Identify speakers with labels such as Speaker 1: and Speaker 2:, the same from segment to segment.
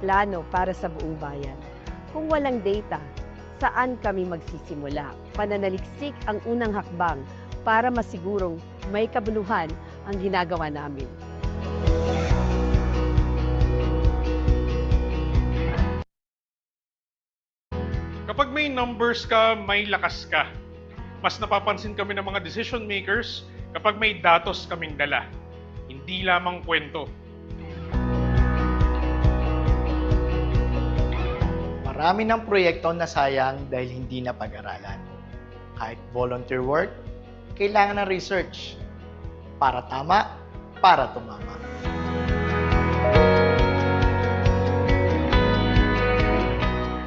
Speaker 1: plano para sa buong bayan. Kung walang data, saan kami magsisimula? Pananaliksik ang unang hakbang para masigurong may kabuluhan ang ginagawa namin.
Speaker 2: Kapag may numbers ka, may lakas ka. Mas napapansin kami ng mga decision makers kapag may datos kaming dala. Hindi lamang kwento.
Speaker 3: Marami ng proyekto na sayang dahil hindi na pag-aralan. Kahit volunteer work, kailangan ng research. Para tama, para tumama.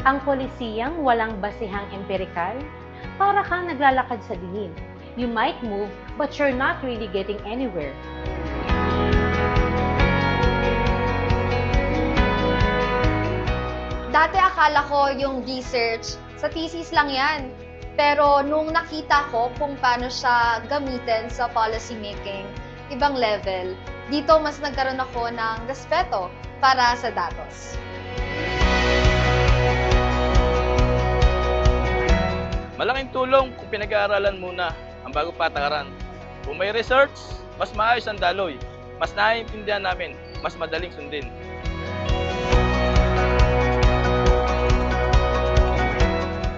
Speaker 4: Ang polisiyang walang basihang empirikal, para kang naglalakad sa dilim. You might move, but you're not really getting anywhere.
Speaker 5: Dati akala ko yung research, sa thesis lang yan. Pero nung nakita ko kung paano siya gamitin sa policy making, ibang level, dito mas nagkaroon ako ng respeto para sa datos.
Speaker 6: Malaking tulong kung pinag-aaralan muna ang bago patakaran. Kung may research, mas maayos ang daloy, mas naiintindihan namin, mas madaling sundin.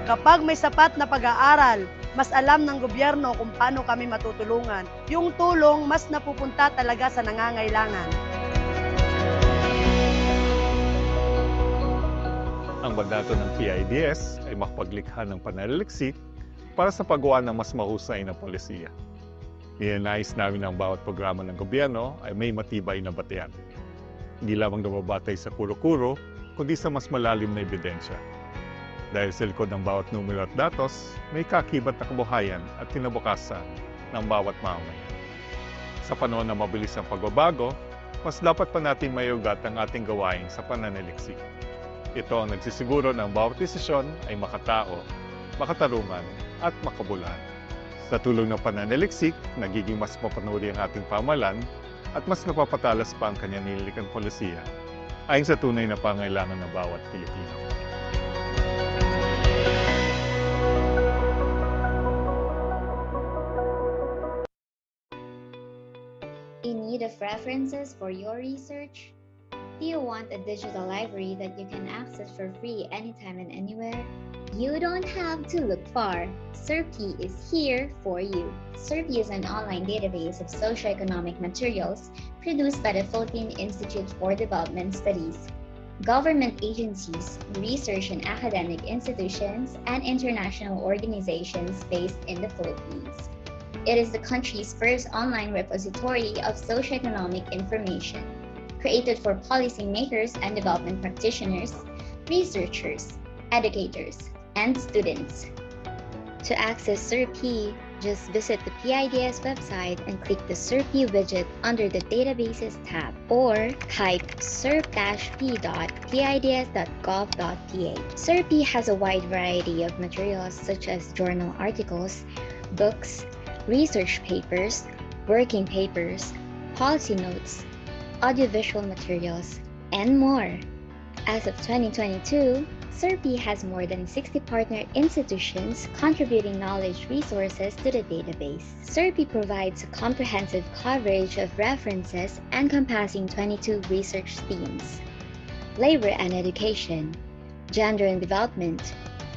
Speaker 7: Kapag may sapat na pag-aaral, mas alam ng gobyerno kung paano kami matutulungan. Yung tulong mas napupunta talaga sa nangangailangan.
Speaker 8: Ang mandato ng PIDS ay makapaglikha ng pananaliksik para sa paggawa ng mas mahusay na polisiya. Ninanais namin ang bawat programa ng gobyerno ay may matibay na batayan. Hindi lamang nababatay sa kuro-kuro, kundi sa mas malalim na ebidensya. Dahil sa likod ng bawat numero at datos, may kakibat na kabuhayan at kinabukasan ng bawat mamamayan. Sa panahon na mabilis ang pagbabago, mas dapat pa natin mayugat ang ating gawain sa pananaliksik. Ito ang nagsisiguro na ang bawat desisyon ay makatao, makatarungan at makabuluhan. Sa tulong ng pananaliksik, nagiging mas mapanuri ang ating pamahalaan at mas napapatalas pa ang kanyang nililikang polisiya ayon sa tunay na pangailangan ng bawat Pilipino.
Speaker 9: In need of references for your research? Do you want a digital library that you can access for free anytime and anywhere? You don't have to look far. SERPI is here for you. SERPI is an online database of socioeconomic materials produced by the Philippine Institute for Development Studies, government agencies, research and academic institutions, and international organizations based in the Philippines. It is the country's first online repository of socioeconomic information, created for policymakers and development practitioners, researchers, educators, and students. To access SERPI, just visit the PIDS website and click the SERPI widget under the Databases tab, or type serp-p.pids.gov.ph. SERPI has a wide variety of materials such as journal articles, books, research papers, working papers, policy notes, audiovisual materials, and more. As of 2022, SERPI has more than 60 partner institutions contributing knowledge resources to the database. SERPI provides a comprehensive coverage of references encompassing 22 research themes: labor and education, gender and development,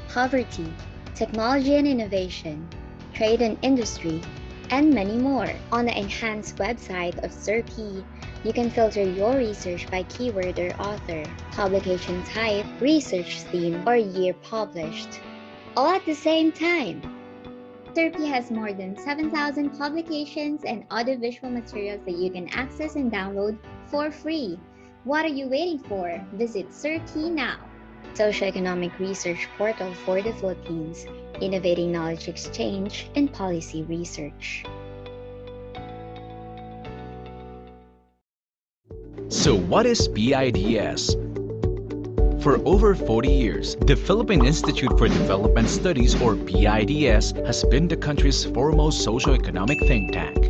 Speaker 9: poverty, technology and innovation, trade and industry, and many more. On the enhanced website of SERPI, you can filter your research by keyword or author, publication type, research theme, or year published, all at the same time. SERPI has more than 7,000 publications and audiovisual materials that you can access and download for free. What are you waiting for? Visit SERPI now. Socioeconomic Research Portal for the Philippines, innovating knowledge exchange and policy research.
Speaker 10: So what is PIDS? For over 40 years, the Philippine Institute for Development Studies, or PIDS, has been the country's foremost socioeconomic think tank.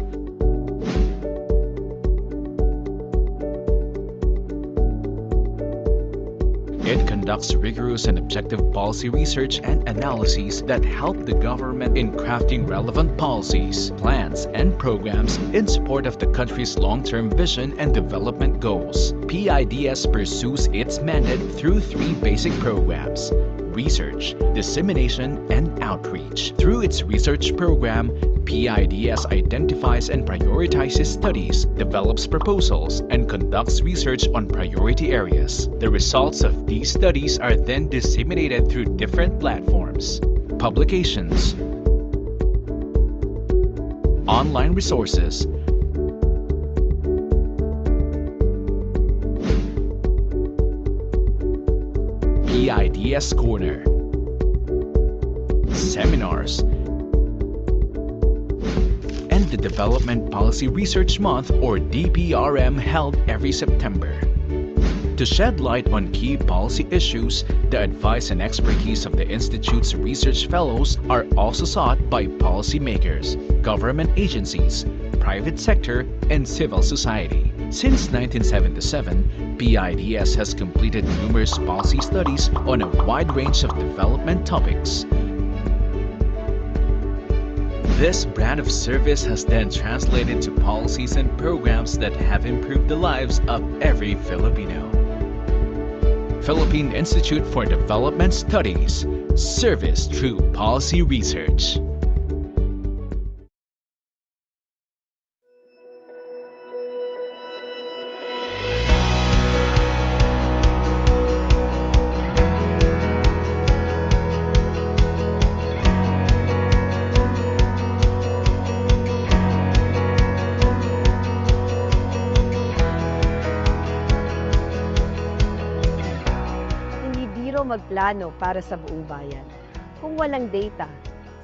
Speaker 10: It conducts rigorous and objective policy research and analyses that help the government in crafting relevant policies, plans, and programs in support of the country's long-term vision and development goals. PIDS pursues its mandate through three basic programs: research, dissemination, and outreach. Through its research program, PIDS identifies and prioritizes studies, develops proposals, and conducts research on priority areas. The results of these studies are then disseminated through different platforms, publications, online resources, PIDS Corner, seminars, and the Development Policy Research Month, or DPRM, held every September. To shed light on key policy issues, the advice and expertise of the Institute's research fellows are also sought by policymakers, government agencies, private sector, and civil society. Since 1977, PIDS has completed numerous policy studies on a wide range of development topics. This brand of service has then translated to policies and programs that have improved the lives of every Filipino. Philippine Institute for Development Studies, service through policy research.
Speaker 1: Magplano para sa buong bayan. Kung walang data,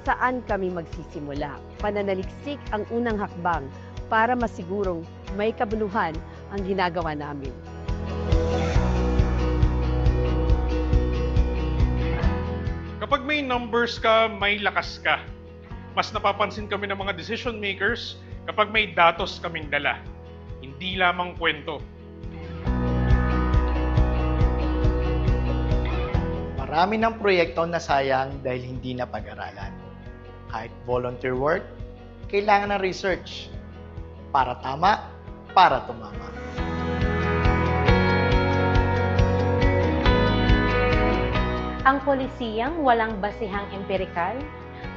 Speaker 1: saan kami magsisimula? Pananaliksik ang unang hakbang para masigurong may kabuluhan ang ginagawa namin.
Speaker 2: Kapag may numbers ka, may lakas ka. Mas napapansin kami ng mga decision makers kapag may datos kaming dala. Hindi lamang kwento.
Speaker 3: Marami ng proyekto na sayang dahil hindi na pag-aralan. Kahit volunteer work, kailangan ng research. Para tama, para tumama.
Speaker 4: Ang polisiyang walang basihang empirikal,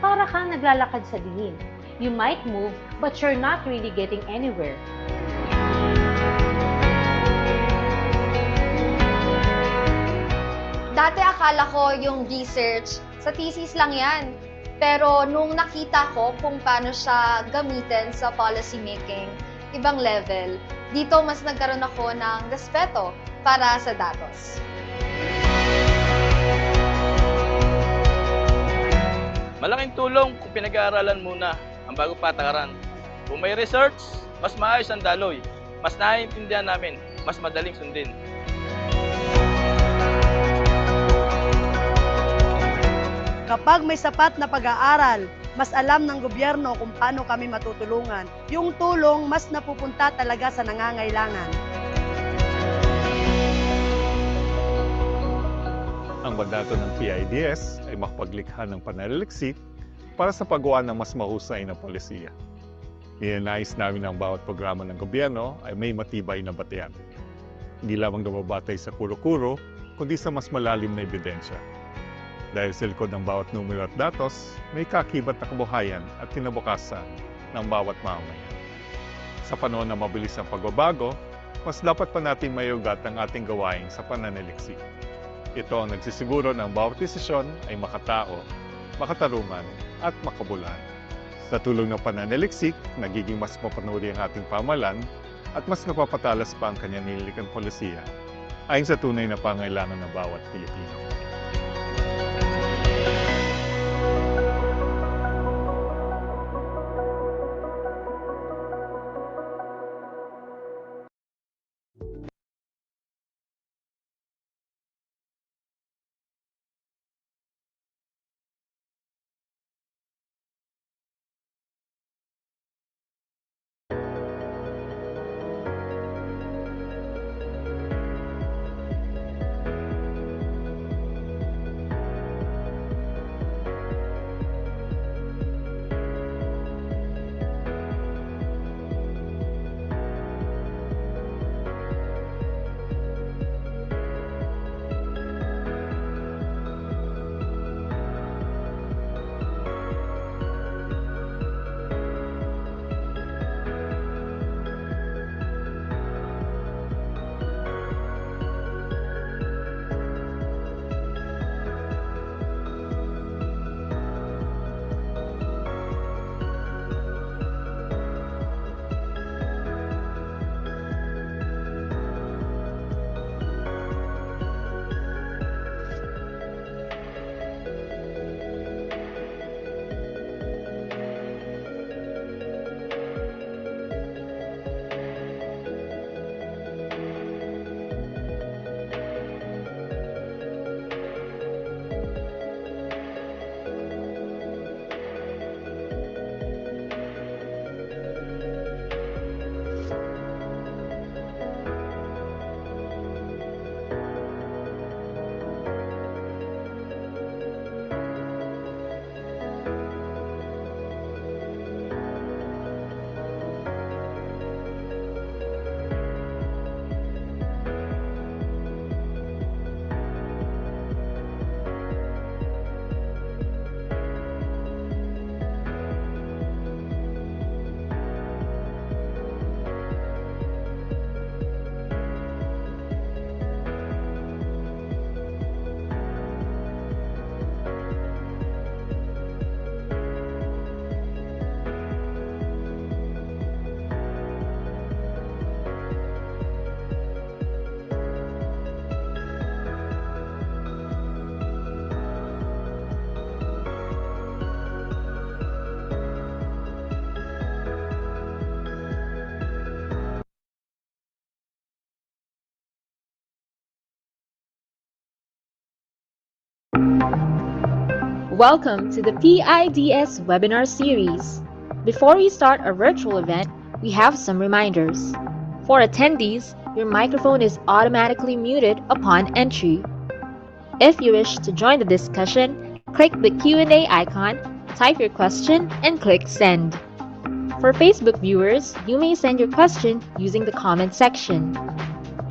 Speaker 4: para kang naglalakad sa dilim. You might move, but you're not really getting anywhere.
Speaker 5: Dati akala ko yung research, sa thesis lang yan. Pero nung nakita ko kung paano siya gamitin sa policy making, ibang level, dito mas nagkaroon ako ng respeto para sa datos.
Speaker 6: Malaking tulong kung pinag-aaralan muna ang bago patakaran. Kung may research, mas maayos ang daloy, mas naiintindihan namin, mas madaling sundin.
Speaker 7: Kapag may sapat na pag-aaral, mas alam ng gobyerno kung paano kami matutulungan. Yung tulong mas napupunta talaga sa nangangailangan.
Speaker 8: Ang mandato ng PIDS ay makapaglikha ng pananaliksik para sa paggawa ng mas mahusay na polisiya. Ninanais namin ang bawat programa ng gobyerno ay may matibay na batayan. Hindi lamang nababatay sa kuro-kuro, kundi sa mas malalim na ebidensya. Dahil sa likod ng bawat numero at datos, may kakibat na kabuhayan at kinabukasan ng bawat mamamayan. Sa panahon na mabilis ang pagbabago, mas dapat pa natin mayugat ang ating gawain sa pananaliksik. Ito ang nagsisiguro ng bawat desisyon ay makatao, makatarungan at makabulan. Sa tulong ng pananaliksik, nagiging mas mapanuri ang ating pamahalaan at mas napapatalas pa ang kanyang nililikang polisiya ayon sa tunay na pangailangan ng bawat Pilipino.
Speaker 11: Welcome to the PIDS webinar series. Before we start our virtual event, we have some reminders. For attendees, your microphone is automatically muted upon entry. If you wish to join the discussion, click the Q&A icon, type your question, and click send. For Facebook viewers, you may send your question using the comment section.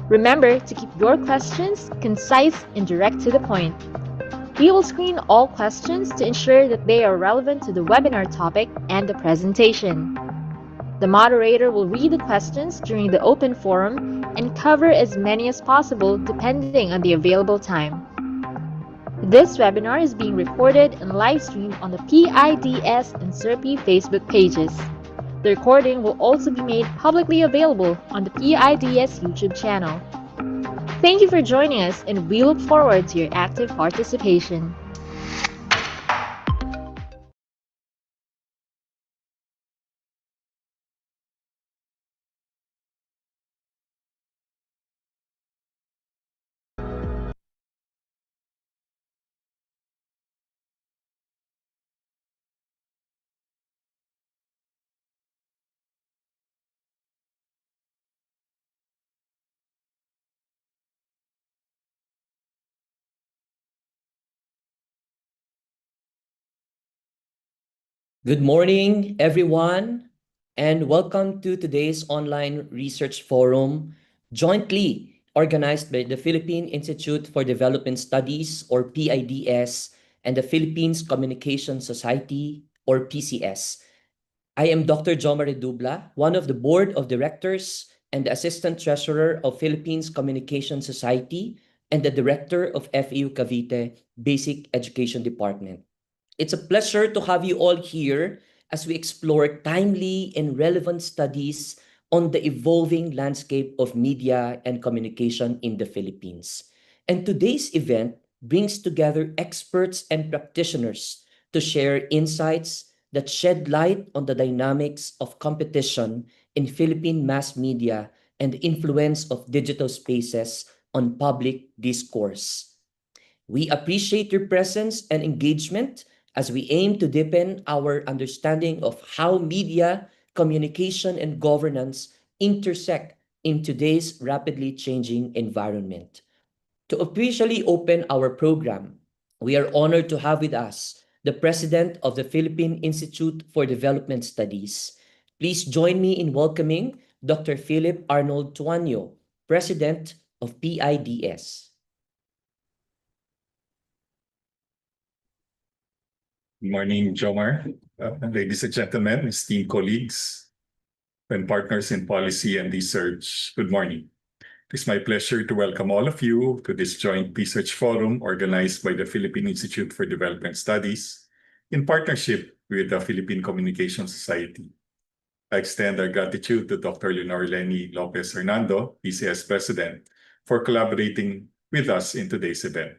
Speaker 11: Remember to keep your questions concise and direct to the point. We will screen all questions to ensure that they are relevant to the webinar topic and the presentation. The moderator will read the questions during the open forum and cover as many as possible depending on the available time. This webinar is being recorded and live streamed on the PIDS and SERPI Facebook pages. The recording will also be made publicly available on the PIDS YouTube channel. Thank you for joining us, and we look forward to your active participation.
Speaker 12: Good morning, everyone, and welcome to today's online research forum, jointly organized by the Philippine Institute for Development Studies, or PIDS, and the Philippines Communication Society, or PCS. I am Dr. Jomar Redubla, one of the Board of Directors and the Assistant Treasurer of Philippines Communication Society and the Director of FEU Cavite Basic Education Department. It's a pleasure to have you all here as we explore timely and relevant studies on the evolving landscape of media and communication in the Philippines. And today's event brings together experts and practitioners to share insights that shed light on the dynamics of competition in Philippine mass media and the influence of digital spaces on public discourse. We appreciate your presence and engagement as we aim to deepen our understanding of how media, communication, and governance intersect in today's rapidly changing environment. To officially open our program, we are honored to have with us the President of the Philippine Institute for Development Studies. Please join me in welcoming Dr. Philip Arnold Tuaño, President of PIDS.
Speaker 8: Good morning, Jomar. Ladies and gentlemen, esteemed colleagues and partners in policy and research, good morning. It is my pleasure to welcome all of you to this joint research forum organized by the Philippine Institute for Development Studies in partnership with the Philippine Communication Society. I extend our gratitude to Dr. Leonor Lopez-Hernando, PCS President, for collaborating with us in today's event.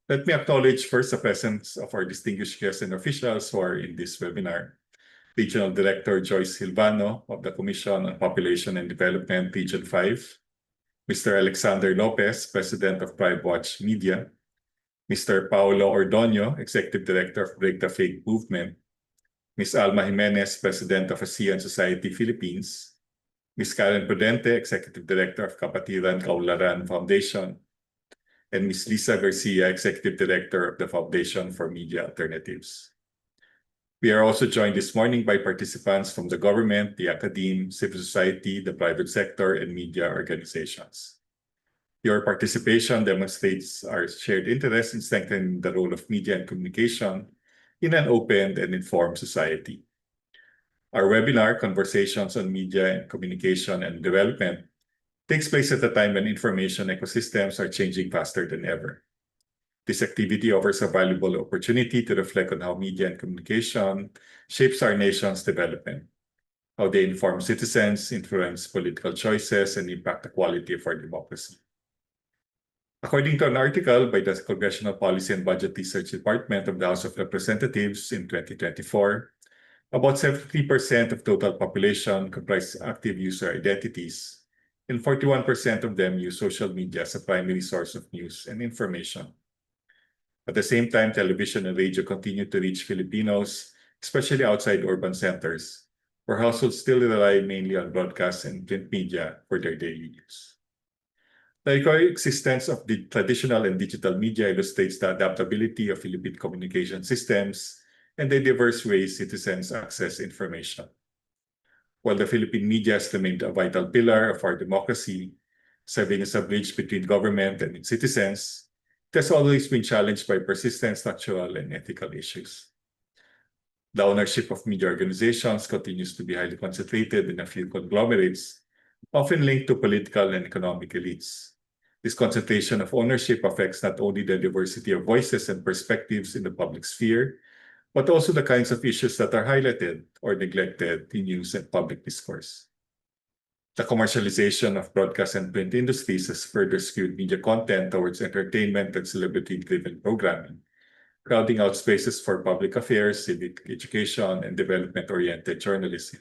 Speaker 8: Let me acknowledge first the presence of our distinguished guests and officials who are in this webinar. Regional Director Joyce Silvano of the Commission on Population and Development, Region 5. Mr. Alexander Lopez, President of PrideWatch Media. Mr. Paolo Ordonio, Executive Director of Break the Fake Movement. Ms. Alma Jimenez, President of ASEAN Society Philippines. Ms. Karen Prudente, Executive Director of Kapatiran Kaularan Foundation. And Ms. Lisa Garcia, Executive Director of the Foundation for Media Alternatives. We are also joined this morning by participants from the government, the academe, civil society, the private sector, and media organizations. Your participation demonstrates our shared interest in strengthening the role of media and communication in an open and informed society. Our webinar, Conversations on Media and Communication and Development, takes place at a time when information ecosystems are changing faster than ever. This activity offers a valuable opportunity to reflect on how media and communication shapes our nation's development, how they inform citizens, influence political choices, and impact the quality of our democracy. According to an article by the Congressional Policy and Budget Research Department of the House of Representatives in 2024, about 73% of total population comprise active user identities, and 41% of them use social media as a primary source of news and information. At the same time, television and radio continue to reach Filipinos, especially outside urban centers, where households still rely mainly on broadcast and print media for their daily use. The coexistence of the traditional and digital media illustrates the adaptability of Philippine communication systems and the diverse ways citizens access information. While the Philippine media has remained a vital pillar of our democracy, serving as a bridge between government and its citizens, it has always been challenged by persistent structural and ethical issues. The ownership of media organizations continues to be highly concentrated in a few conglomerates, often linked to political and economic elites. This concentration of ownership affects not only the diversity of voices and perspectives in the public sphere, but also the kinds of issues that are highlighted or neglected in news and public discourse. The commercialization of broadcast and print industries has further skewed media content towards entertainment and celebrity-driven programming, crowding out spaces for public affairs, civic education, and development-oriented journalism.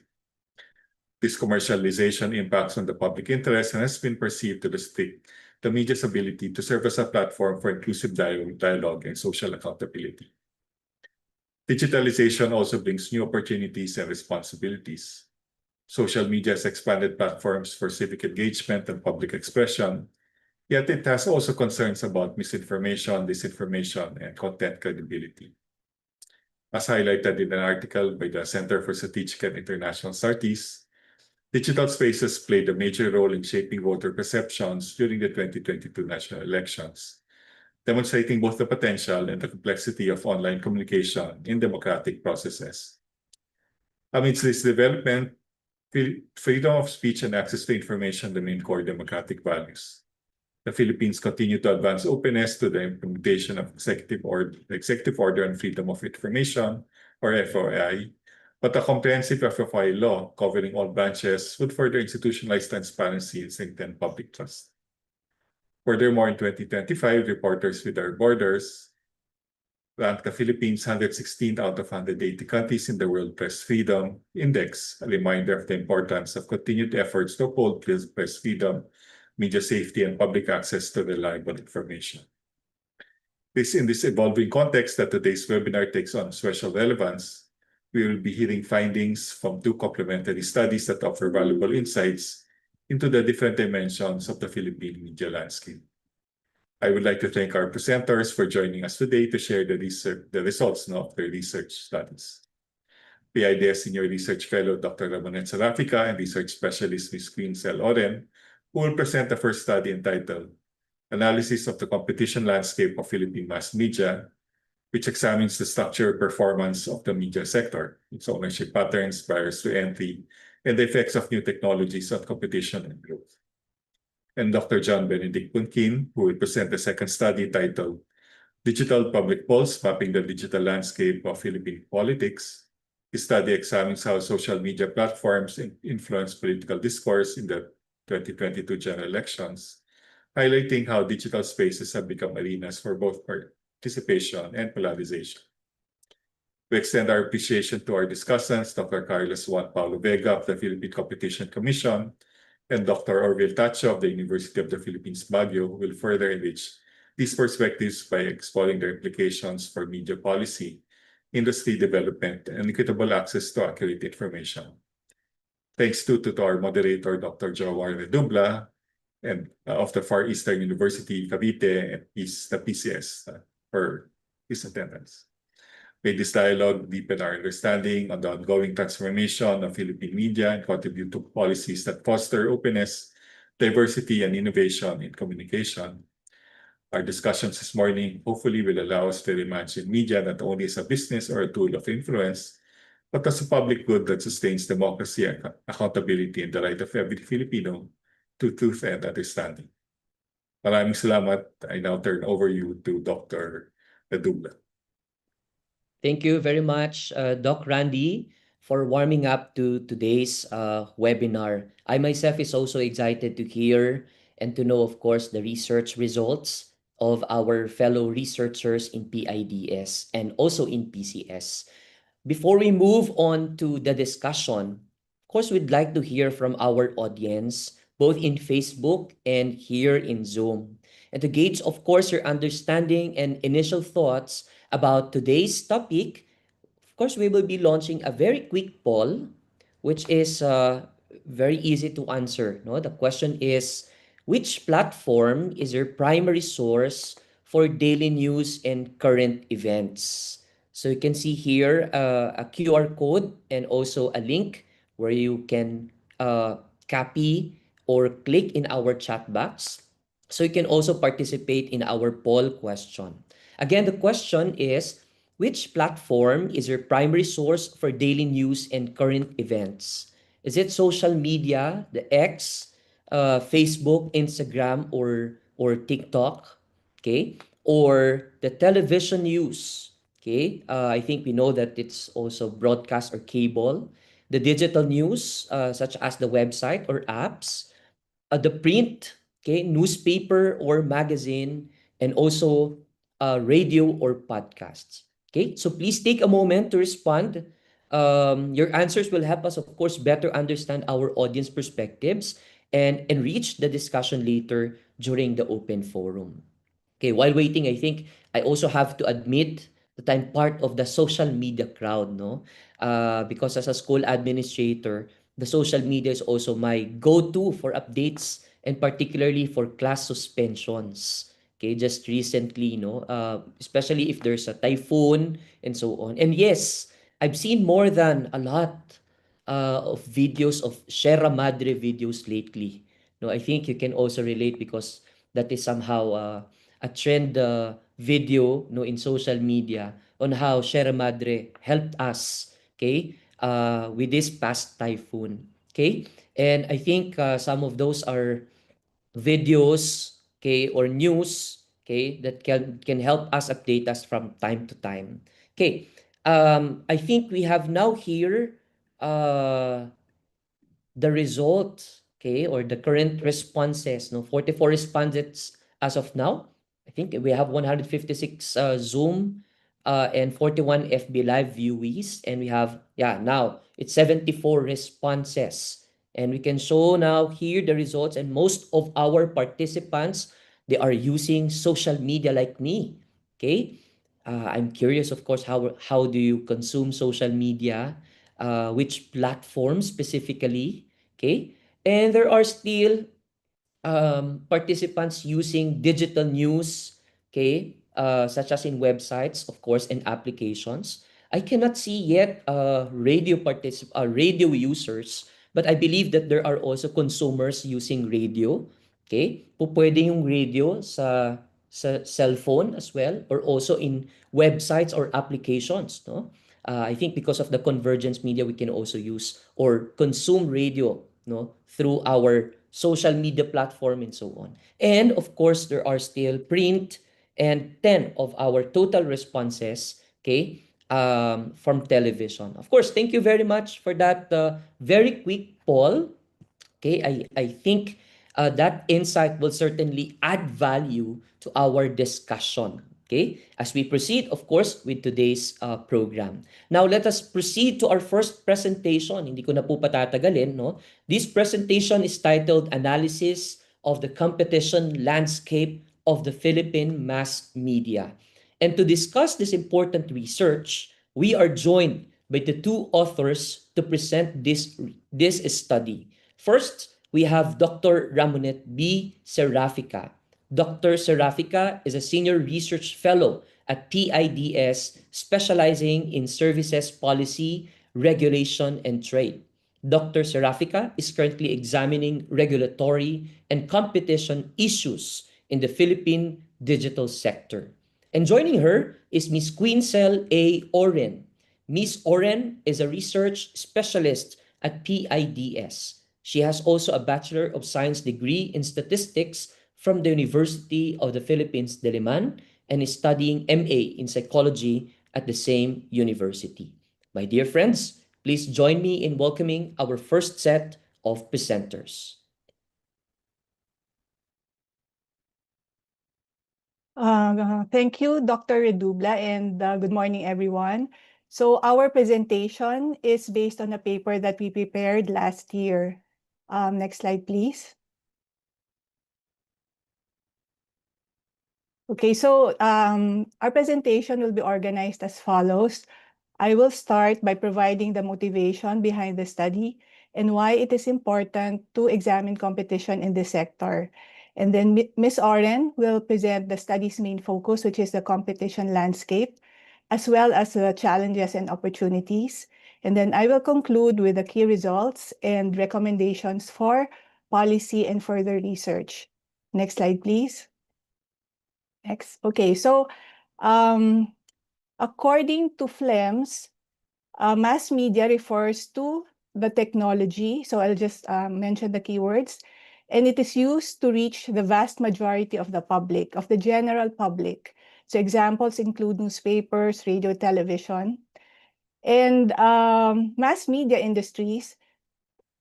Speaker 8: This commercialization impacts on the public interest and has been perceived to restrict the media's ability to serve as a platform for inclusive dialogue and social accountability. Digitalization also brings new opportunities and responsibilities. Social media has expanded platforms for civic engagement and public expression, yet it has also concerns about misinformation, disinformation, and content credibility. As highlighted in an article by the Center for Strategic and International Studies, digital spaces played a major role in shaping voter perceptions during the 2022 national elections, demonstrating both the potential and the complexity of online communication in democratic processes. Amidst this development, freedom of speech and access to information remain core democratic values. The Philippines continue to advance openness to the implementation of Executive Order on Freedom of Information, or FOI, but a comprehensive FOI law covering all branches would further institutionalize transparency and strengthen public trust. Furthermore, in 2025, Reporters Without Borders ranked the Philippines 116th out of 180 countries in the World Press Freedom Index, a reminder of the importance of continued efforts to uphold press freedom, media safety, and public access to reliable information. In this evolving context that today's webinar takes on special relevance, we will be hearing findings from two complementary studies that offer valuable insights into the different dimensions of the Philippine media landscape. I would like to thank our presenters for joining us today to share the results of their research studies. PIDS Senior Research Fellow Dr. Ramonette Serafica and Research Specialist Ms. Cel Oren, who will present the first study entitled Analysis of the Competition Landscape of Philippine Mass Media, which examines the structure and performance of the media sector, its ownership patterns, barriers to entry, and the effects of new technologies on competition and growth. And Dr. John Benedict Punkin, who will present the second study titled Digital Public Pulse, Mapping the Digital Landscape of Philippine Politics. His study examines how social media platforms influence political discourse in the 2022 general elections, highlighting how digital spaces have become arenas for both participation and polarization. We extend our appreciation to our discussants, Dr. Carlos Juan Paulo Vega of the Philippine Competition Commission, and Dr. Orville Tatcho of the University of the Philippines, Baguio, who will further enrich these perspectives by exploring their implications for media policy, industry development, and equitable access to accurate information. Thanks to our moderator, Dr. Joawar Redumbla, and of the Far Eastern University, Cavite, and the PCS for his attendance. May this dialogue deepen our understanding on the ongoing transformation of Philippine media and contribute to policies that foster openness, diversity, and innovation in communication. Our discussions this morning hopefully will allow us to reimagine media not only as a business or a tool of influence, but as a public good that sustains democracy, accountability, and the right of every Filipino to truth and understanding. Maraming salamat. I now turn over you to Dr. Redumbla.
Speaker 12: Thank you very much, Doc Randy, for warming up to today's webinar. I myself is also excited to hear and to know, of course, the research results of our fellow researchers in PIDS and also in PCS. Before we move on to the discussion, of course, we'd like to hear from our audience, both in Facebook and here in Zoom. And to gauge, of course, your understanding and initial thoughts about today's topic, of course, we will be launching a very quick poll, which is very easy to answer. No, the question is, which platform is your primary source for daily news and current events? So you can see here a QR code and also a link where you can copy or click in our chat box. So you can also participate in our poll question. Again, the question is, which platform is your primary source for daily news and current events? Is it social media, the X, Facebook, Instagram, or TikTok? Okay, or the television news? Okay, I think we know that it's also broadcast or cable. The digital news, such as the website or apps, the print, okay, newspaper or magazine, and also radio or podcasts. Okay, so please take a moment to respond. Your answers will help us, of course, better understand our audience perspectives and enrich the discussion later during the open forum. Okay, while waiting, I think I also have to admit that I'm part of the social media crowd, no? Because as a school administrator, the social media is also my go-to for updates and particularly for class suspensions. Okay, just recently, especially if there's a typhoon and so on. And yes, I've seen more than a lot of videos of Sierra Madre videos lately. No, I think you can also relate because that is somehow a trend video no in social media on how Sierra Madre helped us, okay, with this past typhoon. Okay, and I think some of those are videos, okay, or news, okay, that can help us update us from time to time. Okay, I think we have now here uh, the result, okay, or the current responses, no, 44 respondents as of now. I think we have 156 Zoom and 41 FB Live viewees, and we have, yeah, now it's 74 responses. And we can show now here the results, and most of our participants, they are using social media like me, okay? I'm curious, of course, how do you consume social media? Which platform specifically? Okay, and there are still participants using digital news, okay, such as in websites, of course, and applications. I cannot see yet radio users, but I believe that there are also consumers using radio. Okay, pupwede yung radio sa cellphone as well, or also in websites or applications. No, I think because of the convergence media, we can also use or consume radio, no, through our social media platform and so on. And of course, there are still print and 10 of our total responses, okay, from television. Of course, thank you very much for that very quick poll. Okay, I think that insight will certainly add value to our discussion. Okay, as we proceed, of course, with today's program. Now, let us proceed to our first presentation. Hindi ko na po patatagalin, no? This presentation is titled Analysis of the Competition Landscape of the Philippine Mass Media. And to discuss this important research, we are joined by the two authors to present this study. First, we have Dr. Ramonette Serafica. Dr. Serafica is a senior research fellow at PIDS, specializing in services policy, regulation, and trade. Dr. Serafica is currently examining regulatory and competition issues in the Philippine digital sector. And joining her is Ms. Cel Oren. Ms. Oren is a research specialist at PIDS. She has also a Bachelor of Science degree in Statistics from the University of the Philippines, Diliman, and is studying MA in Psychology at the same university. My dear friends, please join me in welcoming our first set of presenters.
Speaker 13: Thank you, Dr. Redubla, and good morning, everyone. So our presentation is based on a paper that we prepared last year. Next slide, please. Okay, so our presentation will be organized as follows. I will start by providing the motivation behind the study and why it is important to examine competition in this sector. And then Ms. Oren will present the study's main focus, which is the competition landscape, as well as the challenges and opportunities. And then I will conclude with the key results and recommendations for policy and further research. Next slide, please. Next. Okay, so according to FLEMS, mass media refers to the technology. So I'll just mention the keywords. And it is used to reach the vast majority of the public, of the general public. So examples include newspapers, radio, television. And mass media industries,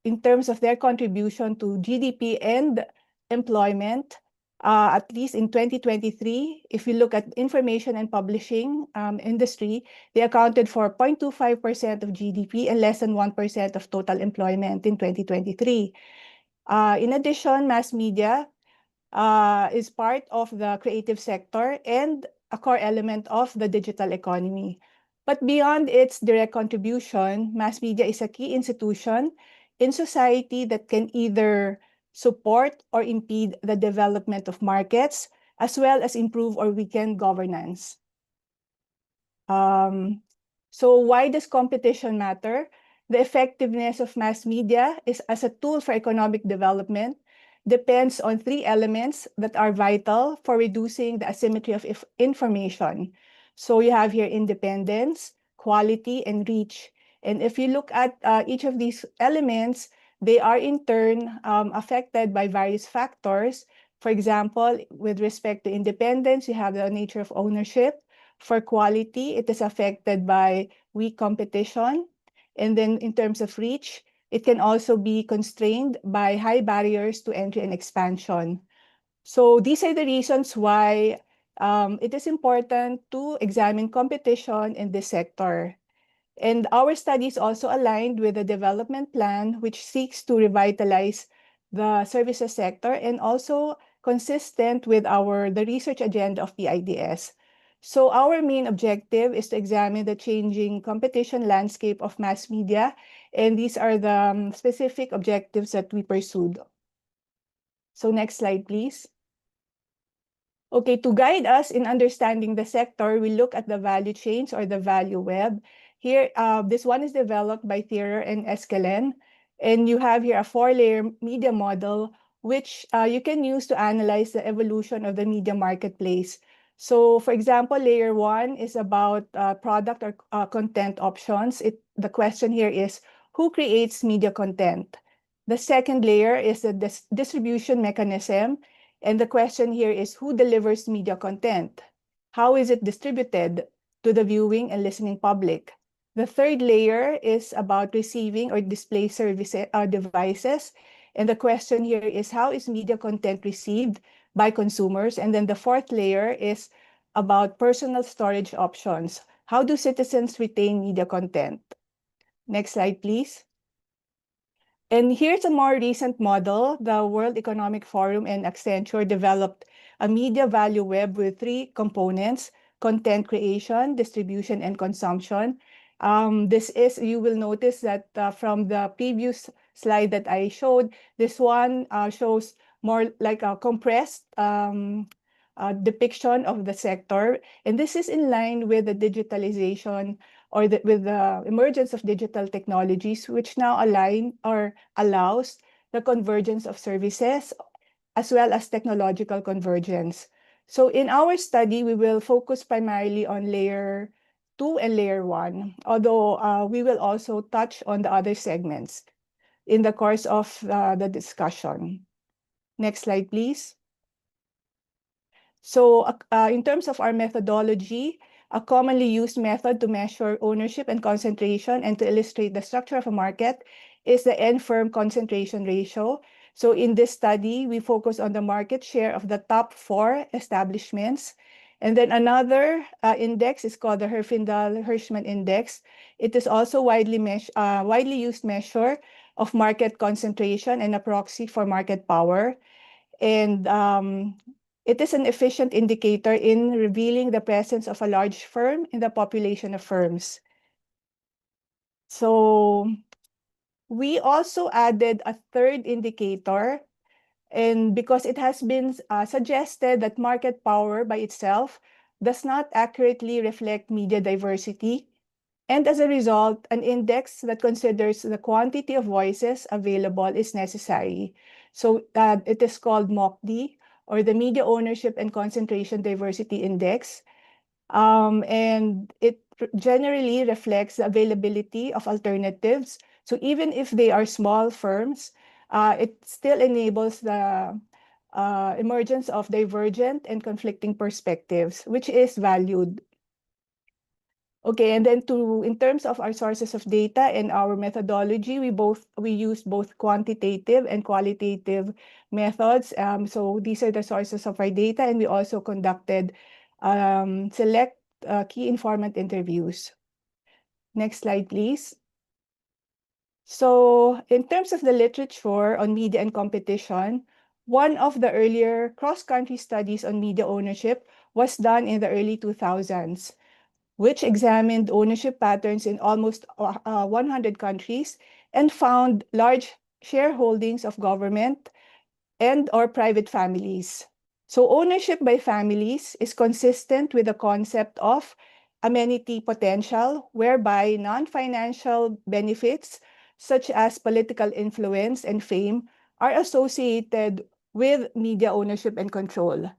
Speaker 13: in terms of their contribution to GDP and employment, at least in 2023, if you look at information and publishing industry, they accounted for 0.25% of GDP and less than 1% of total employment in 2023. In addition, mass media is part of the creative sector and a core element of the digital economy. But beyond its direct contribution, mass media is a key institution in society that can either support or impede the development of markets, as well as improve or weaken governance. So why does competition matter? The effectiveness of mass media is as a tool for economic development depends on three elements that are vital for reducing the asymmetry of information. So you have here independence, quality, and reach. And if you look at each of these elements, they are in turn affected by various factors. For example, with respect to independence, you have the nature of ownership. For quality, it is affected by weak competition. And then in terms of reach, it can also be constrained by high barriers to entry and expansion. So these are the reasons why it is important to examine competition in this sector. And our studies also aligned with the development plan, which seeks to revitalize the services sector and also consistent with the research agenda of PIDS. So our main objective is to examine the changing competition landscape of mass media, and these are the specific objectives that we pursued. So next slide, please. Okay, to guide us in understanding the sector, we look at the value chains or the value web. Here, this one is developed by Thierer and Eskelen, and you have here a 4-layer media model, which you can use to analyze the evolution of the media marketplace. So, for example, layer 1 is about product or content options. The question here is, who creates media content? The second layer is the distribution mechanism. And the question here is, who delivers media content? How is it distributed to the viewing and listening public? The third layer is about receiving or display services devices. And the question here is, how is media content received by consumers? And then the fourth layer is about personal storage options. How do citizens retain media content? Next slide, please. And here's a more recent model. The World Economic Forum and Accenture developed a media value web with 3 components: content creation, distribution, and consumption. You will notice that from the previous slide that I showed, this one shows more like a compressed depiction of the sector. And this is in line with the digitalization or with the emergence of digital technologies, which now align or allows the convergence of services as well as technological convergence. So in our study, we will focus primarily on layer 2 and layer 1, although we will also touch on the other segments in the course of the discussion. Next slide, please. So in terms of our methodology, a commonly used method to measure ownership and concentration and to illustrate the structure of a market is the N-firm concentration ratio. So in this study, we focus on the market share of the top 4 establishments. And then another index is called the Herfindahl-Hirschman Index. It is also widely used measure of market concentration and a proxy for market power. And It is an efficient indicator in revealing the presence of a large firm in the population of firms. So we also added a third indicator, and because it has been suggested that market power by itself does not accurately reflect media diversity, and as a result, an index that considers the quantity of voices available is necessary. So it is called MOCD, or the Media Ownership and Concentration Diversity Index. And it generally reflects the availability of alternatives. So even if they are small firms, it still enables the emergence of divergent and conflicting perspectives, which is valued. Okay, and then in terms of our sources of data and our methodology, we use both quantitative and qualitative methods. So these are the sources of our data, and we also conducted select key informant interviews. Next slide, please. So in terms of the literature on media and competition, one of the earlier cross-country studies on media ownership was done in the early 2000s, which examined ownership patterns in almost 100 countries and found large shareholdings of government and or private families. So ownership by families is consistent with the concept of amenity potential, whereby non-financial benefits such as political influence and fame are associated with media ownership and control.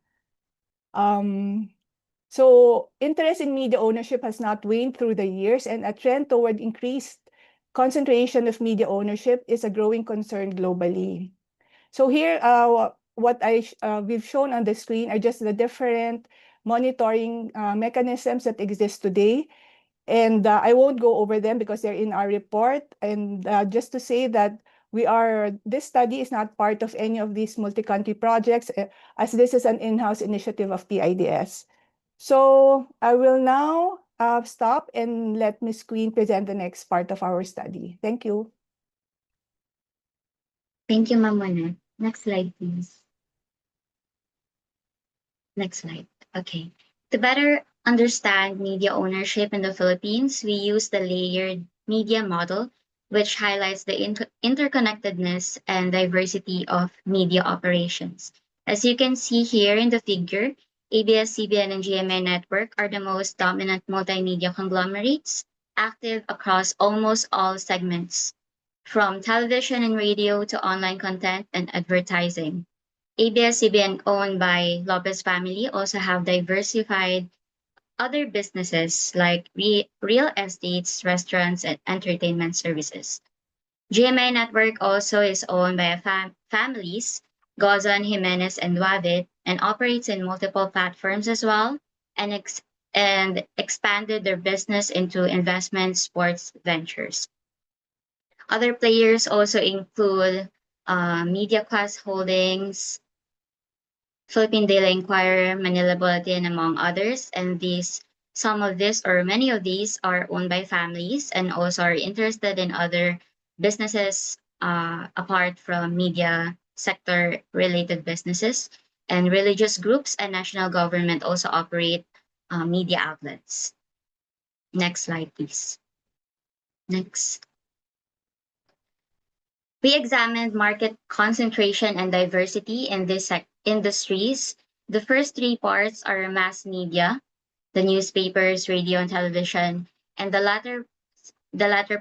Speaker 13: So interest in media ownership has not waned through the years, and a trend toward increased concentration of media ownership is a growing concern globally. So here, what we've shown on the screen are just the different monitoring mechanisms that exist today. And I won't go over them because they're in our report. And just to say that this study is not part of any of these multi-country projects, as this is an in-house initiative of PIDS. So I will now stop and let Ms. Queen present the next part of our study. Thank you.
Speaker 9: Thank you, Ma'am Monette. Next slide, please. Next slide. Okay. To better understand media ownership in the Philippines, we use the layered media model, which highlights the interconnectedness and diversity of media operations. As you can see here in the figure, ABS-CBN and GMA Network are the most dominant multimedia conglomerates, active across almost all segments, from television and radio to online content and advertising. ABS-CBN, owned by Lopez family, also have diversified other businesses like real estates, restaurants, and entertainment services. GMA Network also is owned by families, Gozan, Jimenez, and Duavit, and operates in multiple platforms as well, and expanded their business into investment sports ventures. Other players also include Media Class Holdings, Philippine Daily Inquirer, Manila Bulletin, among others. And some of these or many of these are owned by families and also are interested in other businesses apart from media sector related businesses. And religious groups and national government also operate media outlets. Next slide, please. Next. We examined market concentration and diversity in these industries. The first three parts are mass media, the newspapers, radio, and television, and the latter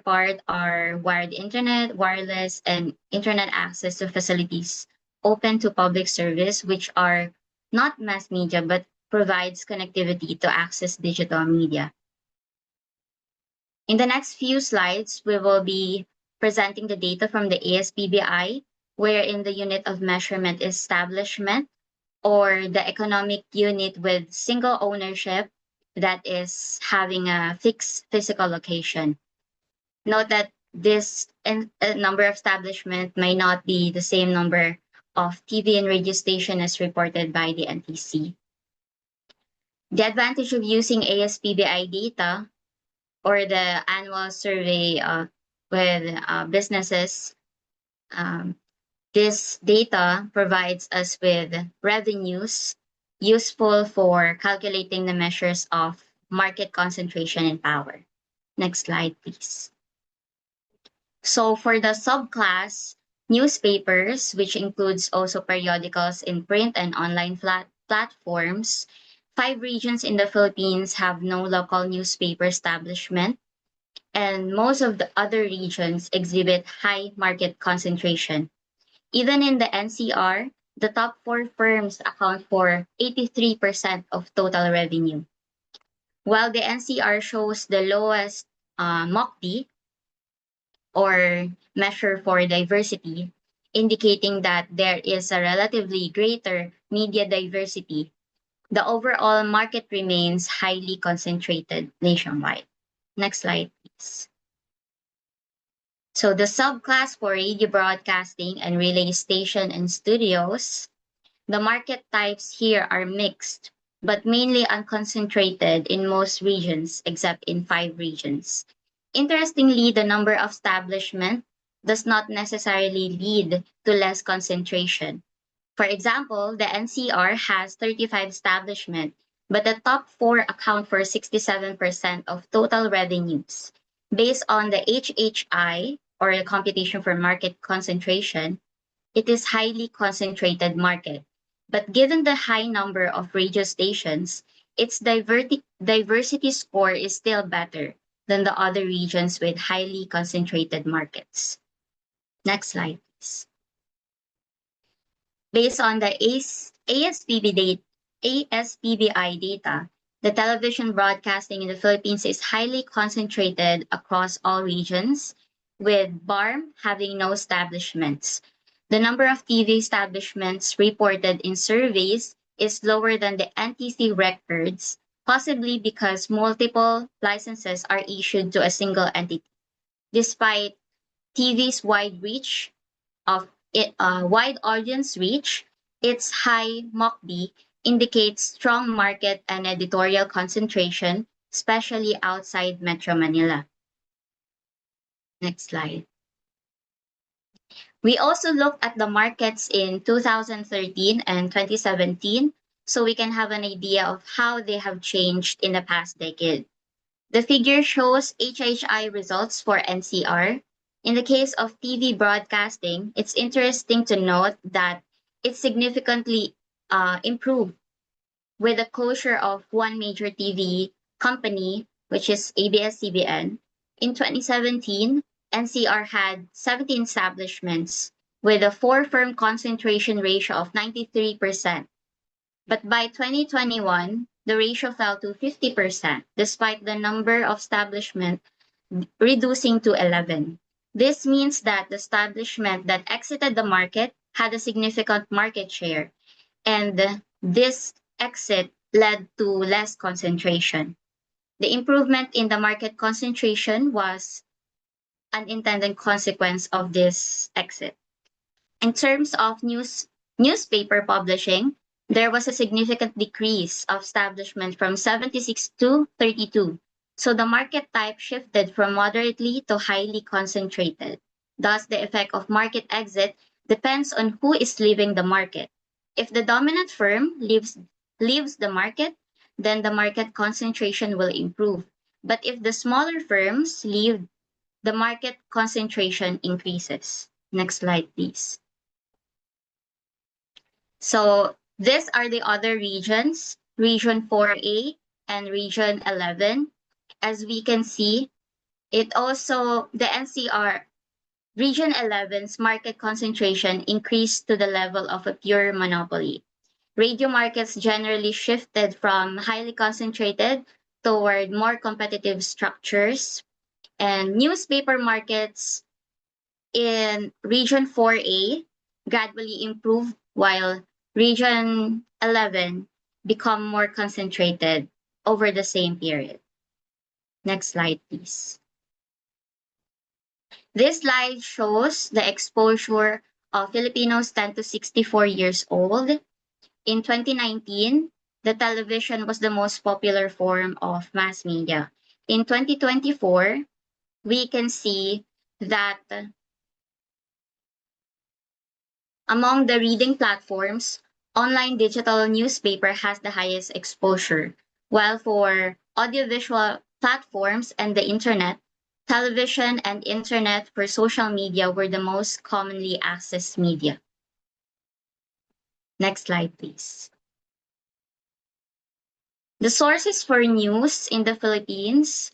Speaker 9: part are wired internet, wireless, and internet access to facilities open to public service, which are not mass media but provides connectivity to access digital media. In the next few slides, we will be presenting the data from the ASPBI, wherein the unit of measurement is establishment, or the economic unit with single ownership that is having a fixed physical location. Note that this number of establishment may not be the same number of TV and radio station as reported by the NTC. The advantage of using ASPBI data or the annual survey with businesses, this data provides us with revenues
Speaker 14: useful for calculating the measures of market concentration and power. Next slide, please. So for the subclass, newspapers, which includes also periodicals in print and online platforms, 5 regions in the Philippines have no local newspaper establishment, and most of the other regions exhibit high market concentration. Even in the NCR, the top 4 firms account for 83% of total revenue. While the NCR shows the lowest MOCD, or measure for diversity, indicating that there is a relatively greater media diversity, the overall market remains highly concentrated nationwide. Next slide, please. So the subclass for radio broadcasting and relay station and studios, the market types here are mixed, but mainly unconcentrated in most regions except in 5 regions. Interestingly, the number of establishments does not necessarily lead to less concentration. For example, the NCR has 35 establishments, but the top 4 account for 67% of total revenues. Based on the HHI, or the Computation for Market Concentration, it is highly concentrated market. But given the high number of radio stations, its diversity score is still better than the other regions with highly concentrated markets. Next slide, please. Based on the ASPBI data, the television broadcasting in the Philippines is highly concentrated across all regions, with BARM having no establishments. The number of TV establishments reported in surveys is lower than the NTC records, possibly because multiple licenses are issued to a single entity. Despite TV's wide audience reach, its high MOCD indicates strong market and editorial concentration, especially outside Metro Manila. Next slide. We also looked at the markets in 2013 and 2017, so we can have an idea of how they have changed in the past decade. The figure shows HHI results for NCR. In the case of TV broadcasting, it's interesting to note that it significantly improved with the closure of one major TV company, which is ABS-CBN. In 2017, NCR had 17 establishments with a 4-firm concentration ratio of 93%. But by 2021, the ratio fell to 50%, despite the number of establishments reducing to 11. This means that the establishment that exited the market had a significant market share, and this exit led to less concentration. The improvement in the market concentration was an intended consequence of this exit. In terms of newspaper publishing, there was a significant decrease of establishment from 76 to 32. So the market type shifted from moderately to highly concentrated. Thus, the effect of market exit depends on who is leaving the market. If the dominant firm leaves the market, then the market concentration will improve. But if the smaller firms leave, the market concentration increases. Next slide, please. So these are the other regions, Region 4A and Region 11. As we can see, the NCR, Region 11's market concentration increased to the level of a pure monopoly. Radio markets generally shifted from highly concentrated toward more competitive structures, and newspaper markets in Region 4A gradually improved, while Region 11 become more concentrated over the same period. Next slide, please. This slide shows the exposure of Filipinos 10 to 64 years old. In 2019, the television was the most popular form of mass media. In 2024, we can see that among the reading platforms, online digital newspaper has the highest exposure, while for audiovisual platforms and the internet, television and internet for social media were the most commonly accessed media. Next slide, please. The sources for news in the Philippines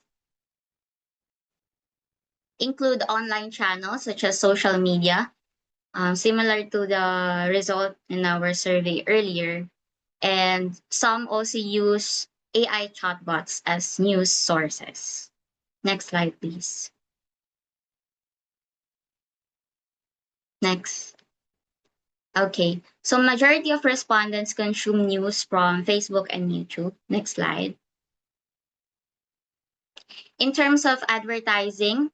Speaker 14: include online channels such as social media, similar to the result in our survey earlier. And some also use AI chatbots as news sources. Next slide, please. Next. Okay, so majority of respondents consume news from Facebook and YouTube. Next slide. In terms of advertising,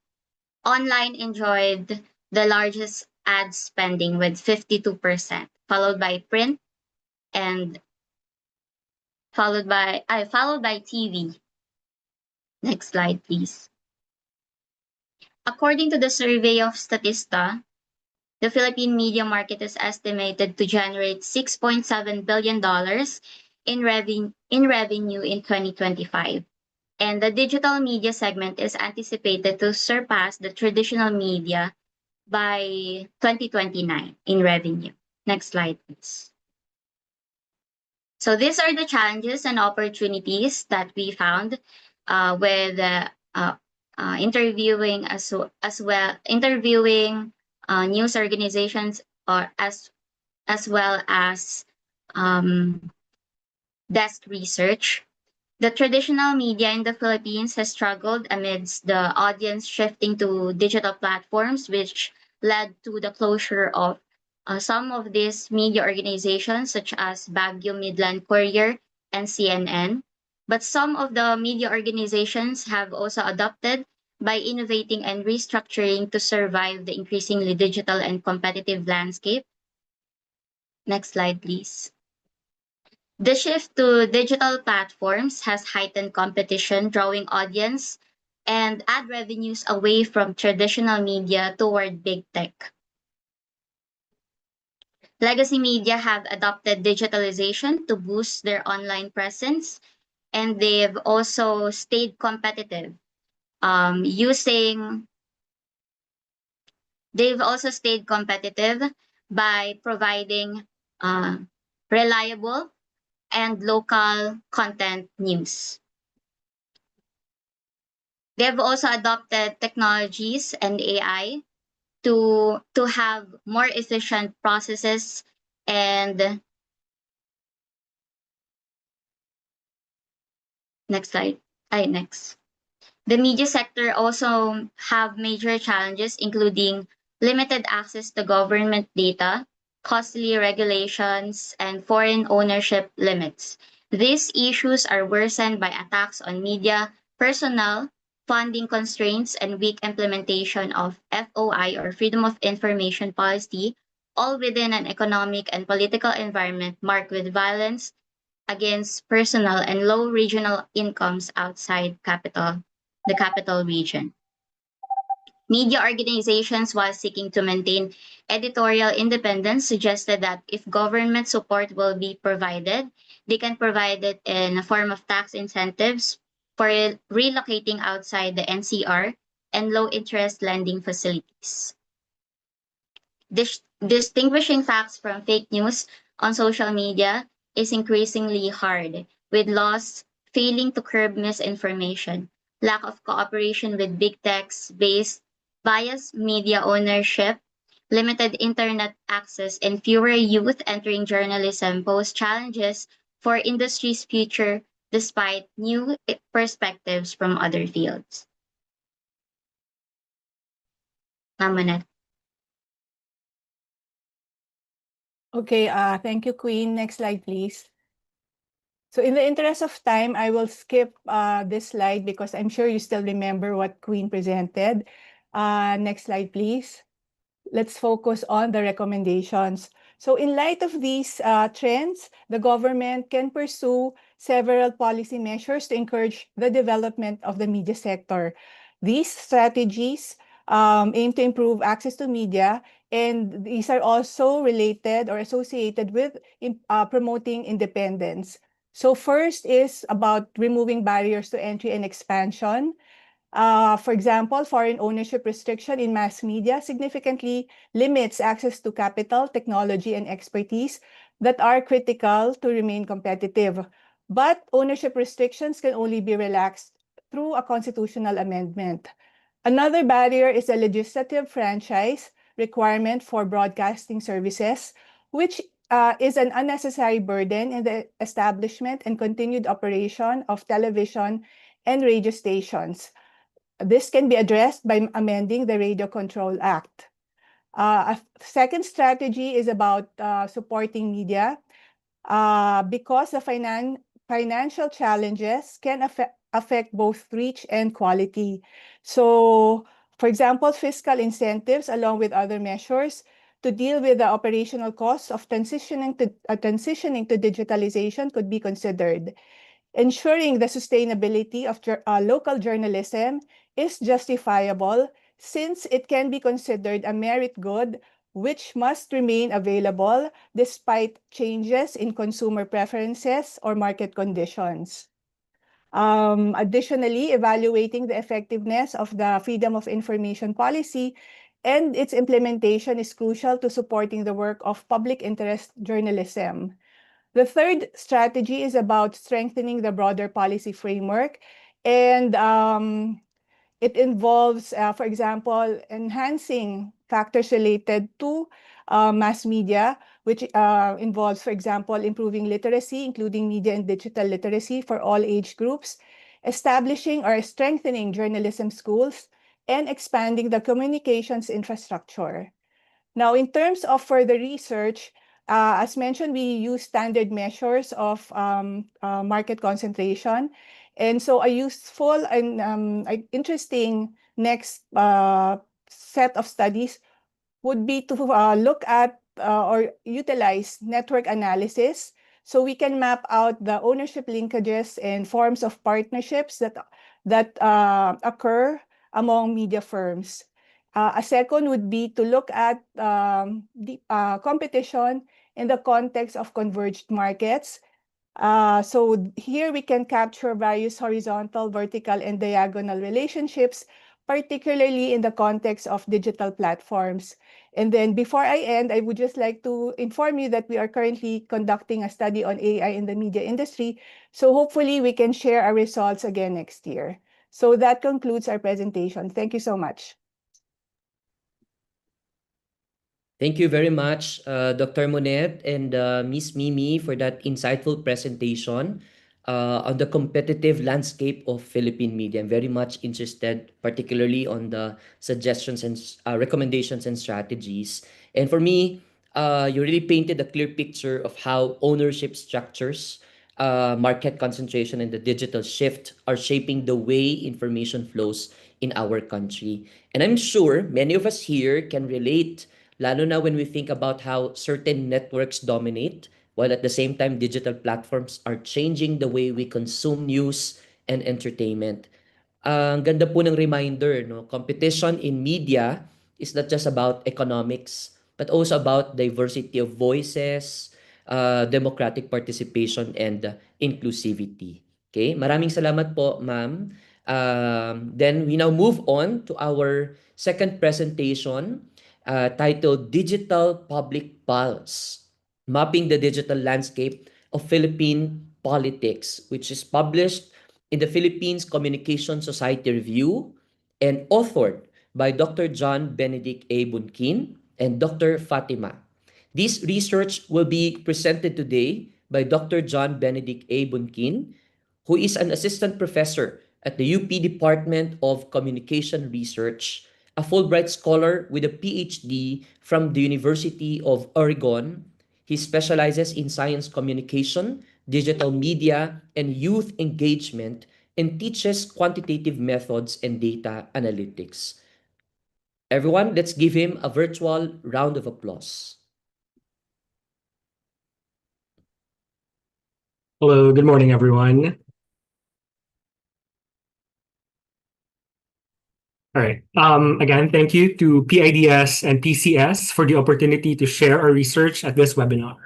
Speaker 14: online enjoyed the largest ad spending with 52%, followed by print and followed by TV. Next slide, please. According to the survey of Statista, the Philippine media market is estimated to generate $6.7 billion in revenue in 2025. And the digital media segment is anticipated to surpass the traditional media by 2029 in revenue. Next slide, please. So these are the challenges and opportunities that we found with interviewing news organizations or as well as desk research. The traditional media in the Philippines has struggled amidst the audience shifting to digital platforms, which led to the closure of some of these media organizations, such as Baguio Midland Courier and CNN. But some of the media organizations have also adopted by innovating and restructuring to survive the increasingly digital and competitive landscape. Next slide, please. The shift to digital platforms has heightened competition, drawing audience and ad revenues away from traditional media toward big tech. Legacy media have adopted digitalization to boost their online presence, and they've also stayed competitive by providing reliable and local content news. They've also adopted technologies and AI to have more efficient processes and next slide. Next. The media sector also have major challenges, including limited access to government data, costly regulations, and foreign ownership limits. These issues are worsened by attacks on media personnel, funding constraints, and weak implementation of FOI or Freedom of Information policy, all within an economic and political environment marked with violence against personnel and low regional incomes outside the capital region. Media organizations, while seeking to maintain editorial independence, suggested that if government support will be provided, they can provide it in a form of tax incentives for relocating outside the NCR and low-interest lending facilities. Distinguishing facts from fake news on social media is increasingly hard, with laws failing to curb misinformation, lack of cooperation with big techs, biased media ownership, limited internet access, and fewer youth entering journalism pose challenges for industry's future despite new perspectives from other fields. Ramonette.
Speaker 13: Okay, thank you, Queen. Next slide, please. So in the interest of time, I will skip this slide because I'm sure you still remember what Queen presented. Next slide, please. Let's focus on the recommendations. So in light of these trends, the government can pursue several policy measures to encourage the development of the media sector. These strategies aim to improve access to media, and these are also related or associated with promoting independence. So first is about removing barriers to entry and expansion. For example, foreign ownership restriction in mass media significantly limits access to capital, technology, and expertise that are critical to remain competitive. But ownership restrictions can only be relaxed through a constitutional amendment. Another barrier is a legislative franchise requirement for broadcasting services, which is an unnecessary burden in the establishment and continued operation of television and radio stations. This can be addressed by amending the Radio Control Act. A second strategy is about supporting media because the financial challenges can affect both reach and quality. So, for example, fiscal incentives along with other measures to deal with the operational costs of transitioning to digitalization could be considered. Ensuring the sustainability of local journalism is justifiable since it can be considered a merit good which must remain available despite changes in consumer preferences or market conditions. Additionally, evaluating the effectiveness of the freedom of information policy and its implementation is crucial to supporting the work of public interest journalism. The third strategy is about strengthening the broader policy framework, and it involves, for example, enhancing factors related to mass media, which involves, for example, improving literacy, including media and digital literacy for all age groups, establishing or strengthening journalism schools, and expanding the communications infrastructure. Now, in terms of further research, as mentioned, we use standard measures of market concentration. And so a useful and interesting next set of studies would be to look at or utilize network analysis so we can map out the ownership linkages and forms of partnerships that occur among media firms. A second would be to look at the competition in the context of converged markets. So here we can capture various horizontal, vertical, and diagonal relationships, particularly in the context of digital platforms. And then before I end, I would just like to inform you that we are currently conducting a study on AI in the media industry. So hopefully we can share our results again next year. So that concludes our presentation. Thank you so much.
Speaker 12: Thank you very much, Dr. Monette and Ms. Mimi, for that insightful presentation on the competitive landscape of Philippine media. I'm very much interested, particularly on the suggestions and recommendations and strategies. And for me, you really painted a clear picture of how ownership structures, market concentration, and the digital shift are shaping the way information flows in our country. And I'm sure many of us here can relate, lalo na when we think about how certain networks dominate, while at the same time digital platforms are changing the way we consume news and entertainment. Ang ganda po ng reminder, no? Competition in media is not just about economics, but also about diversity of voices, democratic participation, and inclusivity. Okay? Maraming salamat po, ma'am. Then we now move on to our second presentation, titled Digital Public Pulse, Mapping the Digital Landscape of Philippine Politics, which is published in the Philippines Communication Society Review and authored by Dr. John Benedict A. Bunkin and Dr. Fatima. This research will be presented today by Dr. John Benedict A. Bunkin, who is an assistant professor at the UP Department of Communication Research, a Fulbright scholar with a PhD from the University of Oregon. He specializes in science communication, digital media, and youth engagement, and teaches quantitative methods and data analytics. Everyone, let's give him a virtual round of applause.
Speaker 15: Hello, good morning, everyone. All right. Again, thank you to PIDS and PCS for the opportunity to share our research at this webinar.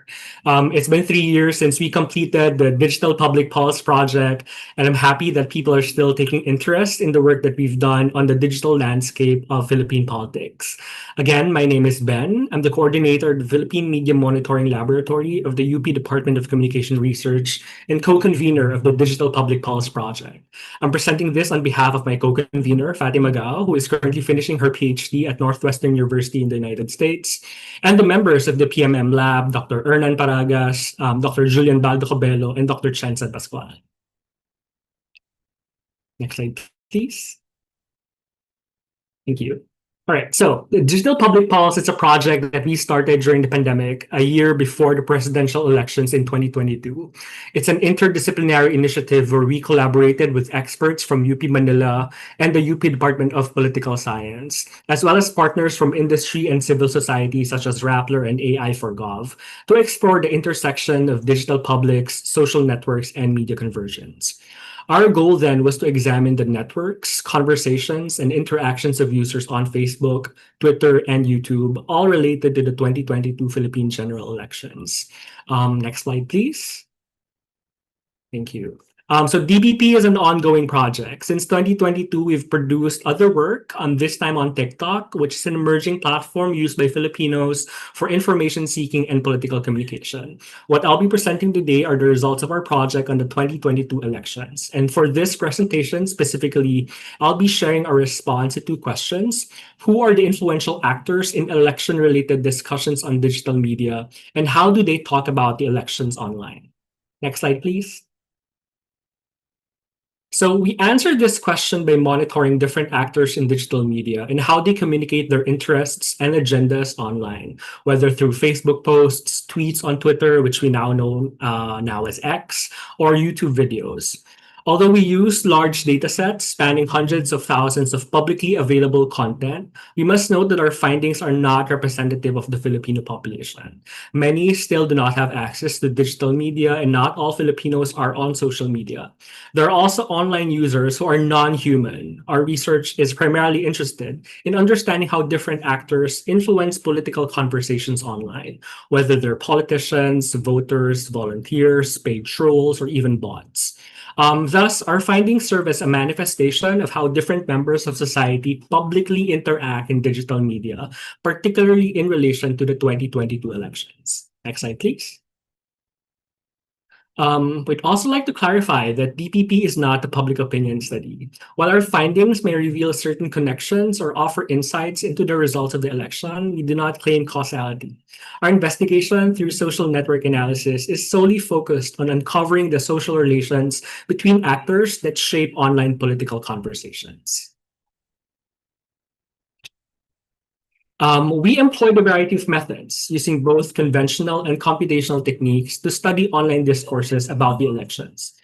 Speaker 15: It's been 3 years since we completed the Digital Public Pulse project, and I'm happy that people are still taking interest in the work that we've done on the digital landscape of Philippine politics. Again, my name is Ben. I'm the coordinator of the Philippine Media Monitoring Laboratory of the UP Department of Communication Research and co-convener of the Digital Public Pulse project. I'm presenting this on behalf of my co-convener, Fatima Gao, who is currently finishing her PhD at Northwestern University in the United States, and the members of the PMM lab, Dr. Hernan Paragas, Dr. Julian Baldo Cobelo, and Dr. Chen San Pascual. Next slide, please. Thank you. All right, so the Digital Public Pulse is a project that we started during the pandemic, a year before the presidential elections in 2022. It's an interdisciplinary initiative where we collaborated with experts from UP Manila and the UP Department of Political Science, as well as partners from industry and civil society such as Rappler and AI for Gov, to explore the intersection of digital publics, social networks, and media convergence. Our goal then was to examine the networks, conversations, and interactions of users on Facebook, Twitter, and YouTube, all related to the 2022 Philippine general elections. Next slide, please. Thank you. So DBP is an ongoing project. Since 2022, we've produced other work, this time on TikTok, which is an emerging platform used by Filipinos for information seeking and political communication. What I'll be presenting today are the results of our project on the 2022 elections. And for this presentation specifically, I'll be sharing our response to 2 questions. Who are the influential actors in election-related discussions on digital media, and how do they talk about the elections online? Next slide, please. So we answered this question by monitoring different actors in digital media and how they communicate their interests and agendas online, whether through Facebook posts, tweets on Twitter, which we now know now as X, or YouTube videos. Although we use large data sets spanning hundreds of thousands of publicly available content, we must note that our findings are not representative of the Filipino population. Many still do not have access to digital media, and not all Filipinos are on social media. There are also online users who are non-human. Our research is primarily interested in understanding how different actors influence political conversations online, whether they're politicians, voters, volunteers, paid trolls, or even bots. Thus, our findings serve as a manifestation of how different members of society publicly interact in digital media, particularly in relation to the 2022 elections. Next slide, please. We'd also like to clarify that DPP is not a public opinion study. While our findings may reveal certain connections or offer insights into the results of the election, we do not claim causality. Our investigation through social network analysis is solely focused on uncovering the social relations between actors that shape online political conversations. We employed a variety of methods using both conventional and computational techniques to study online discourses about the elections.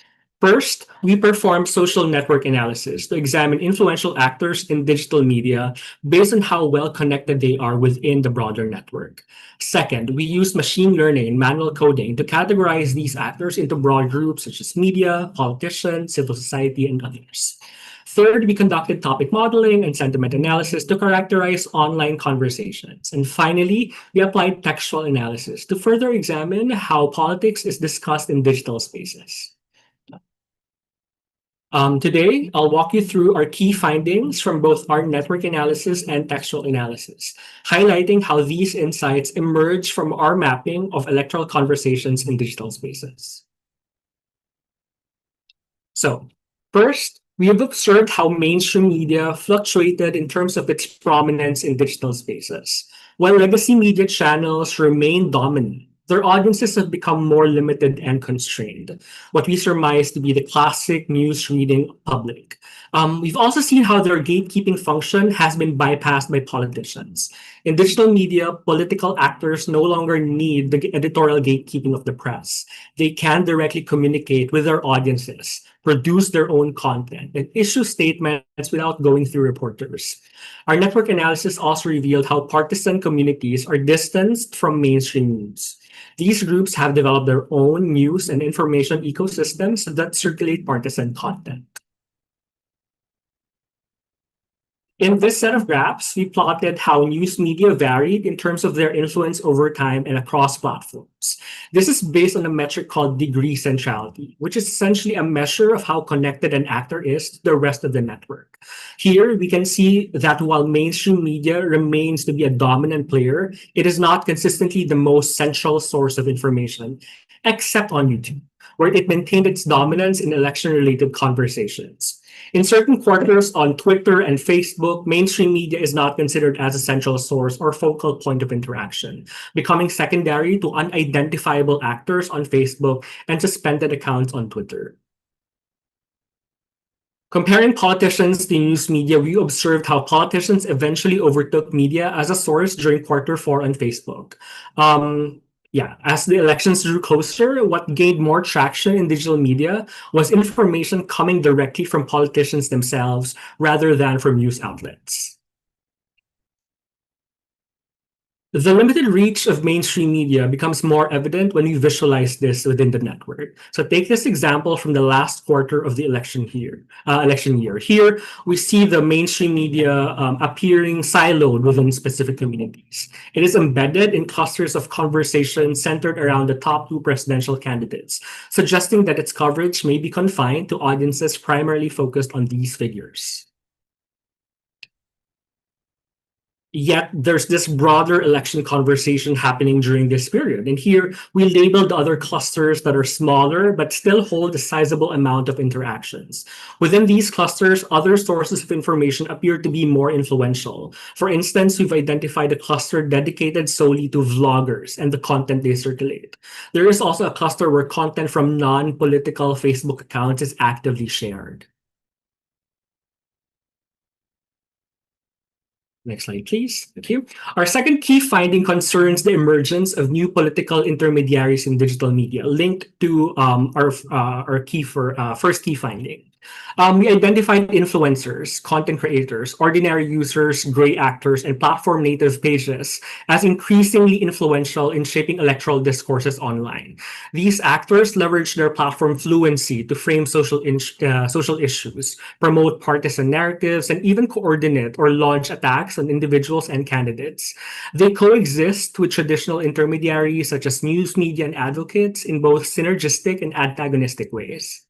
Speaker 15: First, we performed social network analysis to examine influential actors in digital media based on how well connected they are within the broader network. Second, we used machine learning and manual coding to categorize these actors into broad groups such as media, politicians, civil society, and others. Third, we conducted topic modeling and sentiment analysis to characterize online conversations. And finally, we applied textual analysis to further examine how politics is discussed in digital spaces. Today, I'll walk you through our key findings from both our network analysis and textual analysis, highlighting how these insights emerge from our mapping of electoral conversations in digital spaces. So, first, we have observed how mainstream media fluctuated in terms of its prominence in digital spaces. While legacy media channels remain dominant, their audiences have become more limited and constrained, what we surmise to be the classic news reading public. We've also seen how their gatekeeping function has been bypassed by politicians. In digital media, political actors no longer need the editorial gatekeeping of the press. They can directly communicate with their audiences, produce their own content, and issue statements without going through reporters. Our network analysis also revealed how partisan communities are distanced from mainstream news. These groups have developed their own news and information ecosystems that circulate partisan content. In this set of graphs, we plotted how news media varied in terms of their influence over time and across platforms. This is based on a metric called degree centrality, which is essentially a measure of how connected an actor is to the rest of the network. Here, we can see that while mainstream media remains to be a dominant player, it is not consistently the most central source of information, except on YouTube, where it maintained its dominance in election-related conversations. In certain quarters on Twitter and Facebook, mainstream media is not considered as a central source or focal point of interaction, becoming secondary to unidentifiable actors on Facebook and suspended accounts on Twitter. Comparing politicians to news media, we observed how politicians eventually overtook media as a source during Q4 on Facebook. As the elections drew closer, what gained more traction in digital media was information coming directly from politicians themselves rather than from news outlets. The limited reach of mainstream media becomes more evident when we visualize this within the network. So take this example from the last quarter of the election year. Here, we see the mainstream media appearing siloed within specific communities. It is embedded in clusters of conversation centered around the top 2 presidential candidates, suggesting that its coverage may be confined to audiences primarily focused on these figures. Yet there's this broader election conversation happening during this period. And here we labeled other clusters that are smaller but still hold a sizable amount of interactions. Within these clusters, other sources of information appear to be more influential. For instance, we've identified a cluster dedicated solely to vloggers and the content they circulate. There is also a cluster where content from non-political Facebook accounts is actively shared. Next slide, please. Thank you. Our second key finding concerns the emergence of new political intermediaries in digital media, linked to our first key finding. We identified influencers, content creators, ordinary users, gray actors, and platform native pages as increasingly influential in shaping electoral discourses online. These actors leverage their platform fluency to frame social issues, promote partisan narratives, and even coordinate or launch attacks on individuals and candidates. They coexist with traditional intermediaries such as news media and advocates in both synergistic and antagonistic ways.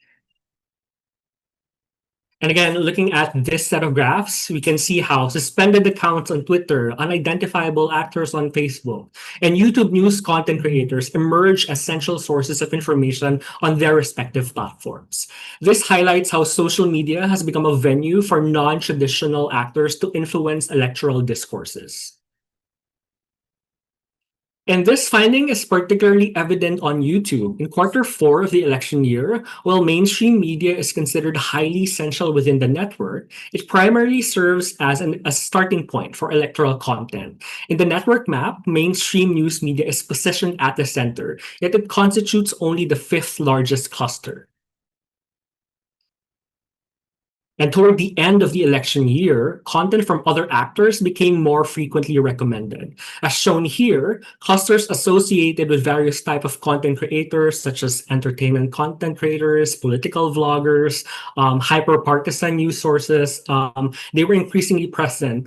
Speaker 15: And again, looking at this set of graphs, we can see how suspended accounts on Twitter, unidentifiable actors on Facebook, and YouTube news content creators emerge as central sources of information on their respective platforms. This highlights how social media has become a venue for non-traditional actors to influence electoral discourses. And this finding is particularly evident on YouTube. In Q4 of the election year, while mainstream media is considered highly central within the network, it primarily serves as a starting point for electoral content. In the network map, mainstream news media is positioned at the center, yet it constitutes only the 5th largest cluster. And toward the end of the election year, content from other actors became more frequently recommended. As shown here, clusters associated with various types of content creators, such as entertainment content creators, political vloggers, hyper-partisan news sources, they were increasingly present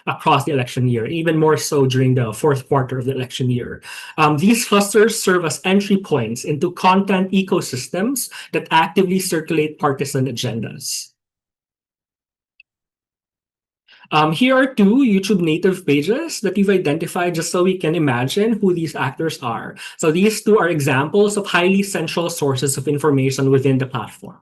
Speaker 15: across the election year, even more so during the 4th quarter of the election year. These clusters serve as entry points into content ecosystems that actively circulate partisan agendas. Here are 2 YouTube native pages that we've identified just so we can imagine who these actors are. So these 2 are examples of highly central sources of information within the platform.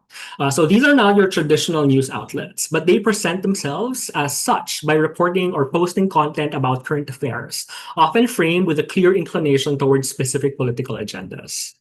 Speaker 15: So these are not your traditional news outlets, but they present themselves as such by reporting or posting content about current affairs, often framed with a clear inclination towards specific political agendas.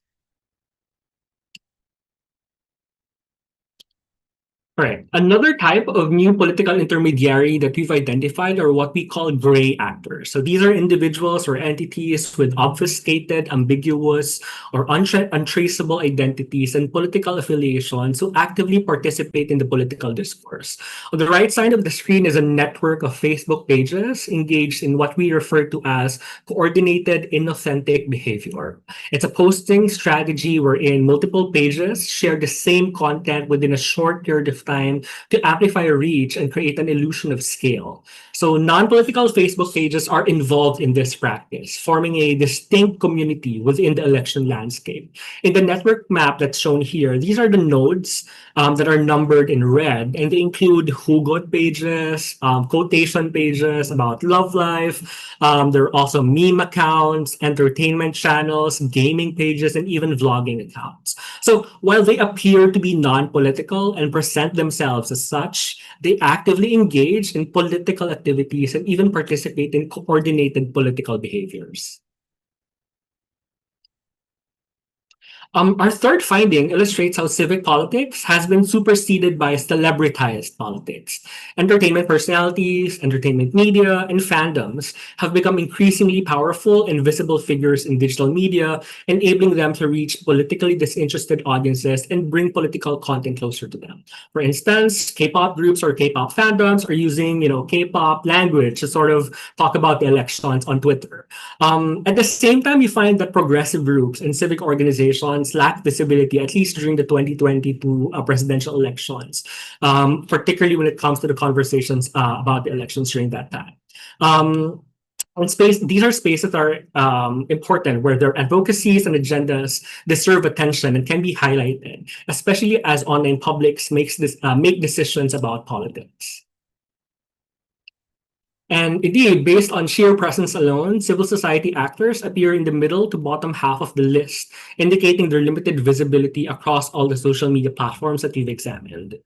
Speaker 15: All right. Another type of new political intermediary that we've identified are what we call gray actors. So these are individuals or entities with obfuscated, ambiguous, or untraceable identities and political affiliations who actively participate in the political discourse. On the right side of the screen is a network of Facebook pages engaged in what we refer to as coordinated inauthentic behavior. It's a posting strategy wherein multiple pages share the same content within a short period of of time to amplify reach and create an illusion of scale. So non-political Facebook pages are involved in this practice, forming a distinct community within the election landscape. In the network map that's shown here, these are the nodes that are numbered in red, and they include hugot pages, quotation pages about love life. There are also meme accounts, entertainment channels, gaming pages, and even vlogging accounts. So while they appear to be non-political and present themselves as such, they actively engage in political activities and even participate in coordinated political behaviors. Our third finding illustrates how civic politics has been superseded by celebritized politics. Entertainment personalities, entertainment media, and fandoms have become increasingly powerful and visible figures in digital media, enabling them to reach politically disinterested audiences and bring political content closer to them. For instance, K-pop groups or K-pop fandoms are using, K-pop language to sort of talk about the elections on Twitter. At the same time, you find that progressive groups and civic organizations lack visibility, at least during the 2022 presidential elections, particularly when it comes to the conversations about the elections during that time. These are spaces that are important, where their advocacies and agendas deserve attention and can be highlighted, especially as online publics make decisions about politics. And indeed, based on sheer presence alone, civil society actors appear in the middle to bottom half of the list, indicating their limited visibility across all the social media platforms that we've examined.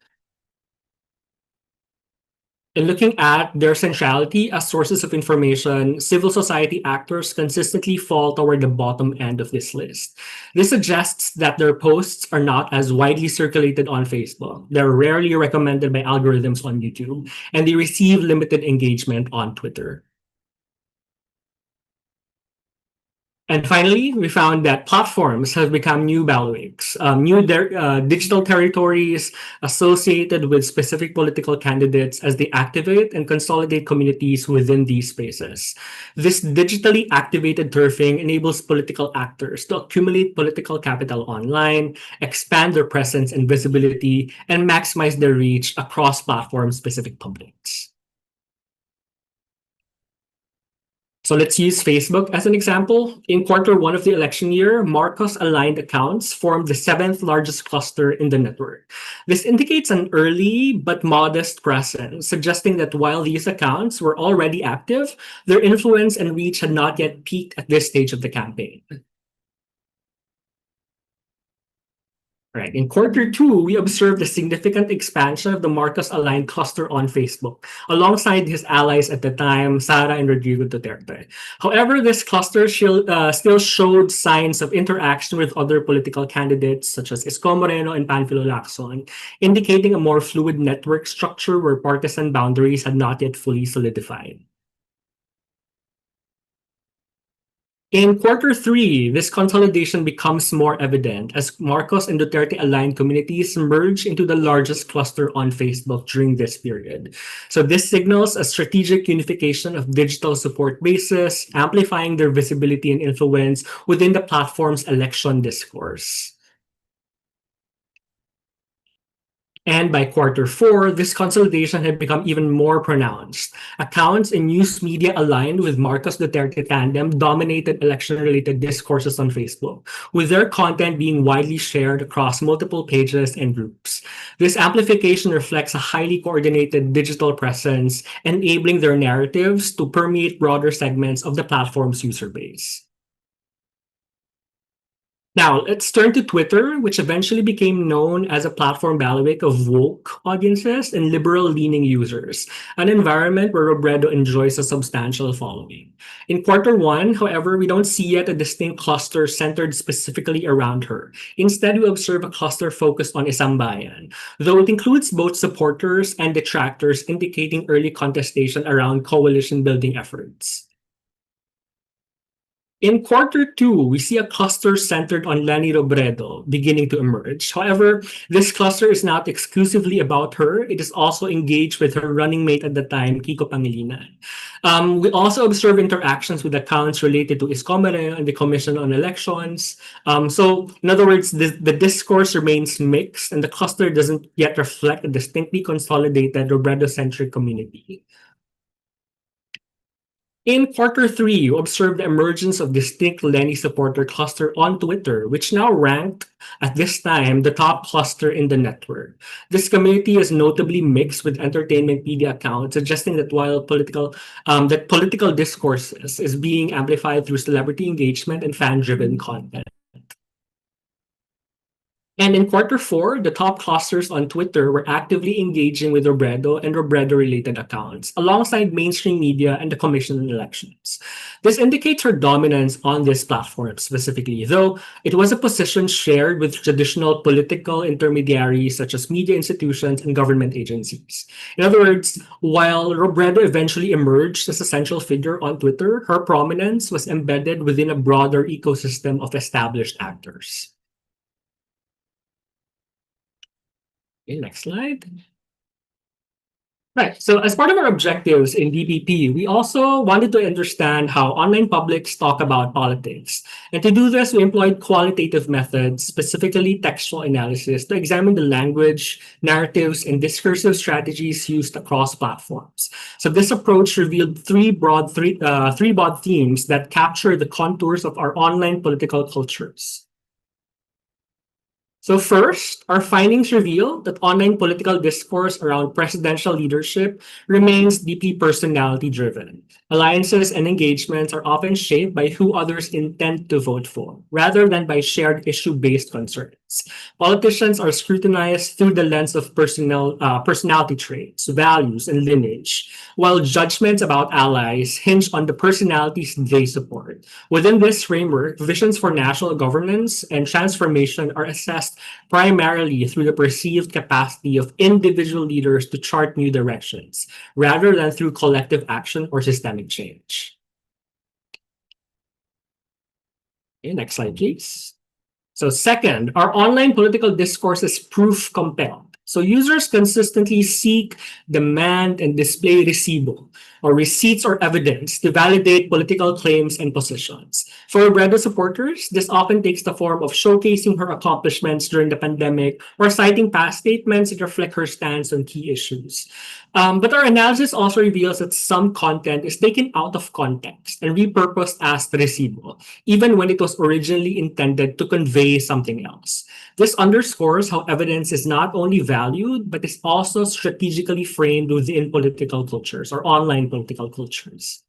Speaker 15: In looking at their centrality as sources of information, civil society actors consistently fall toward the bottom end of this list. This suggests that their posts are not as widely circulated on Facebook. They're rarely recommended by algorithms on YouTube, and they receive limited engagement on Twitter. And finally, we found that platforms have become new bailiwicks, digital territories associated with specific political candidates as they activate and consolidate communities within these spaces. This digitally activated turfing enables political actors to accumulate political capital online, expand their presence and visibility, and maximize their reach across platform-specific publics. So let's use Facebook as an example. In Q1 of the election year, Marcos-aligned accounts formed the 7th largest cluster in the network. This indicates an early but modest presence, suggesting that while these accounts were already active, their influence and reach had not yet peaked at this stage of the campaign. Right. In Q2, we observed a significant expansion of the Marcos-aligned cluster on Facebook, alongside his allies at the time, Sara and Rodrigo Duterte. However, this cluster still showed signs of interaction with other political candidates, such as Isko Moreno and Panfilo Lacson, indicating a more fluid network structure where partisan boundaries had not yet fully solidified. In Q3, this consolidation becomes more evident as Marcos and Duterte-aligned communities merge into the largest cluster on Facebook during this period. So this signals a strategic unification of digital support bases, amplifying their visibility and influence within the platform's election discourse. And by Q4, this consolidation had become even more pronounced. Accounts and news media aligned with Marcos Duterte tandem dominated election-related discourses on Facebook, with their content being widely shared across multiple pages and groups. This amplification reflects a highly coordinated digital presence, enabling their narratives to permeate broader segments of the platform's user base. Now, let's turn to Twitter, which eventually became known as a platform bailiwick of woke audiences and liberal-leaning users, an environment where Robredo enjoys a substantial following. In Q1, however, we don't see yet a distinct cluster centered specifically around her. Instead, we observe a cluster focused on Isambayan, though it includes both supporters and detractors, indicating early contestation around coalition-building efforts. In Q2, we see a cluster centered on Leni Robredo beginning to emerge. However, this cluster is not exclusively about her. It is also engaged with her running mate at the time, Kiko Pangilinan. We also observe interactions with accounts related to Iscomere and the Commission on Elections. So, in other words, the discourse remains mixed and the cluster doesn't yet reflect a distinctly consolidated Robredo-centric community. In Q3, you observed the emergence of distinct Lenny supporter cluster on Twitter, which now ranked, at this time, the top cluster in the network. This community is notably mixed with entertainment media accounts, suggesting that while political discourses is being amplified through celebrity engagement and fan-driven content. And in Q4, the top clusters on Twitter were actively engaging with Robredo and Robredo-related accounts, alongside mainstream media and the Commission on Elections. This indicates her dominance on this platform specifically, though it was a position shared with traditional political intermediaries such as media institutions and government agencies. In other words, while Robredo eventually emerged as a central figure on Twitter, her prominence was embedded within a broader ecosystem of established actors. Okay, next slide. Right, so as part of our objectives in DPP, we also wanted to understand how online publics talk about politics. And to do this, we employed qualitative methods, specifically textual analysis, to examine the language, narratives, and discursive strategies used across platforms. So this approach revealed three broad themes that capture the contours of our online political cultures. So first, our findings reveal that online political discourse around presidential leadership remains deeply personality-driven. Alliances and engagements are often shaped by who others intend to vote for, rather than by shared issue-based concerns. Politicians are scrutinized through the lens of personality traits, values, and lineage, while judgments about allies hinge on the personalities they support. Within this framework, visions for national governance and transformation are assessed primarily through the perceived capacity of individual leaders to chart new directions, rather than through collective action or systemic change. Okay, next slide, please. So second, our online political discourse is proof compelled. So users consistently seek, demand, and display recibo, or receipts or evidence to validate political claims and positions. For Robredo supporters, this often takes the form of showcasing her accomplishments during the pandemic or citing past statements that reflect her stance on key issues. But our analysis also reveals that some content is taken out of context and repurposed as recibo, even when it was originally intended to convey something else. This underscores how evidence is not only valued, but is also strategically framed within political cultures or online political cultures.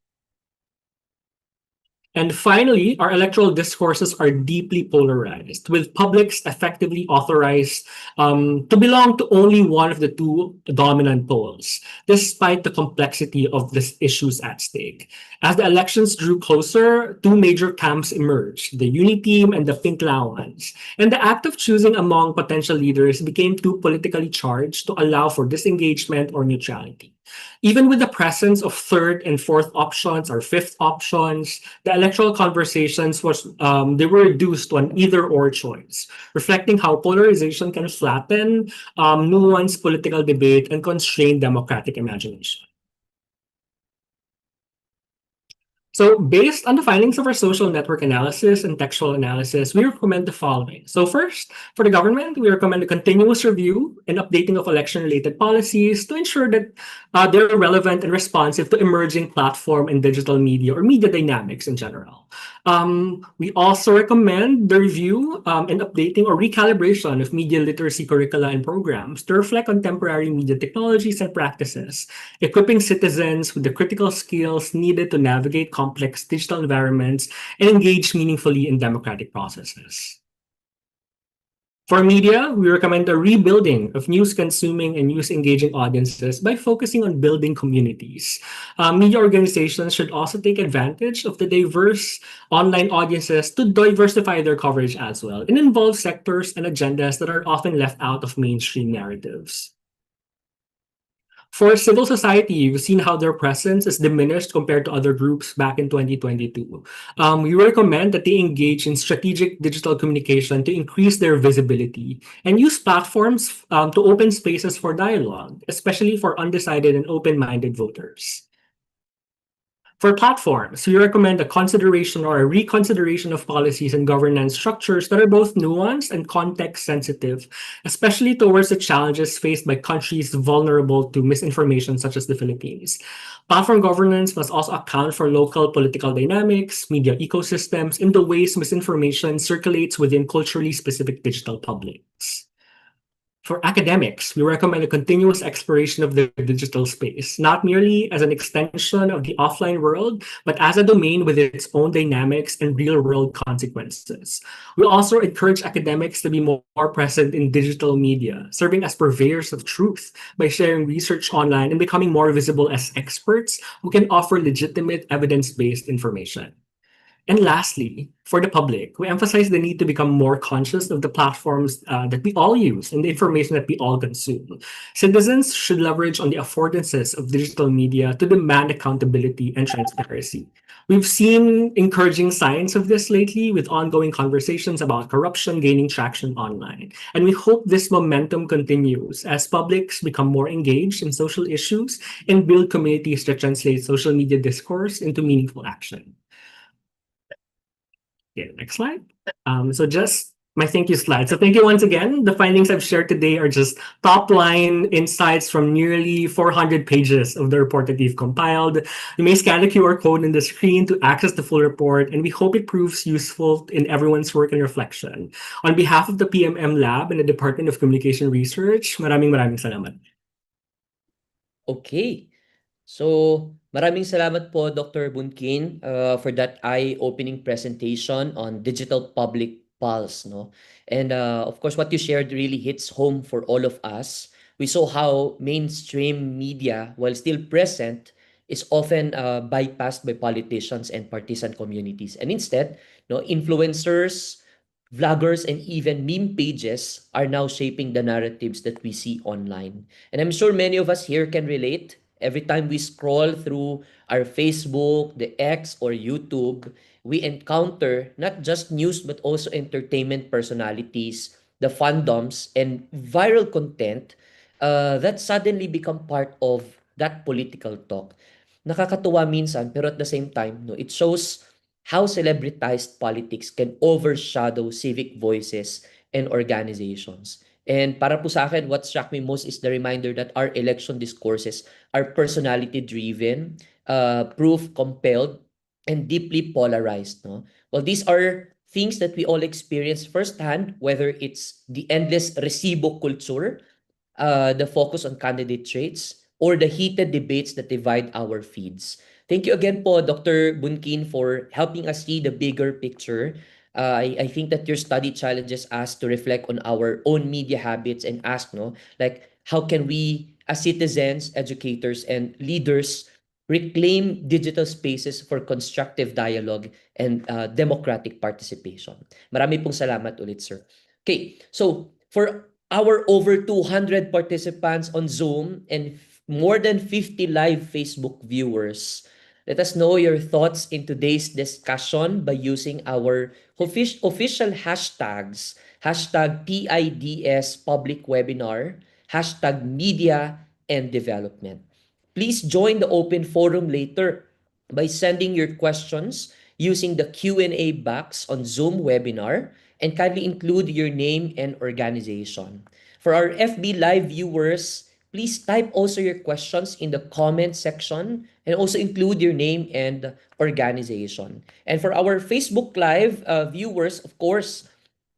Speaker 15: And finally, our electoral discourses are deeply polarized, with publics effectively authorized to belong to only one of the two dominant poles, despite the complexity of the issues at stake. As the elections drew closer, two major camps emerged, the Uni Team and the Pink Lawans, and the act of choosing among potential leaders became too politically charged to allow for disengagement or neutrality. Even with the presence of third and fourth options or fifth options, the electoral conversations were reduced to an either-or choice, reflecting how polarization can flatten nuanced political debate and constrain democratic imagination. So based on the findings of our social network analysis and textual analysis, we recommend the following. So first, for the government, we recommend a continuous review and updating of election-related policies to ensure that they're relevant and responsive to emerging platform and digital media or media dynamics in general. We also recommend the review and updating or recalibration of media literacy curricula and programs to reflect contemporary media technologies and practices, equipping citizens with the critical skills needed to navigate complex digital environments and engage meaningfully in democratic processes. For media, we recommend a rebuilding of news-consuming and news-engaging audiences by focusing on building communities. Media organizations should also take advantage of the diverse online audiences to diversify their coverage as well and involve sectors and agendas that are often left out of mainstream narratives. For civil society, we've seen how their presence is diminished compared to other groups back in 2022. We recommend that they engage in strategic digital communication to increase their visibility and use platforms to open spaces for dialogue, especially for undecided and open-minded voters. For platforms, we recommend a consideration or a reconsideration of policies and governance structures that are both nuanced and context sensitive, especially towards the challenges faced by countries vulnerable to misinformation such as the Philippines. Platform governance must also account for local political dynamics, media ecosystems, and the ways misinformation circulates within culturally specific digital publics. For academics, we recommend a continuous exploration of the digital space, not merely as an extension of the offline world, but as a domain with its own dynamics and real-world consequences. We also encourage academics to be more present in digital media, serving as purveyors of truth by sharing research online and becoming more visible as experts who can offer legitimate evidence-based information. And lastly, for the public, we emphasize the need to become more conscious of the platforms that we all use and the information that we all consume. Citizens should leverage on the affordances of digital media to demand accountability and transparency. We've seen encouraging signs of this lately with ongoing conversations about corruption gaining traction online. And we hope this momentum continues as publics become more engaged in social issues and build communities that translate social media discourse into meaningful action. Okay, next slide. So just my thank you slide. So thank you once again. The findings I've shared today are just top line insights from nearly 400 pages of the report that we've compiled. You may scan the QR code in the screen to access the full report, and we hope it proves useful in everyone's work and reflection. On behalf of the PMM Lab and the Department of Communication Research, maraming salamat.
Speaker 12: Okay. So, maraming salamat po, Dr. Bunkin, for that eye-opening presentation on digital public pulse, no? And of course, what you shared really hits home for all of us. We saw how mainstream media, while still present, is often bypassed by politicians and partisan communities. And instead, no, influencers, vloggers, and even meme pages are now shaping the narratives that we see online. And I'm sure many of us here can relate. Every time we scroll through our Facebook, the X, or YouTube, we encounter not just news but also entertainment personalities, the fandoms, and viral content that suddenly become part of that political talk. Nakakatuwa minsan, pero at the same time, no, it shows how celebritized politics can overshadow civic voices and organizations. And para po sa akin, what struck me most is the reminder that our election discourses are personality-driven, proof-compelled, and deeply polarized. No? Well, these are things that we all experience firsthand, whether it's the endless resibo culture, the focus on candidate traits, or the heated debates that divide our feeds. Thank you again po, Dr. Bunkin, for helping us see the bigger picture. I think that your study challenges us to reflect on our own media habits and ask, no, like, how can we, as citizens, educators, and leaders, reclaim digital spaces for constructive dialogue and democratic participation? Marami pong salamat ulit, sir. Okay, so for our over 200 participants on Zoom and more than 50 live Facebook viewers, let us know your thoughts in today's discussion by using our official hashtags, hashtag PIDS public webinar, hashtag media and development. Please join the open forum later by sending your questions using the Q&A box on Zoom webinar, and kindly include your name and organization. For our FB Live viewers, please type also your questions in the comment section and also include your name and organization. And for our Facebook Live viewers, of course,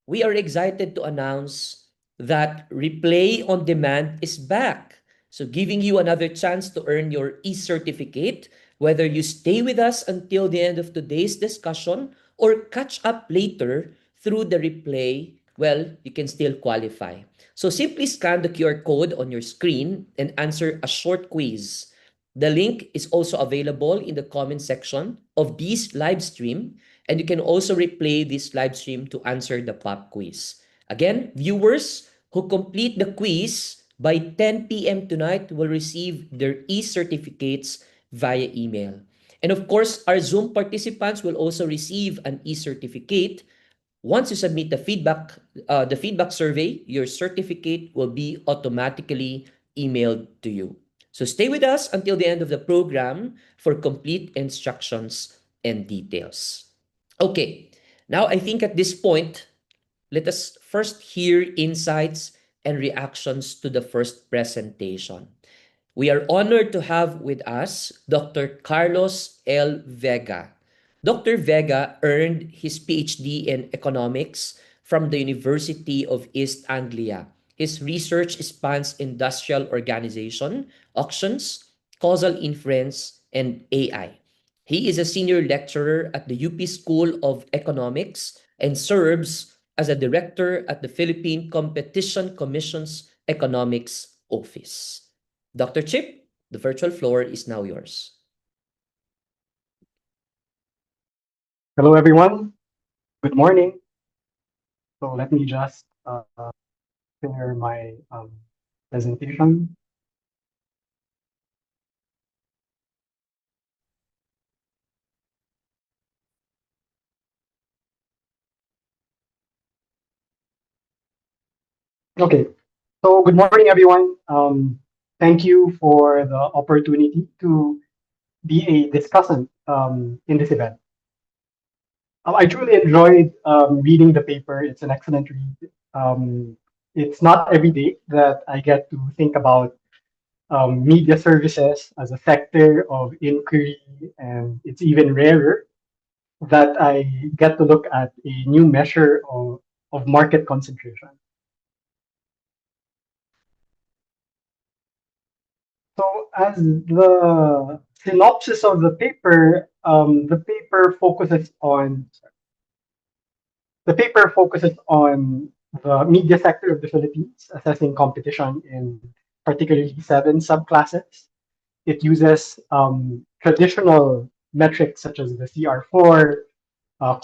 Speaker 12: we are excited to announce that Replay on Demand is back. So giving you another chance to earn your e-certificate, whether you stay with us until the end of today's discussion or catch up later through the replay, well, you can still qualify. So simply scan the QR code on your screen and answer a short quiz. The link is also available in the comment section of this live stream, and you can also replay this live stream to answer the pop quiz. Again, viewers who complete the quiz by 10 p.m. tonight will receive their e-certificates via email. And of course, our Zoom participants will also receive an e-certificate. Once you submit the feedback survey, your certificate will be automatically emailed to you. So stay with us until the end of the program for complete instructions and details. Okay, now I think at this point, let us first hear insights and reactions to the first presentation. We are honored to have with us Dr. Carlos L. Vega. Dr. Vega earned his PhD in economics from the University of East Anglia. His research spans industrial organization, auctions, causal inference, and AI. He is a senior lecturer at the UP School of Economics and serves as a director at the Philippine Competition Commission's Economics Office. Dr. Chip, the virtual floor is now yours.
Speaker 16: Hello, everyone. Good morning. So let me just share my presentation. Okay, so good morning, everyone. Thank you for the opportunity to be a discussant in this event. I truly enjoyed reading the paper. It's an excellent read. It's not every day that I get to think about media services as a sector of inquiry, and it's even rarer that I get to look at a new measure of market concentration. So as the synopsis of the paper focuses on the media sector of the Philippines, assessing competition in particularly 7 subclasses. It uses traditional metrics such as the CR4,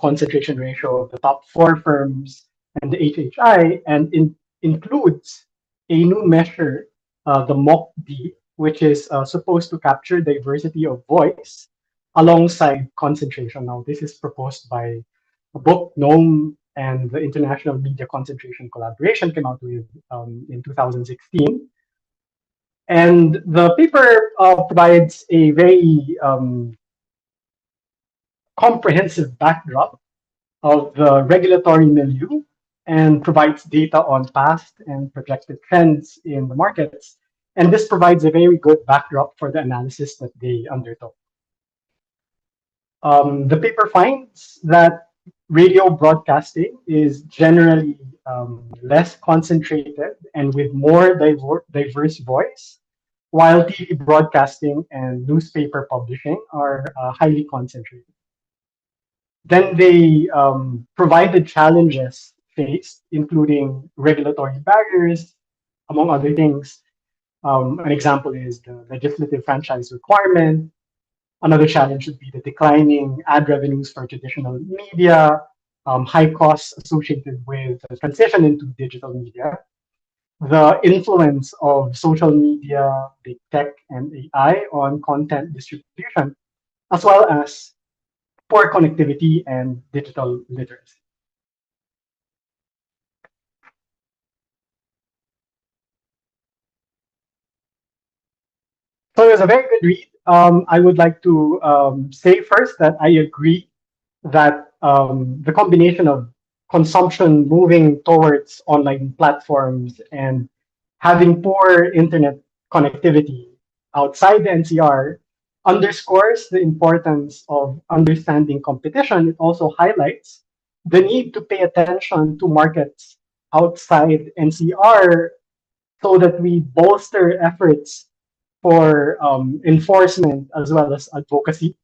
Speaker 16: concentration ratio of the top 4 firms, and the HHI, and includes a new measure, the MOCD, which is supposed to capture diversity of voice alongside concentration. Now, this is proposed by a book Nome and the International Media Concentration Collaboration came out with in 2016. And the paper provides a very comprehensive backdrop of the regulatory milieu and provides data on past and projected trends in the markets. And this provides a very good backdrop for the analysis that they undertook. The paper finds that radio broadcasting is generally less concentrated and with more diverse voice, while TV broadcasting and newspaper publishing are highly concentrated. Then they provided challenges faced, including regulatory barriers, among other things. An example is the legislative franchise requirement. Another challenge would be the declining ad revenues for traditional media, high costs associated with the transition into digital media, the influence of social media, big tech, and AI on content distribution, as well as poor connectivity and digital literacy. So it was a very good read. I would like to say first that I agree that the combination of consumption moving towards online platforms and having poor internet connectivity outside the NCR underscores the importance of understanding competition. It also highlights the need to pay attention to markets outside NCR so that we bolster efforts for enforcement as well as advocacy.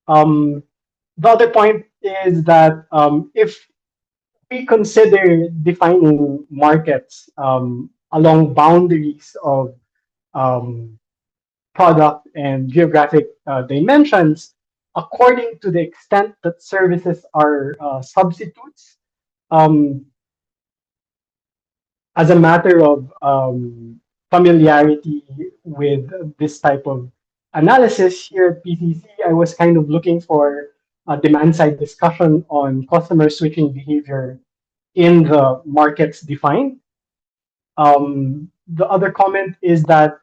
Speaker 16: The other point is that if we consider defining markets along boundaries of product and geographic dimensions, according to the extent that services are substitutes, as a matter of familiarity with this type of analysis here at PCC, I was kind of looking for a demand-side discussion on customer switching behavior in the markets defined. The other comment is that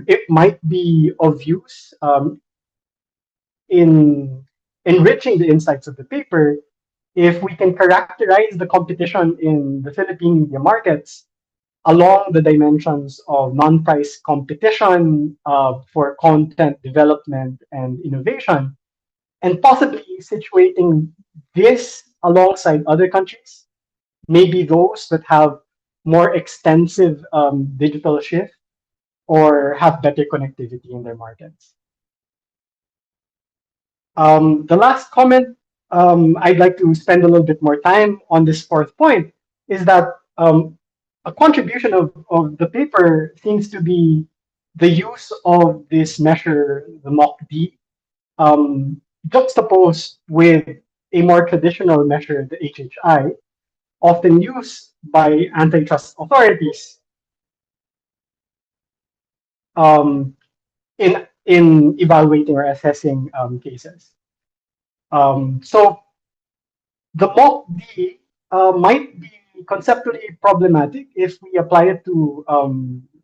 Speaker 16: it might be of use in enriching the insights of the paper if we can characterize the competition in the Philippine media markets along the dimensions of non-price competition for content development and innovation, and possibly situating this alongside other countries, maybe those that have more extensive digital shift or have better connectivity in their markets. The last comment I'd like to spend a little bit more time on this fourth point is that a contribution of the paper seems to be the use of this measure, the MOCD, juxtaposed with a more traditional measure, the HHI, often used by antitrust authorities in evaluating or assessing cases. So the MOCD might be conceptually problematic if we apply it to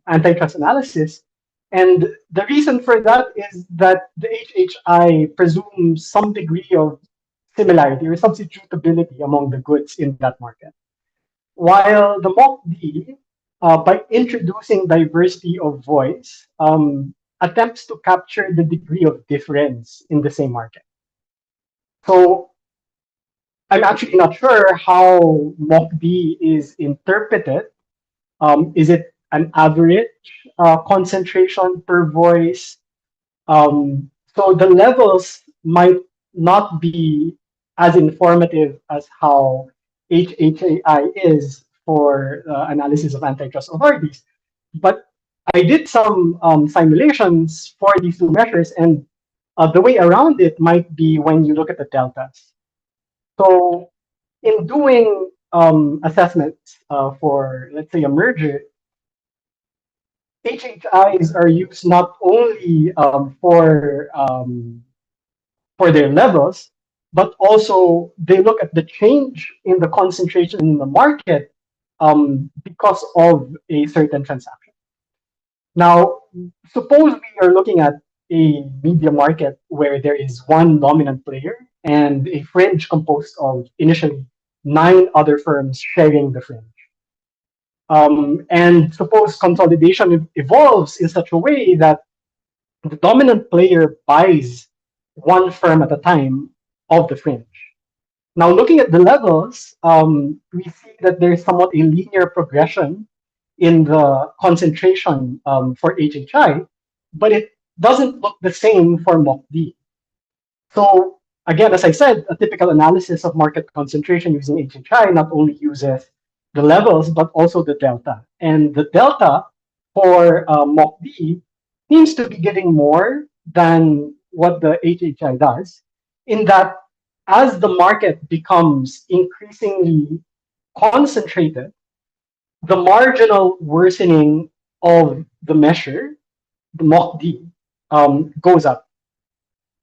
Speaker 16: antitrust analysis. And the reason for that is that the HHI presumes some degree of similarity or substitutability among the goods in that market. While the MOCD, by introducing diversity of voice, attempts to capture the degree of difference in the same market. So I'm actually not sure how MOCD is interpreted. Is it an average concentration per voice? So the levels might not be as informative as how HHAI is for analysis of antitrust authorities. But I did some simulations for these two measures, and the way around it might be when you look at the deltas. So in doing assessments for, let's say, a merger, HHIs are used not only for their levels, but also they look at the change in the concentration in the market because of a certain transaction. Now, suppose we are looking at a media market where there is one dominant player and a fringe composed of initially 9 other firms sharing the fringe. And suppose consolidation evolves in such a way that the dominant player buys one firm at a time of the fringe. Now, looking at the levels, we see that there is somewhat a linear progression in the concentration for HHI, but it doesn't look the same for MOCD. So again, as I said, a typical analysis of market concentration using HHI not only uses the levels, but also the delta. And the delta for MOCD seems to be giving more than what the HHI does, in that as the market becomes increasingly concentrated, the marginal worsening of the measure, the MOCD, goes up.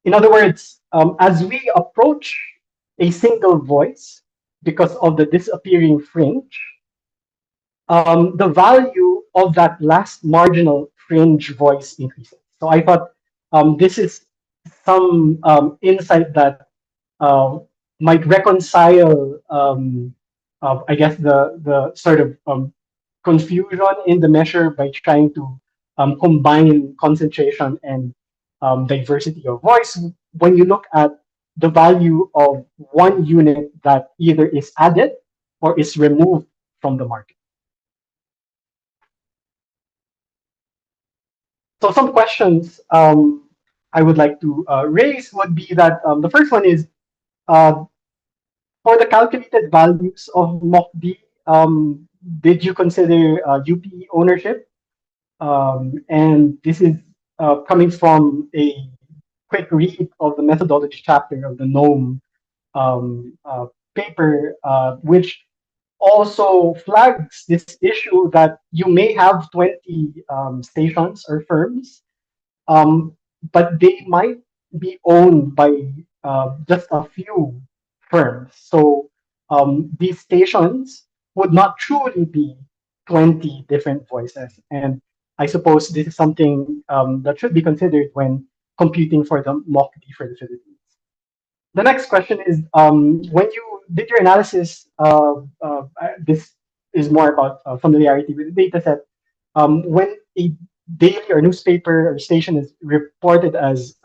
Speaker 16: In other words, as we approach a single voice because of the disappearing fringe, the value of that last marginal fringe voice increases. So I thought this is some insight that might reconcile, I guess, the sort of confusion in the measure by trying to combine concentration and diversity of voice when you look at the value of one unit that either is added or is removed from the market. So some questions I would like to raise would be that the first one is, for the calculated values of MOCD, did you consider UP ownership? And this is coming from a quick read of the methodology chapter of the NOM paper, which also flags this issue that you may have 20 stations or firms, um, but they might be owned by just a few firms. So these stations would not truly be 20 different voices. And I suppose this is something that should be considered when computing for the MOCD for the Philippines. The next question is, when you did your analysis, this is more about familiarity with the data set. When a daily or newspaper or station is reported as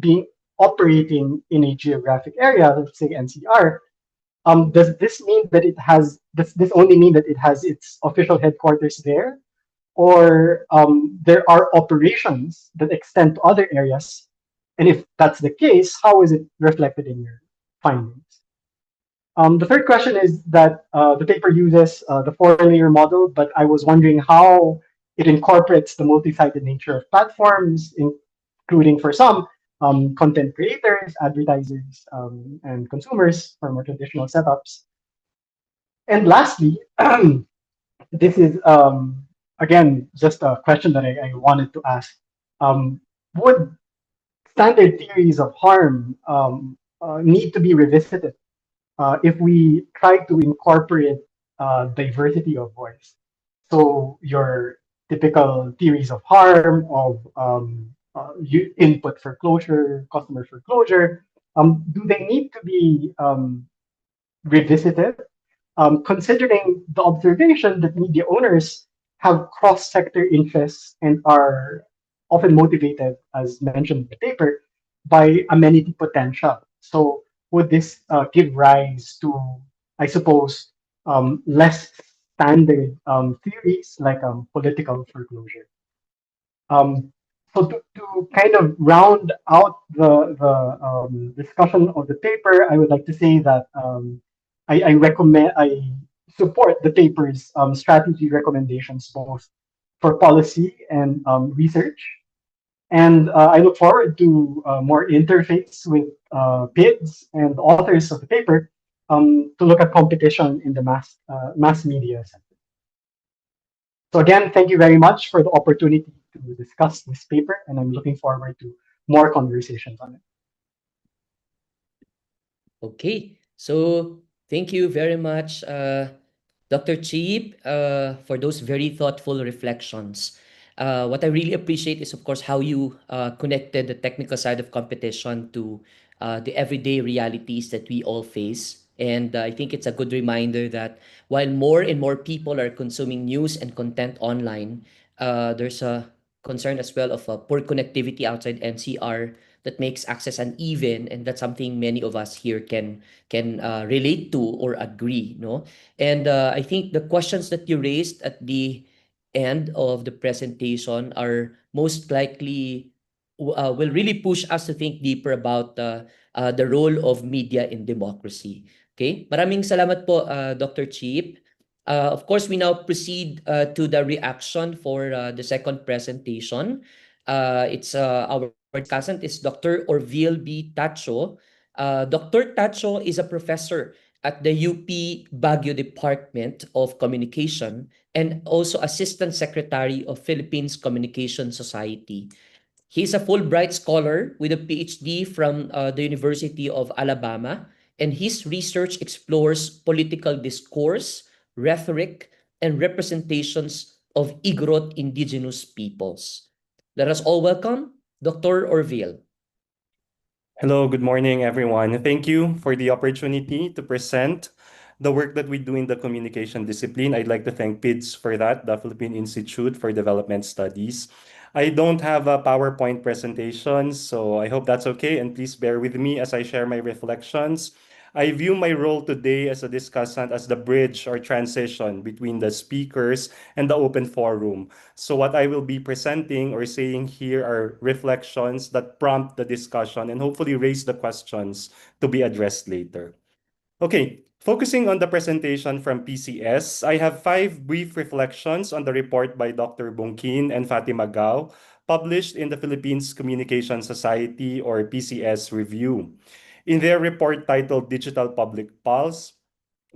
Speaker 16: being operating in a geographic area, let's say NCR, does this mean that does this only mean that it has its official headquarters there? Or there are operations that extend to other areas? And if that's the case, how is it reflected in your findings? The third question is that the paper uses the four-layer model, but I was wondering how it incorporates the multi-sided nature of platforms, including for some content creators, advertisers, and consumers for more traditional setups. And lastly, this is again just a question that I wanted to ask. Would standard theories of harm need to be revisited if we try to incorporate diversity of voice? So your typical theories of harm of input foreclosure, customer foreclosure, do they need to be revisited, considering the observation that media owners have cross-sector interests and are often motivated, as mentioned in the paper, by amenity potential. So would this give rise to, I suppose, less standard theories like political foreclosure? So to kind of round out the discussion of the paper, I would like to say that I support the paper's strategy recommendations both for policy and research. And I look forward to more interface with PIDS and authors of the paper to look at competition in the mass media sector. So again, thank you very much for the opportunity to discuss this paper, and I'm looking forward to more conversations on it.
Speaker 12: Okay, so thank you very much, Dr. Cheap, for those very thoughtful reflections. What I really appreciate is, of course, how you connected the technical side of competition to the everyday realities that we all face. And I think it's a good reminder that while more and more people are consuming news and content online, there's a concern as well of poor connectivity outside NCR that makes access uneven, and that's something many of us here can relate to or agree, no? And I think the questions that you raised at the end of the presentation are most likely will really push us to think deeper about the role of media in democracy. Okay? Maraming salamat po, Dr. Cheap. Of course, we now proceed to the reaction for the second presentation. It's our discussant is Dr. Orville B. Tatcho. Dr. Tatcho is a professor at the UP Baguio Department of Communication and also Assistant Secretary of Philippines Communication Society. He's a Fulbright scholar with a PhD from the University of Alabama, and his research explores political discourse, rhetoric, and representations of Igorot indigenous peoples. Let us all welcome Dr. Orville.
Speaker 17: Hello, good morning, everyone. Thank you for the opportunity to present the work that we do in the communication discipline. I'd like to thank PIDS for that, the Philippine Institute for Development Studies. I don't have a PowerPoint presentation, so I hope that's okay, and please bear with me as I share my reflections. I view my role today as a discussant as the bridge or transition between the speakers and the open forum. So what I will be presenting or saying here are reflections that prompt the discussion and hopefully raise the questions to be addressed later. Okay, focusing on the presentation from PCS, I have 5 brief reflections on the report by Dr. Bongkin and Fatima Gao, published in the Philippines Communication Society or PCS Review. In their report titled Digital Public Pulse,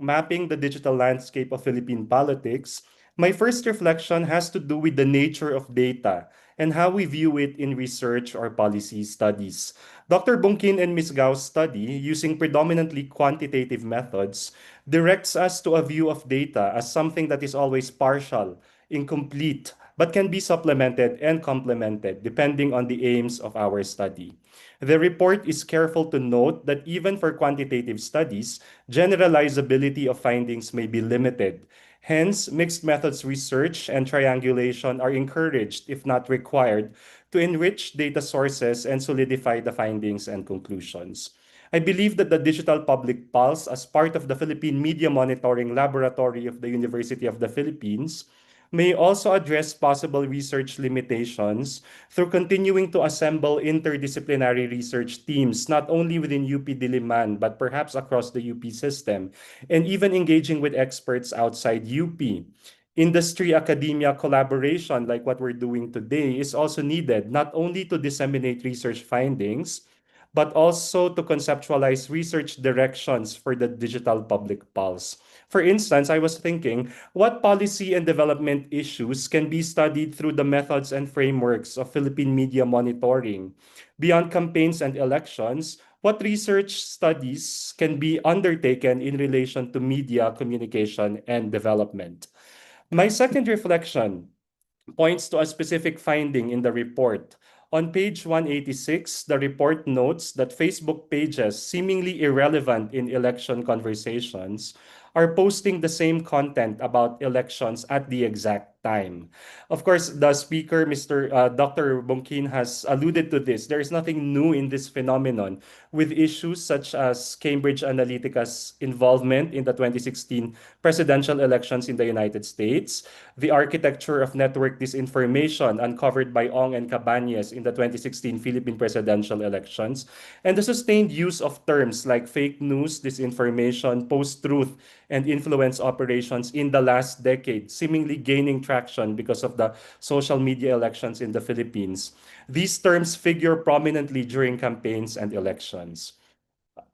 Speaker 17: Mapping the Digital Landscape of Philippine Politics, my first reflection has to do with the nature of data and how we view it in research or policy studies. Dr. Bongkin and Ms. Gao's study, using predominantly quantitative methods, directs us to a view of data as something that is always partial, incomplete, but can be supplemented and complemented depending on the aims of our study. The report is careful to note that even for quantitative studies, generalizability of findings may be limited. Hence, mixed methods research and triangulation are encouraged, if not required, to enrich data sources and solidify the findings and conclusions. I believe that the Digital Public Pulse, as part of the Philippine Media Monitoring Laboratory of the University of the Philippines, may also address possible research limitations through continuing to assemble interdisciplinary research teams, not only within UP Diliman, but perhaps across the UP system, and even engaging with experts outside UP. Industry-academia collaboration, like what we're doing today, is also needed, not only to disseminate research findings, but also to conceptualize research directions for the digital public pulse. For instance, I was thinking, what policy and development issues can be studied through the methods and frameworks of Philippine media monitoring? Beyond campaigns and elections, what research studies can be undertaken in relation to media communication and development? My second reflection points to a specific finding in the report. On page 186, the report notes that Facebook pages seemingly irrelevant in election conversations are posting the same content about elections at the exact time. Of course, the speaker, Dr. Bongkin, has alluded to this. There is nothing new in this phenomenon, with issues such as Cambridge Analytica's involvement in the 2016 presidential elections in the United States, the architecture of network disinformation uncovered by Ong and Cabañez in the 2016 Philippine presidential elections, and the sustained use of terms like fake news, disinformation, post-truth, and influence operations in the last decade, seemingly gaining traction because of the social media elections in the Philippines. These terms figure prominently during campaigns and elections.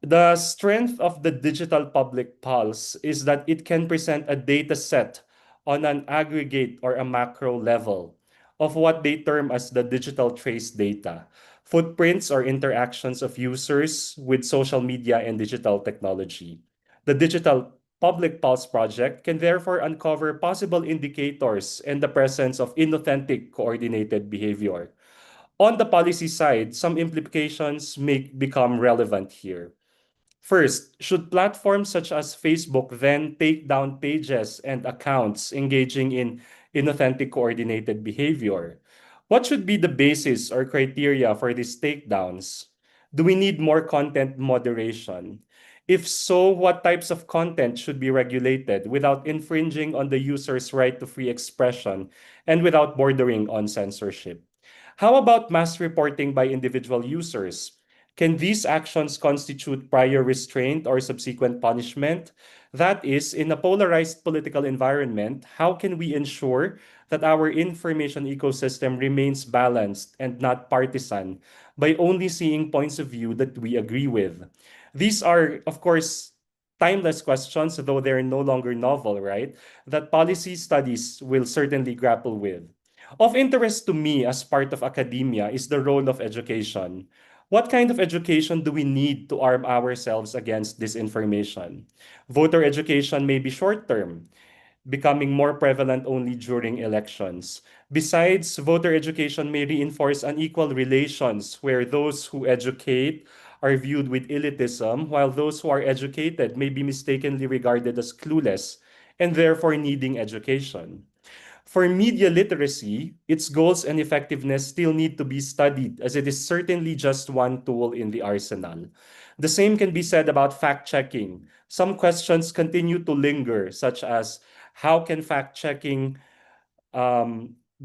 Speaker 17: The strength of the digital public pulse is that it can present a data set on an aggregate or a macro level of what they term as the digital trace data, footprints or interactions of users with social media and digital technology. The Digital Public Pulse Project can therefore uncover possible indicators and the presence of inauthentic coordinated behavior. On the policy side, some implications may become relevant here. First, should platforms such as Facebook then take down pages and accounts engaging in inauthentic coordinated behavior? What should be the basis or criteria for these takedowns? Do we need more content moderation? If so, what types of content should be regulated without infringing on the user's right to free expression and without bordering on censorship? How about mass reporting by individual users? Can these actions constitute prior restraint or subsequent punishment? That is, in a polarized political environment, how can we ensure that our information ecosystem remains balanced and not partisan by only seeing points of view that we agree with? These are, of course, timeless questions, though they're no longer novel, right? That policy studies will certainly grapple with. Of interest to me as part of academia is the role of education. What kind of education do we need to arm ourselves against disinformation? Voter education may be short-term, becoming more prevalent only during elections. Besides, voter education may reinforce unequal relations where those who educate are viewed with elitism, while those who are educated may be mistakenly regarded as clueless and therefore needing education. For media literacy, its goals and effectiveness still need to be studied, as it is certainly just one tool in the arsenal. The same can be said about fact-checking. Some questions continue to linger, such as how can fact-checking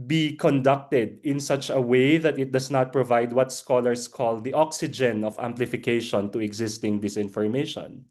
Speaker 17: be conducted in such a way that it does not provide what scholars call the oxygen of amplification to existing disinformation.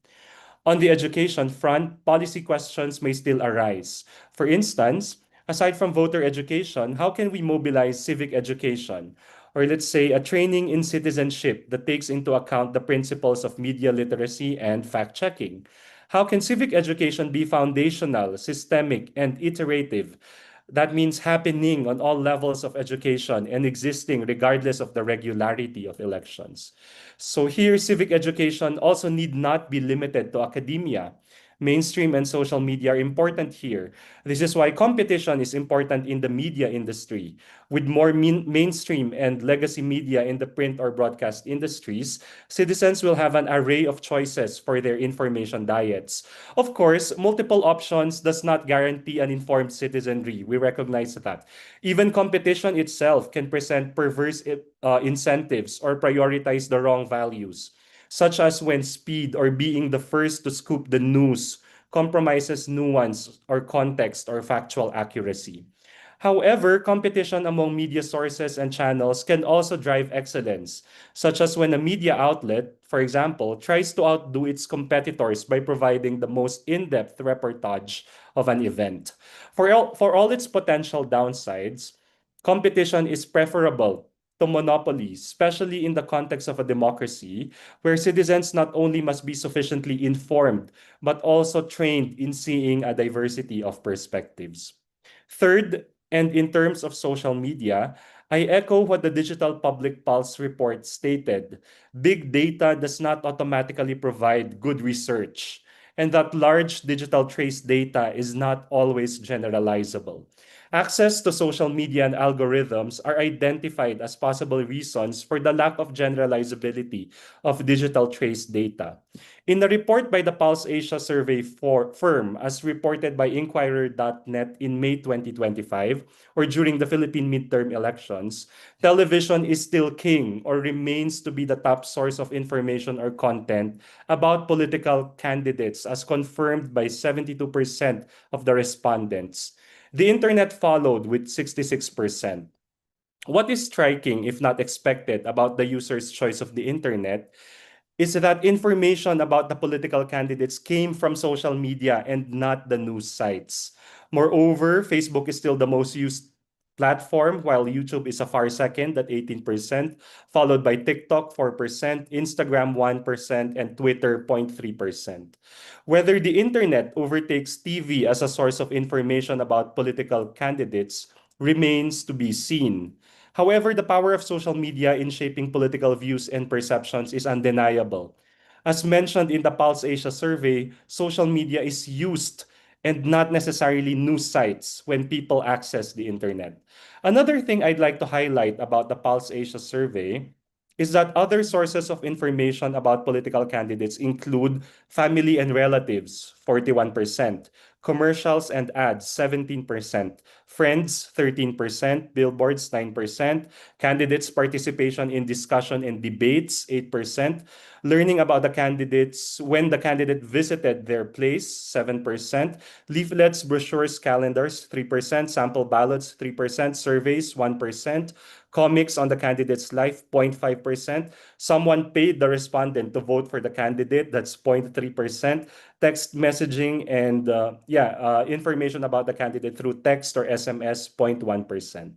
Speaker 17: On the education front, policy questions may still arise. For instance, aside from voter education, how can we mobilize civic education? Or let's say a training in citizenship that takes into account the principles of media literacy and fact-checking. How can civic education be foundational, systemic, and iterative? That means happening on all levels of education and existing regardless of the regularity of elections. So here, civic education also need not be limited to academia. Mainstream and social media are important here. This is why competition is important in the media industry. With more mainstream and legacy media in the print or broadcast industries, citizens will have an array of choices for their information diets. Of course, multiple options does not guarantee an informed citizenry. We recognize that. Even competition itself can present perverse incentives or prioritize the wrong values, such as when speed or being the first to scoop the news compromises nuance or context or factual accuracy. However, competition among media sources and channels can also drive excellence, such as when a media outlet, for example, tries to outdo its competitors by providing the most in-depth reportage of an event. For all its potential downsides, competition is preferable to monopoly, especially in the context of a democracy, where citizens not only must be sufficiently informed, but also trained in seeing a diversity of perspectives. Third, and in terms of social media, I echo what the Digital Public Pulse report stated. Big data does not automatically provide good research, and that large digital trace data is not always generalizable. Access to social media and algorithms are identified as possible reasons for the lack of generalizability of digital trace data. In a report by the Pulse Asia survey firm, as reported by Inquirer.net in May 2025, or during the Philippine midterm elections, television is still king or remains to be the top source of information or content about political candidates, as confirmed by 72% of the respondents. The internet followed with 66%. What is striking, if not expected, about the user's choice of the internet is that information about the political candidates came from social media and not the news sites. Moreover, Facebook is still the most used platform, while YouTube is a far second at 18%, followed by TikTok 4%, Instagram 1%, and Twitter 0.3%. Whether the internet overtakes TV as a source of information about political candidates remains to be seen. However, the power of social media in shaping political views and perceptions is undeniable. As mentioned in the Pulse Asia survey, social media is used and not necessarily news sites when people access the internet. Another thing I'd like to highlight about the Pulse Asia survey is that other sources of information about political candidates include family and relatives, 41%, commercials and ads, 17%, friends, 13%, billboards, 9%, candidates' participation in discussion and debates, 8%, learning about the candidates when the candidate visited their place, 7%, leaflets, brochures, calendars, 3%, sample ballots, 3%, surveys, 1%, comics on the candidate's life, 0.5%. Someone paid the respondent to vote for the candidate, that's 0.3%. Text messaging and information about the candidate through text or SMS, 0.1%.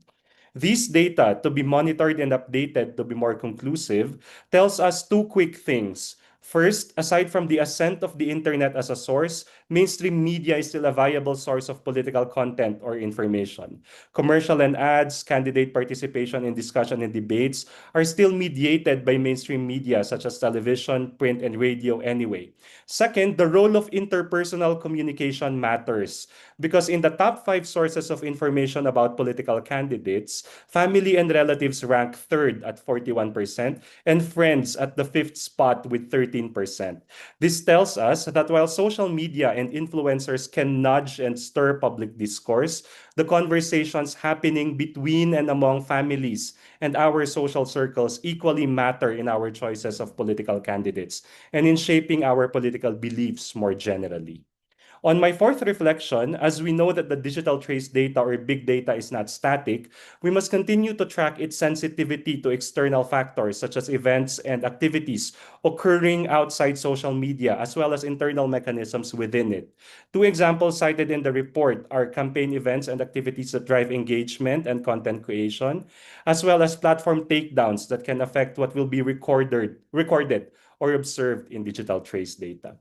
Speaker 17: These data, to be monitored and updated to be more conclusive, tells us two quick things. First, aside from the ascent of the internet as a source, mainstream media is still a viable source of political content or information. Commercial and ads, candidate participation in discussion and debates are still mediated by mainstream media such as television, print, and radio anyway. Second, the role of interpersonal communication matters because in the top 5 sources of information about political candidates, family and relatives rank third at 41% and friends at the 5th spot with 13%. This tells us that while social media and influencers can nudge and stir public discourse, the conversations happening between and among families and our social circles equally matter in our choices of political candidates and in shaping our political beliefs more generally. On my fourth reflection, as we know that the digital trace data or big data is not static, we must continue to track its sensitivity to external factors such as events and activities occurring outside social media, as well as internal mechanisms within it. 2 examples cited in the report are campaign events and activities that drive engagement and content creation, as well as platform takedowns that can affect what will be recorded or observed in digital trace data.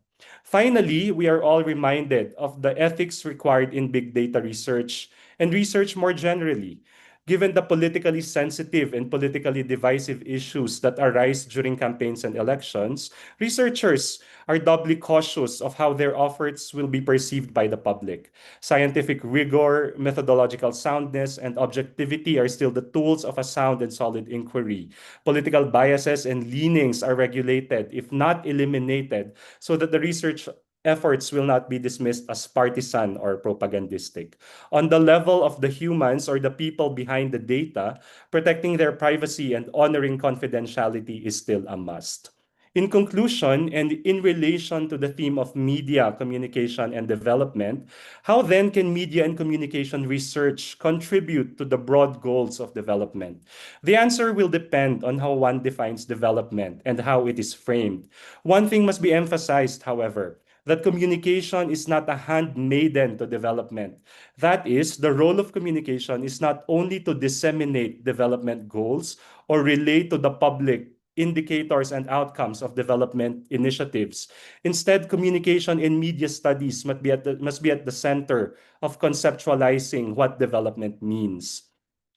Speaker 17: Finally, we are all reminded of the ethics required in big data research and research more generally. Given the politically sensitive and politically divisive issues that arise during campaigns and elections, researchers are doubly cautious of how their efforts will be perceived by the public. Scientific rigor, methodological soundness, and objectivity are still the tools of a sound and solid inquiry. Political biases and leanings are regulated, if not eliminated, so that the research efforts will not be dismissed as partisan or propagandistic. On the level of the humans or the people behind the data, protecting their privacy and honoring confidentiality is still a must. In conclusion, and in relation to the theme of media, communication, and development, how then can media and communication research contribute to the broad goals of development? The answer will depend on how one defines development and how it is framed. One thing must be emphasized, however, that communication is not a handmaiden to development. That is, the role of communication is not only to disseminate development goals or relate to the public indicators and outcomes of development initiatives. Instead, communication in media studies must be at the center of conceptualizing what development means.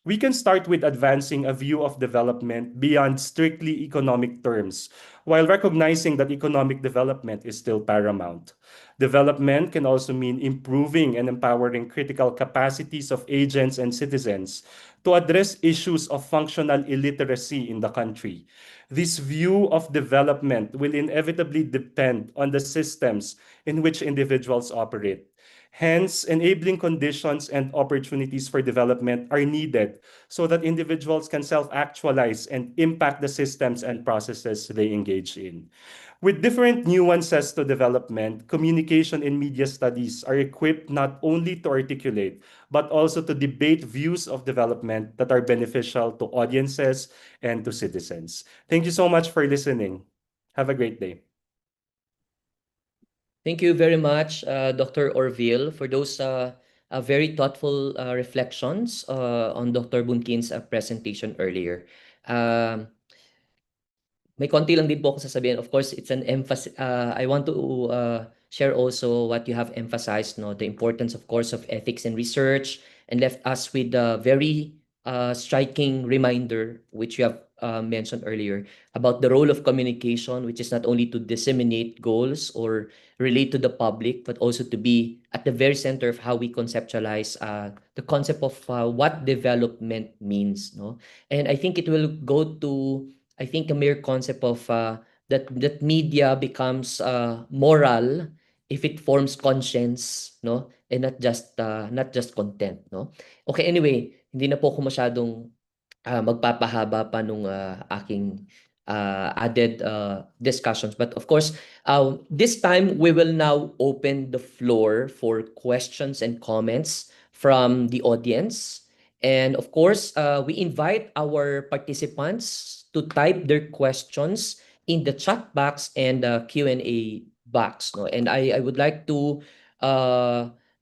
Speaker 17: We can start with advancing a view of development beyond strictly economic terms, while recognizing that economic development is still paramount. Development can also mean improving and empowering critical capacities of agents and citizens to address issues of functional illiteracy in the country. This view of development will inevitably depend on the systems in which individuals operate. Hence, enabling conditions and opportunities for development are needed so that individuals can self-actualize and impact the systems and processes they engage in. With different nuances to development, communication and media studies are equipped not only to articulate, but also to debate views of development that are beneficial to audiences and to citizens. Thank you so much for listening. Have a great day.
Speaker 12: Thank you very much, Dr. Orville, for those very thoughtful reflections on Dr. Bunkin's presentation earlier. May konti lang din po ako sasabihin. Of course, it's an emphasis. I want to share also what you have emphasized, no, the importance, of course, of ethics and research, and left us with a very striking reminder, which you have mentioned earlier, about the role of communication, which is not only to disseminate goals or relate to the public, but also to be at the very center of how we conceptualize the concept of what development means. No? And I think it will go to, I think, a mere concept of that media becomes moral if it forms conscience, no, and not just content, no. Okay, anyway, hindi na po ako masyadong magpapahaba pa nung aking added discussions, but of course, this time we will now open the floor for questions and comments from the audience. And of course, we invite our participants to type their questions in the chat box and the Q&A box. No? And I would like to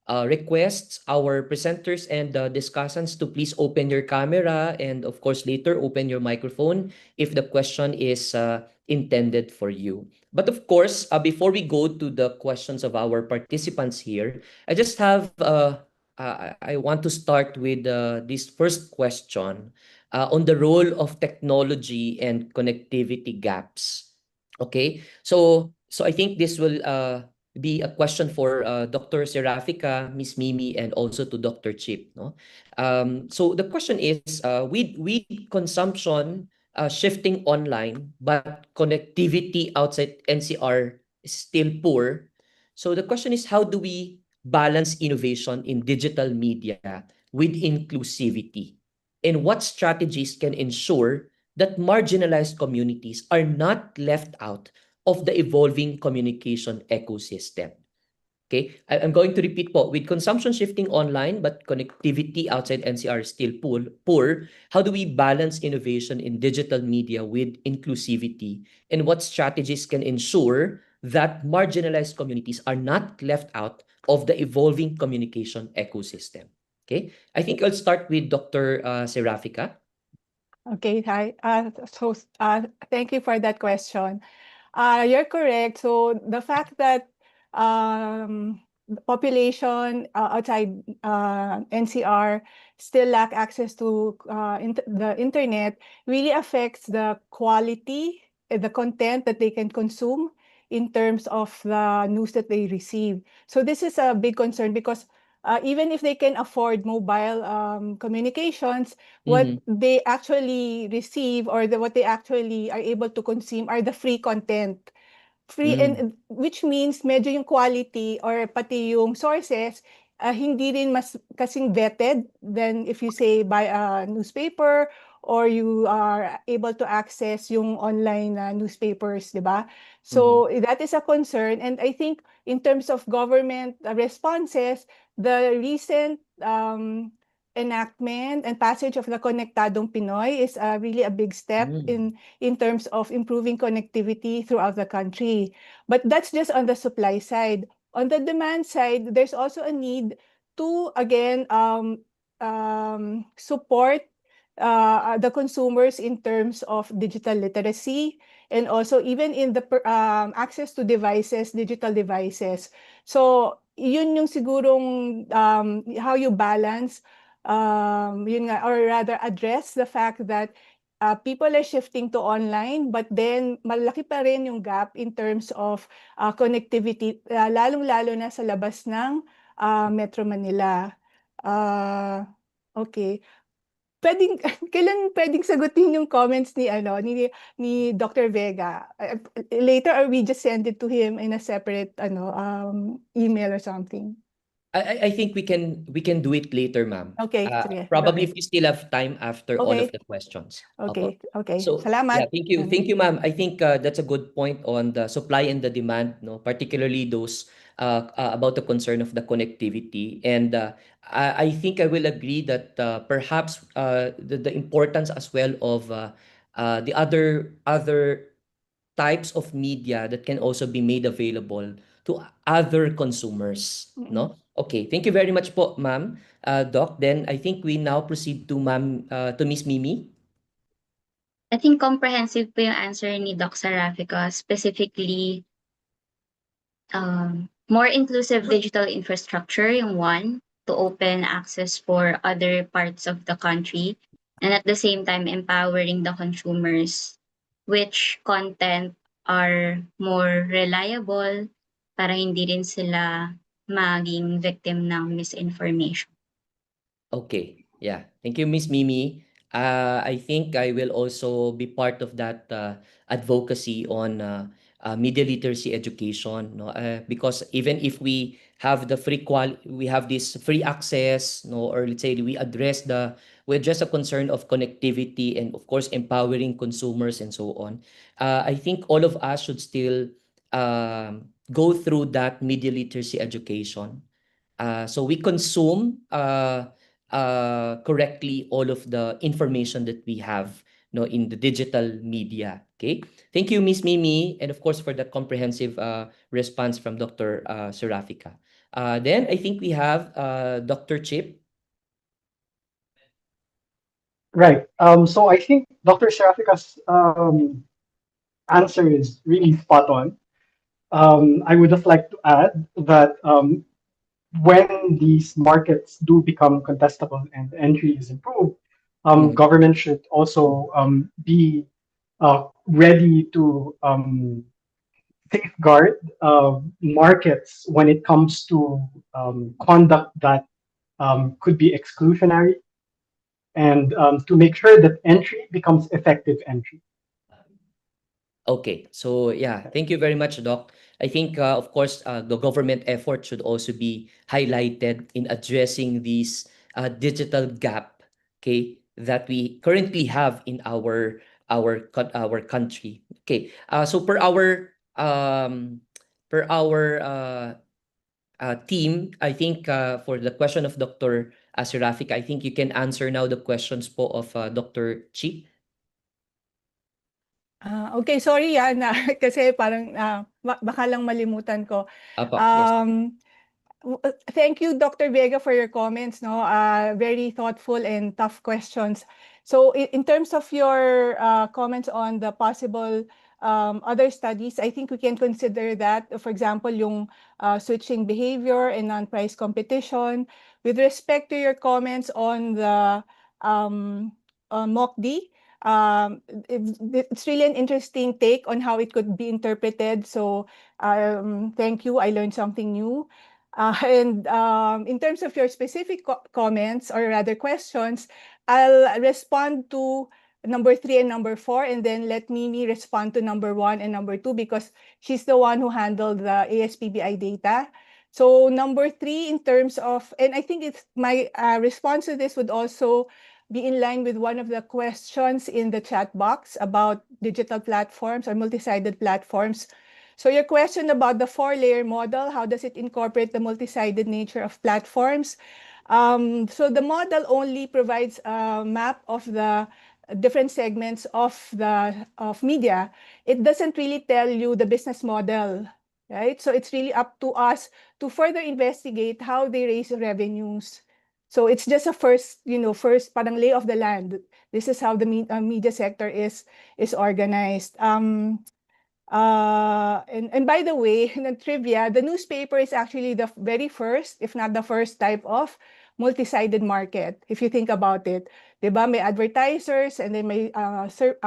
Speaker 12: request our presenters and discussants to please open your camera and of course later open your microphone if the question is intended for you. But of course, before we go to the questions of our participants here, I just have I want to start with this first question on the role of technology and connectivity gaps. Okay, so I think this will be a question for Dr. Serafica, Ms. Mimi, and also to Dr. Chip. No? So the question is, with consumption shifting online, but connectivity outside NCR is still poor. So the question is, how do we balance innovation in digital media with inclusivity? And what strategies can ensure that marginalized communities are not left out of the evolving communication ecosystem? Okay, I'm going to repeat po. With consumption shifting online, but connectivity outside NCR is still poor, how do we balance innovation in digital media with inclusivity? And what strategies can ensure that marginalized communities are not left out of the evolving communication ecosystem? Okay, I think I'll start with Dr. Serafica.
Speaker 13: Okay, hi. Thank you for that question. You're correct. So the fact that population outside NCR still lack access to the internet really affects the quality, the content that they can consume in terms of the news that they receive. So this is a big concern because even if they can afford mobile communications, what they actually receive or what they actually are able to consume are the free content. Free and which means medyo yung quality or pati yung sources hindi rin mas kasing vetted than if you say buy a newspaper or you are able to access yung online newspapers, di ba? So that is a concern, and I think in terms of government responses, the recent enactment and passage of the Konektadong Pinoy is really a big step in terms of improving connectivity throughout the country. But that's just on the supply side. On the demand side, there's also a need to, again, support the consumers in terms of digital literacy and also even in the access to devices, digital devices. So yun yung sigurong how you balance yun nga, or rather address the fact that people are shifting to online, but then malaki pa rin yung gap in terms of connectivity, lalong-lalo na sa labas ng Metro Manila. Okay. Kailan pwedeng sagutin yung comments ni ni Dr. Vega? Later, or we just send it to him in a separate email or something?
Speaker 12: I think we can do it later, ma'am.
Speaker 13: Okay, sige.
Speaker 12: Probably
Speaker 13: Okay.
Speaker 12: if we still have time after all of
Speaker 13: Okay.
Speaker 12: the questions.
Speaker 13: Okay, okay.
Speaker 12: So,
Speaker 13: Salamat.
Speaker 12: yeah, thank you, ma'am. I think that's a good point on the supply and the demand, no, particularly those about the concern of the connectivity. And I think I will agree that perhaps the importance as well of the other types of media that can also be made available to other consumers, no? Okay, thank you very much po, ma'am, Doc. Then I think we now proceed to to Miss Mimi.
Speaker 14: I think comprehensive po yung answer ni Doc Serafica, specifically more inclusive digital infrastructure, yung one, to open access for other parts of the country, and at the same time empowering the consumers which content are more reliable para hindi rin sila maging victim ng misinformation.
Speaker 12: Okay, yeah. Thank you, Miss Mimi. I think I will also be part of that advocacy on media literacy education, no? Because even if we have we have this free access, no, or let's say we address the concern of connectivity and of course empowering consumers and so on. I think all of us should still go through that media literacy education. So we consume correctly all of the information that we have, in the digital media. Okay, thank you, Miss Mimi, and of course for the comprehensive response from Dr. Serafica. Then I think we have Dr. Chip.
Speaker 16: Right. So I think Dr. Serafica's answer is really spot on. I would just like to add that when these markets do become contestable and entry is improved, government should also be ready to safeguard markets when it comes to conduct that could be exclusionary, and to make sure that entry becomes effective entry.
Speaker 12: Okay, so yeah, thank you very much, Doc. I think, of course, the government effort should also be highlighted in addressing this digital gap, okay, that we currently have in our country. Okay, so per our team, I think for the question of Dr. Serafica, I think you can answer now the questions po of Dr. Chi.
Speaker 13: Okay, sorry na kasi parang baka lang malimutan ko.
Speaker 12: Apo, yes.
Speaker 13: Thank you, Dr. Vega, for your comments. No, very thoughtful and tough questions. So, in terms of your comments on the possible other studies, I think we can consider that, for example, yung switching behavior and non-price competition. With respect to your comments on the MOCD, it's really an interesting take on how it could be interpreted. So thank you. I learned something new. And in terms of your specific comments, or rather questions, I'll respond to number 3 and number 4, and then let Mimi respond to number 1 and number 2, because she's the one who handled the ASPBI data. So number 3, in terms of, and I think it's my response to this would also be in line with one of the questions in the chat box about digital platforms or multi-sided platforms. So your question about the 4-layer model, how does it incorporate the multi-sided nature of platforms? So the model only provides a map of the different segments of media. It doesn't really tell you the business model, right? So it's really up to us to further investigate how they raise revenues. So it's just a first parang lay of the land. This is how the media sector is organized. And by the way, in the trivia, the newspaper is actually the very first, if not the first type of multi-sided market. If you think about it, diba, may advertisers and then may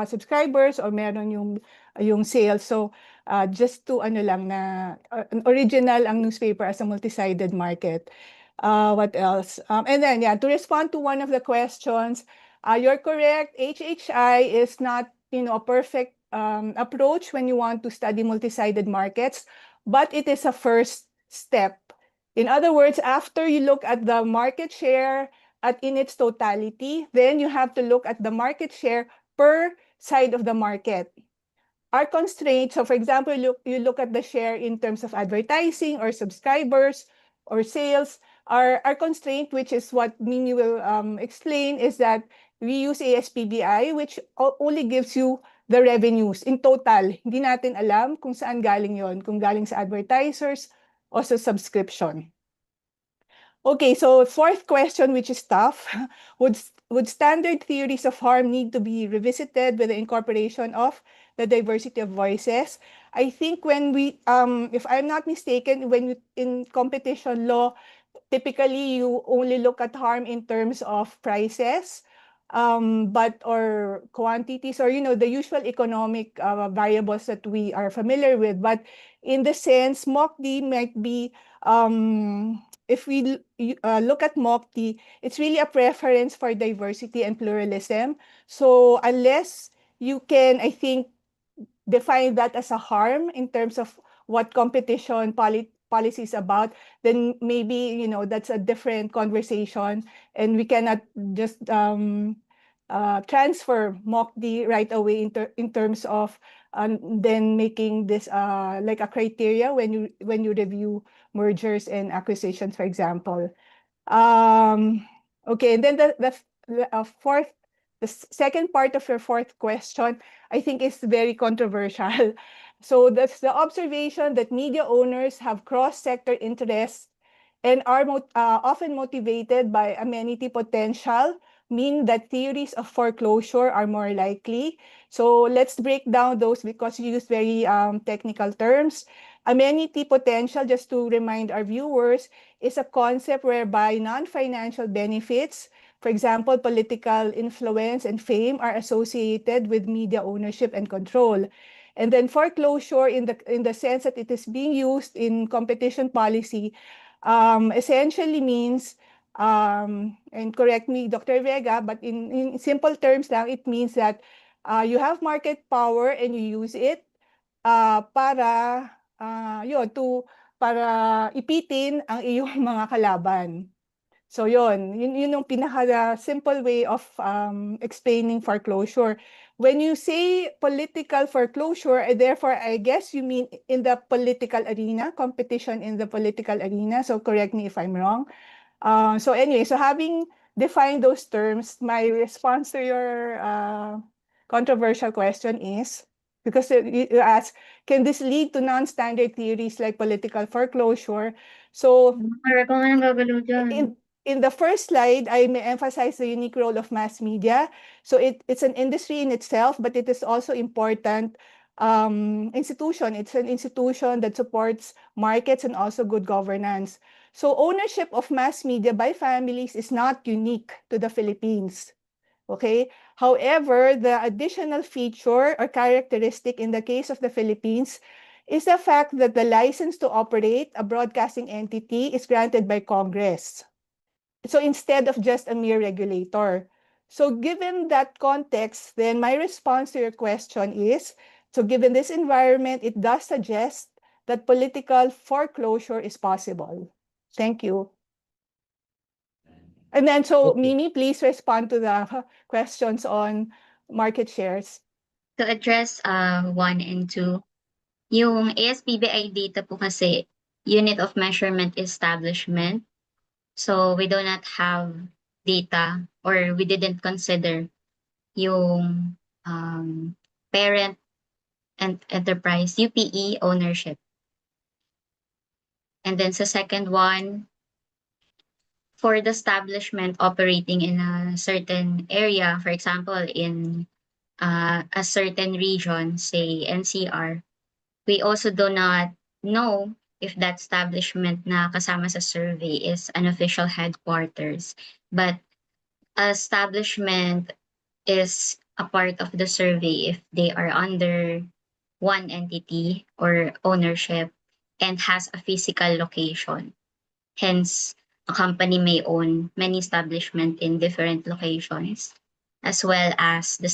Speaker 13: subscribers, or meron yung sales. So just to ano lang na original ang newspaper as a multi-sided market. What else? And then to respond to one of the questions, you're correct. HHI is not a perfect approach when you want to study multi-sided markets, but it is a first step. In other words, after you look at the market share in its totality, then you have to look at the market share per side of the market. Our constraints, so for example, you look at the share in terms of advertising or subscribers or sales. Our constraint, which is what Mimi will explain, is that we use ASPBI, which only gives you the revenues in total. Hindi natin alam kung saan galing yon, kung galing sa advertisers o sa subscription. Okay, so fourth question, which is tough. Would standard theories of harm need to be revisited with the incorporation of the diversity of voices? I think when we, if I'm not mistaken, when in competition law, typically you only look at harm in terms of prices, or quantities, or the usual economic variables that we are familiar with. But in the sense, MOCD might be, if we look at MOCD, it's really a preference for diversity and pluralism. So unless you can, I think, define that as a harm in terms of what competition policy is about, then maybe that's a different conversation, and we cannot just transfer MOCD right away in terms of then making this like a criteria when you review mergers and acquisitions, for example. Okay, and then the second part of your fourth question, I think, is very controversial. So that's the observation that media owners have cross-sector interests and are often motivated by amenity potential, mean that theories of foreclosure are more likely. So let's break down those, because you use very technical terms. Amenity potential, just to remind our viewers, is a concept whereby non-financial benefits, for example, political influence and fame, are associated with media ownership and control. And then foreclosure, in the sense that it is being used in competition policy, essentially means, and correct me, Dr. Vega, but in simple terms lang, it means that you have market power and you use it para ipitin ang iyong mga kalaban. So yun yung pinaka-simple way of explaining foreclosure. When you say political foreclosure, therefore, I guess you mean in the political arena, competition in the political arena. So correct me if I'm wrong. So anyway, so having defined those terms, my response to your controversial question is, because you ask, can this lead to non-standard theories like political foreclosure? So in the first slide, I may emphasize the unique role of mass media. So it's an industry in itself, but it is also important institution. It's an institution that supports markets and also good governance. So ownership of mass media by families is not unique to the Philippines. Okay. However, the additional feature or characteristic in the case of the Philippines is the fact that the license to operate a broadcasting entity is granted by Congress. So instead of just a mere regulator. So given that context, then my response to your question is, so given this environment, it does suggest that political foreclosure is possible. Thank you. And then, so
Speaker 12: Okay.
Speaker 13: Mimi, please respond to the questions on market shares.
Speaker 14: To address 1 and 2, yung ASPBI data po kasi, unit of measurement establishment. So we do not have data or we didn't consider yung parent and enterprise, UPE ownership. And then sa second one, for the establishment operating in a certain area, for example, in a certain region, say NCR, we also do not know if that establishment na kasama sa survey is an official headquarters. But establishment is a part of the survey if they are under one entity or ownership and has a physical location. Hence, a company may own many establishments in different locations, as well as the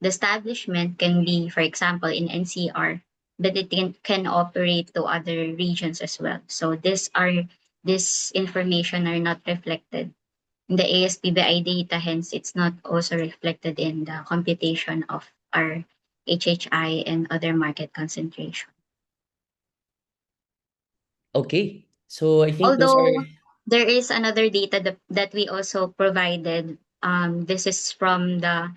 Speaker 14: establishment can be, for example, in NCR, but it can operate to other regions as well. So this information are not reflected in the ASPBI data, hence it's not also reflected in the computation of our HHI and other market concentration.
Speaker 12: Okay. So I think those
Speaker 14: Although
Speaker 12: are
Speaker 14: there is another data that we also provided. This is from the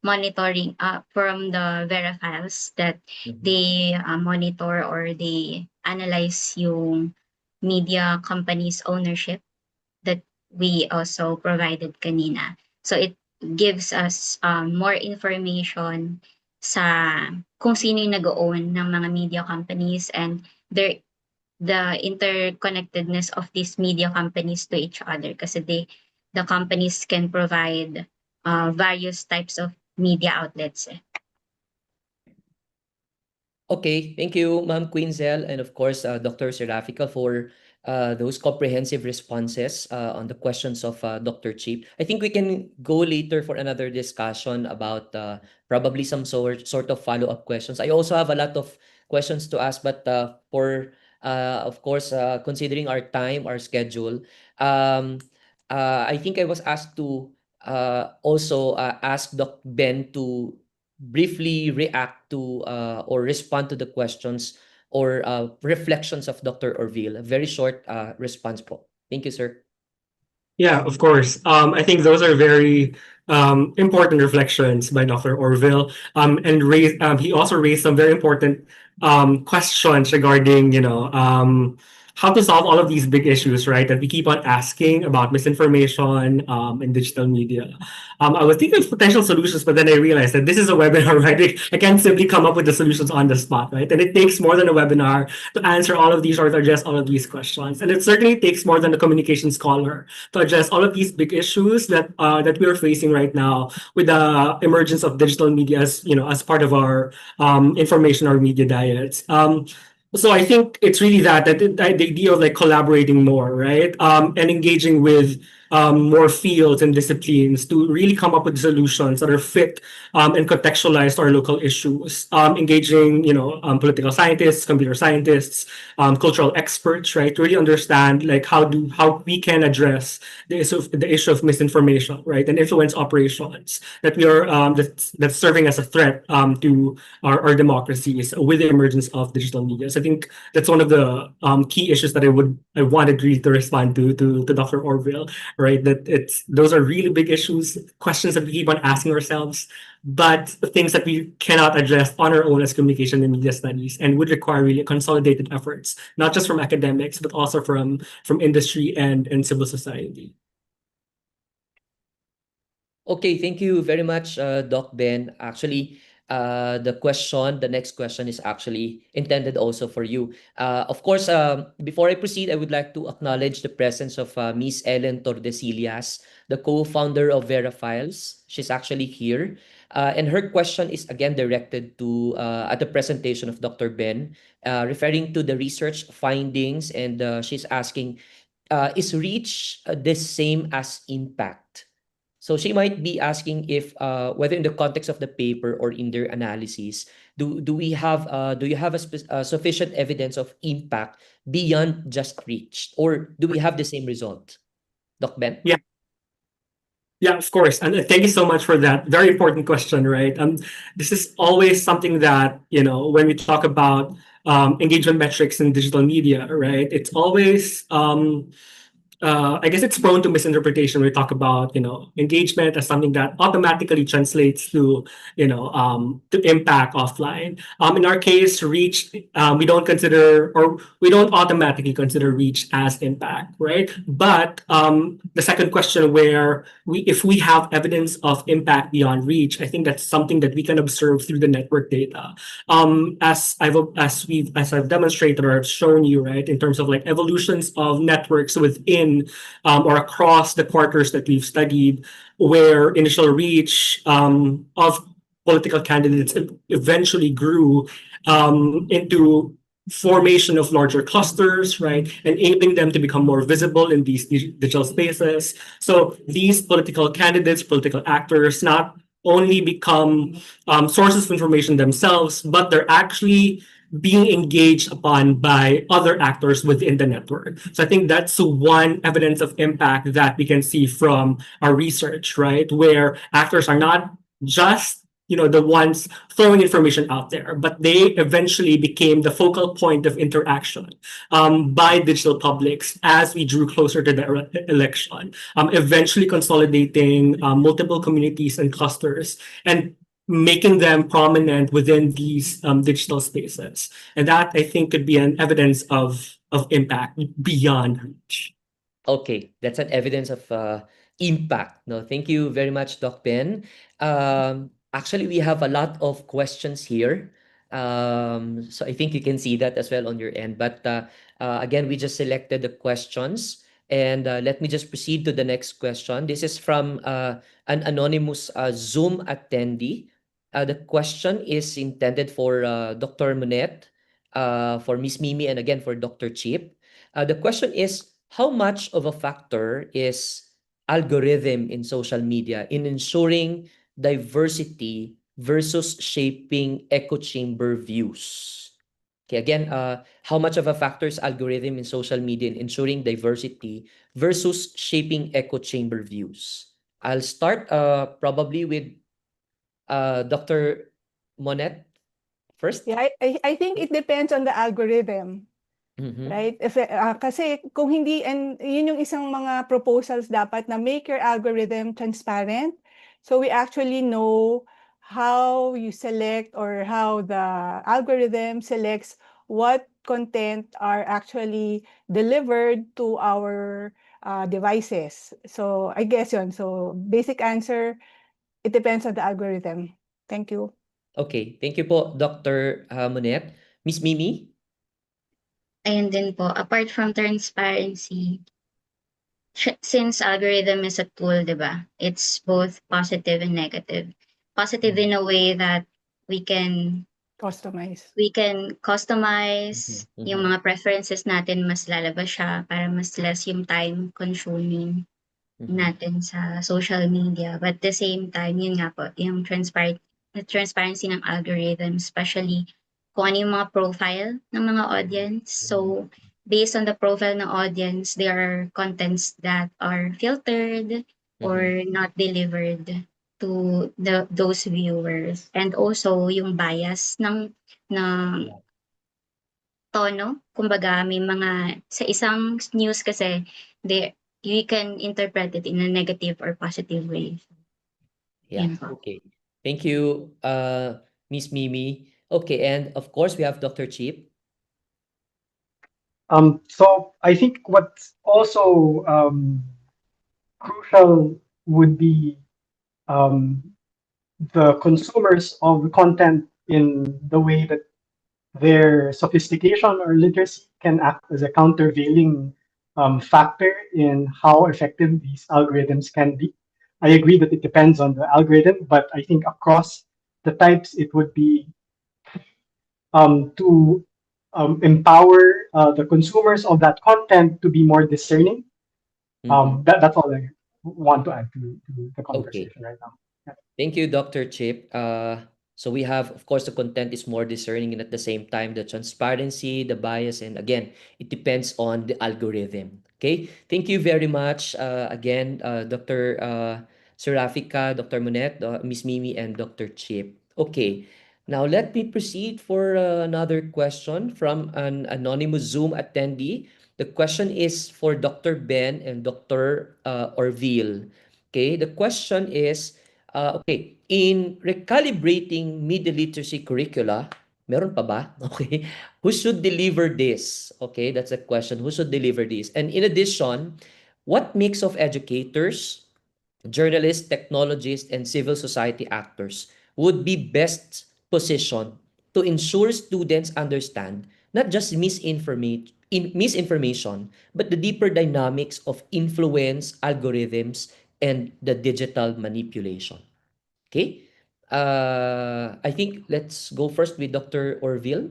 Speaker 14: monitoring from the verifiles that they monitor or they analyze yung media companies ownership that we also provided kanina. So it gives us more information sa kung sino yung nag-own ng mga media companies and the interconnectedness of these media companies to each other kasi the companies can provide various types of media outlets.
Speaker 12: Okay, thank you, Ma'am Quinzel, and of course, Dr. Serafica for those comprehensive responses on the questions of Dr. Chip. I think we can go later for another discussion about probably some sort of follow-up questions. I also have a lot of questions to ask, but of course, considering our time, our schedule, I think I was asked to also ask Doc Ben to briefly react to or respond to the questions or reflections of Dr. Orville. A very short response po. Thank you, sir.
Speaker 15: Yeah, of course. I think those are very important reflections by Dr. Orville. And he also raised some very important questions regarding, how to solve all of these big issues, right? That we keep on asking about misinformation in digital media. I was thinking of potential solutions, but then I realized that this is a webinar, right? I can't simply come up with the solutions on the spot, right? And it takes more than a webinar to answer all of these or to address all of these questions. And it certainly takes more than a communication scholar to address all of these big issues that we are facing right now with the emergence of digital media as as part of our information or media diets. So I think it's really that the idea of like collaborating more, right, and engaging with more fields and disciplines to really come up with solutions that are fit and contextualized to our local issues. Engaging, political scientists, computer scientists, cultural experts, right, to really understand like how we can address the issue of misinformation, right, and influence operations that we are that's serving as a threat to our democracies with the emergence of digital media. So I think that's one of the key issues that I wanted really to respond to Dr. Orville, right? That those are really big issues, questions that we keep on asking ourselves, but things that we cannot address on our own as communication and media studies, and would require really consolidated efforts, not just from academics, but also from industry and civil society.
Speaker 12: Okay, thank you very much, Doc Ben. Actually, the next question is actually intended also for you. Of course, before I proceed, I would like to acknowledge the presence of Miss Ellen Tordesillas, the co-founder of Verifiles. She's actually here. And her question is again directed to at the presentation of Dr. Ben, referring to the research findings, and she's asking, is reach the same as impact? So she might be asking if whether in the context of the paper or in their analysis, do you have sufficient evidence of impact beyond just reach, or do we have the same result, Doc Ben?
Speaker 15: Yeah. Yeah, of course. And thank you so much for that very important question, right? This is always something that, when we talk about engagement metrics in digital media, right? It's always I guess it's prone to misinterpretation. We talk about, engagement as something that automatically translates to impact offline. In our case, reach, we don't consider, or we don't automatically consider reach as impact, right? But the second question, where if we have evidence of impact beyond reach, I think that's something that we can observe through the network data. As I've demonstrated or I've shown you, right, in terms of like evolutions of networks within or across the quarters that we've studied, where initial reach of political candidates eventually grew into formation of larger clusters, right, enabling them to become more visible in these digital spaces. So these political candidates, political actors, not only become sources of information themselves, but they're actually being engaged upon by other actors within the network. So I think that's one evidence of impact that we can see from our research, right? Where actors are not just the ones throwing information out there, but they eventually became the focal point of interaction by digital publics as we drew closer to the election, eventually consolidating multiple communities and clusters and making them prominent within these digital spaces. And that, I think, could be an evidence of impact beyond reach.
Speaker 12: Okay, that's an evidence of impact. No, thank you very much, Doc Ben. Actually, we have a lot of questions here. So I think you can see that as well on your end. But again, we just selected the questions. And let me just proceed to the next question. This is from an anonymous Zoom attendee. The question is intended for Dr. Monette, for Miss Mimi, and again for Dr. Chip. The question is, how much of a factor is algorithm in social media in ensuring diversity versus shaping echo chamber views? Okay, again, how much of a factor is algorithm in social media in ensuring diversity versus shaping echo chamber views? I'll start probably with Dr. Monette first.
Speaker 13: Yeah, I think it depends on the algorithm. Right? If kasi kung hindi, and yun yung isang mga proposals dapat na make your algorithm transparent. So we actually know how you select or how the algorithm selects what content are actually delivered to our devices. So I guess yun. So basic answer, it depends on the algorithm. Thank you.
Speaker 12: Okay, thank you po, Dr. Monette. Miss Mimi?
Speaker 14: Ayun din po, apart from transparency, since algorithm is a tool, di ba? It's both positive and negative. Positive in a way that we can
Speaker 13: customize.
Speaker 14: Yung mga preferences natin, mas lalabas siya para mas less yung time consuming natin sa social media. But at the same time, yun nga po, yung transparency ng algorithm, especially kung ano yung mga profile ng mga audience. So, based on the profile ng audience, there are contents that are filtered or not delivered to those viewers. And also, yung bias ng tono. Kumbaga, may mga, sa isang news kasi, you can interpret it in a negative or positive way.
Speaker 12: Yeah, okay. Thank you, Miss Mimi. Okay, and of course, we have Dr. Chip.
Speaker 16: So I think what's also crucial would be the consumers of the content in the way that their sophistication or literacy can act as a countervailing factor in how effective these algorithms can be. I agree that it depends on the algorithm, but I think across the types, it would be to empower the consumers of that content to be more discerning. That's all I want to add to the conversation right now. Yeah.
Speaker 12: Thank you, Dr. Chip. So we have, of course, the content is more discerning, and at the same time, the transparency, the bias, and again, it depends on the algorithm. Okay, thank you very much again, Dr. Serafica, Dr. Monette, Miss Mimi, and Dr. Chip. Okay, now let me proceed for another question from an anonymous Zoom attendee. The question is for Dr. Ben and Dr. Orville. Okay, the question is, okay, in recalibrating media literacy curricula, meron pa ba? Okay, who should deliver this? Okay, that's a question. Who should deliver this? And in addition, what mix of educators, journalists, technologists, and civil society actors would be best positioned to ensure students understand not just misinformation, but the deeper dynamics of influence, algorithms, and the digital manipulation? Okay. I think let's go first with Dr. Orville.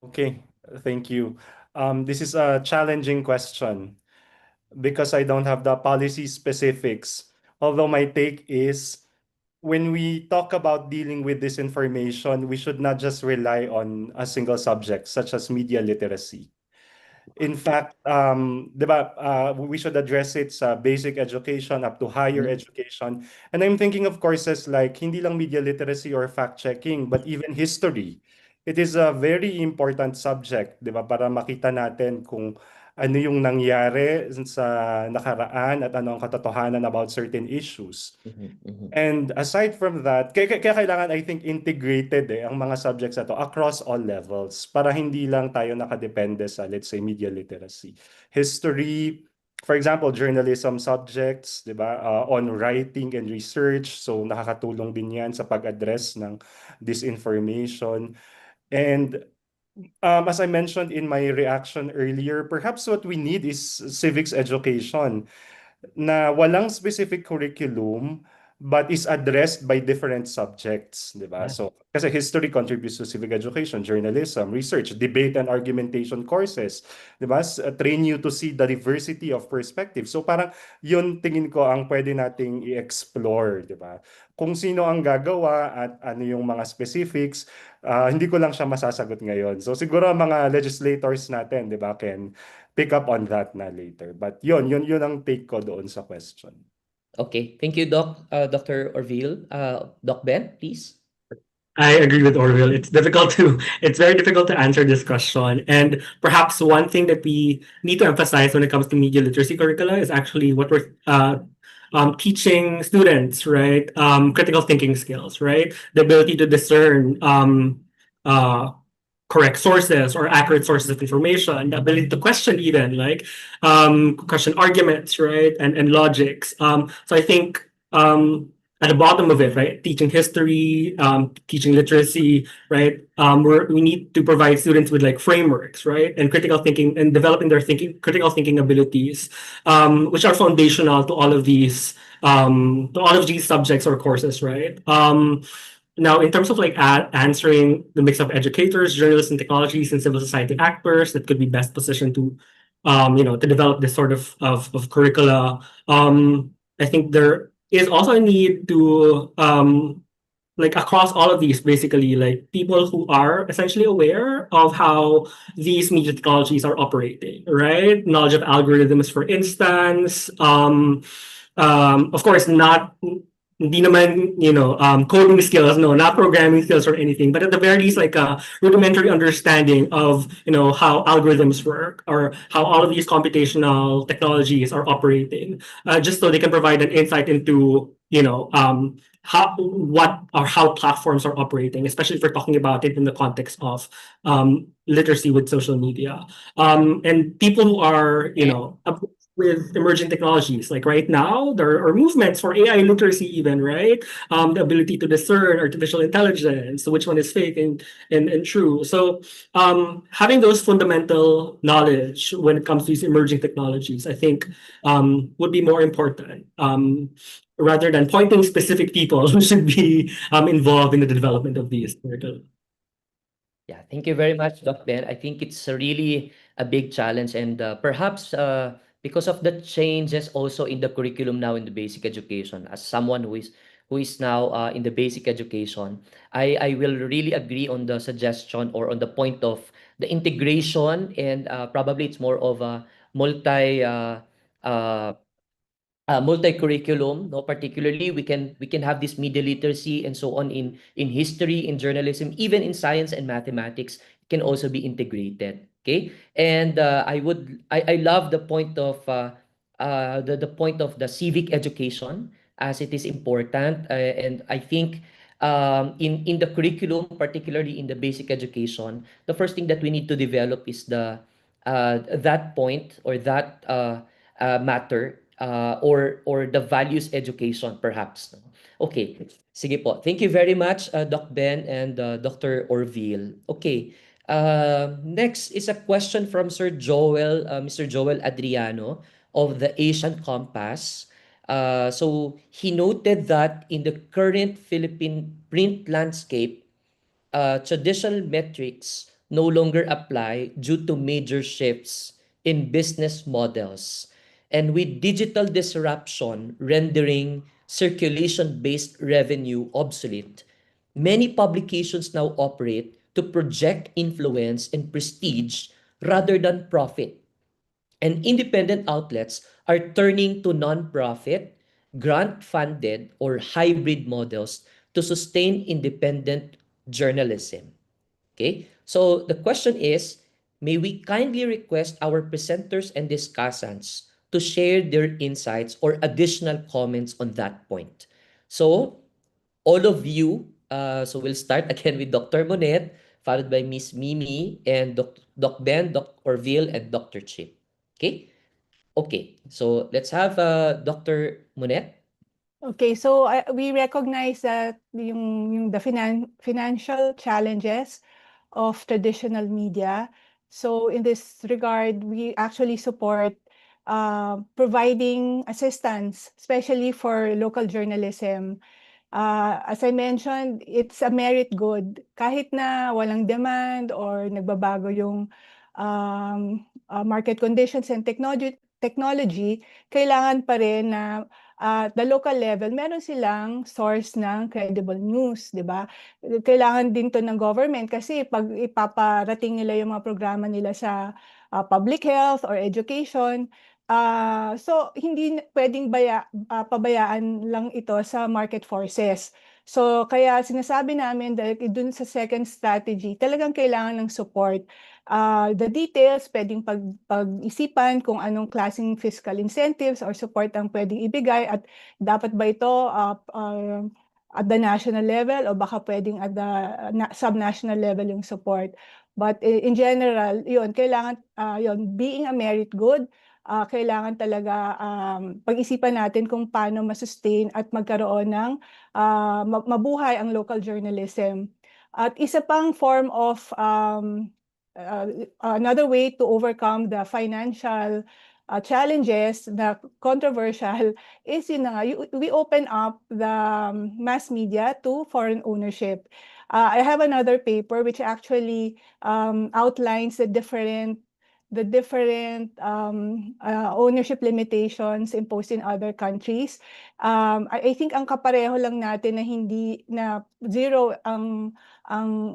Speaker 17: Okay, thank you. This is a challenging question because I don't have the policy specifics. Although my take is when we talk about dealing with disinformation, we should not just rely on a single subject, such as media literacy. In fact, diba, we should address it sa basic education up to higher education. And I'm thinking of courses like hindi lang media literacy or fact-checking, but even history. It is a very important subject, diba, para makita natin kung ano yung nangyari sa nakaraan at ano ang katotohanan about certain issues. And aside from that, kaya kailangan, I think, integrated ang mga subjects na to across all levels para hindi lang tayo nakadepende sa, let's say, media literacy. History, for example, journalism subjects, di ba? On writing and research. So nakakatulong din yan sa pag-address ng disinformation. And as I mentioned in my reaction earlier, perhaps what we need is civics education na walang specific curriculum but is addressed by different subjects, di ba? So, kasi history contributes to civic education, journalism, research, debate and argumentation courses, di ba? Train you to see the diversity of perspective. So, parang yun tingin ko ang pwede nating i-explore, di ba? Kung sino ang gagawa at ano yung mga specifics, hindi ko lang siya masasagot ngayon. So, siguro mga legislators natin, di ba, can pick up on that na later. But yun ang take ko doon sa question.
Speaker 12: Okay, thank you, Dr. Orville. Doc Ben, please.
Speaker 15: I agree with Orville. It's very difficult to answer this question. And perhaps one thing that we need to emphasize when it comes to media literacy curricula is actually what we're teaching students, right? Critical thinking skills, right? The ability to discern correct sources or accurate sources of information, the ability to question even, like question arguments, right? And logics. So I think at the bottom of it, right, teaching history, teaching literacy, right, we need to provide students with like frameworks, right, and critical thinking and developing their critical thinking abilities, which are foundational to all of these subjects or courses, right. Now, in terms of like answering the mix of educators, journalists, and technologies and civil society actors that could be best positioned to, to develop this sort of curricula, I think there is also a need to, like across all of these, basically, like people who are essentially aware of how these media technologies are operating, right? Knowledge of algorithms, for instance, of course, not. Hindi naman, coding skills, no, not programming skills or anything, but at the very least, like a rudimentary understanding of, how algorithms work or how all of these computational technologies are operating, just so they can provide an insight into, how platforms are operating, especially if we're talking about it in the context of literacy with social media. And people who are, with emerging technologies. Like right now, there are movements for AI literacy even, right? The ability to discern artificial intelligence, which one is fake and true. So having those fundamental knowledge when it comes to these emerging technologies, I think would be more important. Rather than pointing specific people who should be involved in the development of these curriculum.
Speaker 12: Yeah, thank you very much, Doc Ben. I think it's really a big challenge, and perhaps because of the changes also in the curriculum now in the basic education, as someone who is now in the basic education, I will really agree on the suggestion or on the point of the integration, and probably it's more of a uh, multi-curriculum, no, particularly we can have this media literacy and so on in history, in journalism, even in science and mathematics. It can also be integrated. Okay, and I love the point of the point of the civic education, as it is important, and I think in the curriculum, particularly in the basic education, the first thing that we need to develop is the that point, or that matter, or the values education, perhaps, no? Okay, sige po. Thank you very much, Doc Ben and Dr. Orville. Okay, next is a question from Mr. Joel Adriano of the Asian Compass. So he noted that in the current Philippine print landscape, traditional metrics no longer apply due to major shifts in business models. And with digital disruption rendering circulation-based revenue obsolete, many publications now operate to project influence and prestige rather than profit. And independent outlets are turning to nonprofit, grant-funded, or hybrid models to sustain independent journalism. Okay? So the question is, may we kindly request our presenters and discussants to share their insights or additional comments on that point. So, all of you, so we'll start again with Dr. Monette, followed by Miss Mimi, and Doc Ben, Doc Orville, and Dr. Chip. Okay? Okay, so let's have Dr. Monette.
Speaker 13: Okay, so we recognize that the financial challenges of traditional media. So in this regard, we actually support providing assistance, especially for local journalism. As I mentioned, it's a merit good. Kahit na walang demand or nagbabago yung market conditions and technology, kailangan pa rin na at the local level, meron silang source ng credible news, di ba? Kailangan din to ng government kasi pag ipaparating nila yung mga programa nila sa public health or education, so hindi pwedeng pabayaan lang ito sa market forces. So kaya sinasabi namin dahil dun sa second strategy, talagang kailangan ng support. The details, pwedeng pag-isipan kung anong klaseng fiscal incentives or support ang pwedeng ibigay at dapat ba ito at the national level o baka pwedeng at the subnational level yung support. But in general, yun, kailangan, being a merit good, kailangan talaga pag-isipan natin kung paano masustain at magkaroon ng mabuhay ang local journalism. At isa pang form of another way to overcome the financial challenges na controversial is we open up the mass media to foreign ownership. I have another paper which actually outlines the different ownership limitations imposed in other countries. I think ang kapareho lang natin na hindi na zero ang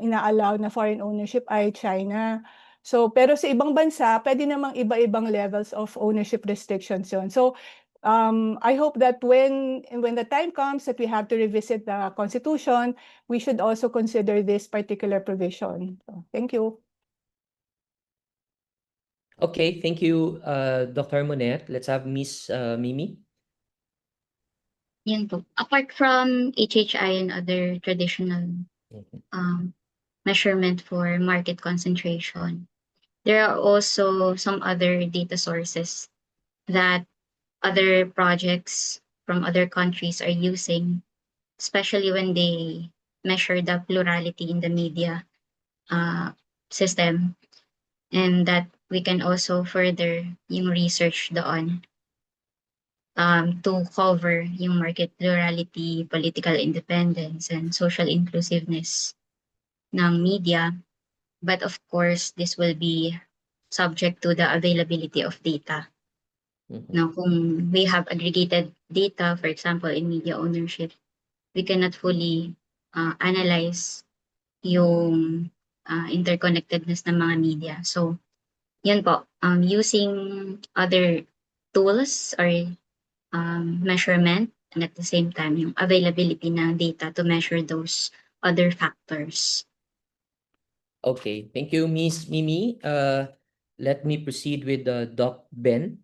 Speaker 13: ina-allow na foreign ownership ay China. So pero sa ibang bansa, pwede namang iba-ibang levels of ownership restrictions yun. So I hope that when the time comes that we have to revisit the Constitution, we should also consider this particular provision. So, thank you.
Speaker 12: Okay, thank you, Dr. Monette. Let's have Miss Mimi.
Speaker 14: Yun po. Apart from HHI and other traditional measurement for market concentration, there are also some other data sources that other projects from other countries are using, especially when they measure the plurality in the media system, and that we can also further yung research doon to cover yung market plurality, political independence, and social inclusiveness ng media. But of course, this will be subject to the availability of data. Now, kung we have aggregated data, for example, in media ownership, we cannot fully analyze yung interconnectedness ng mga media. So, yun po, using other tools or measurement, and at the same time, yung availability ng data to measure those other factors.
Speaker 12: Okay, thank you, Miss Mimi. Let me proceed with Doc Ben.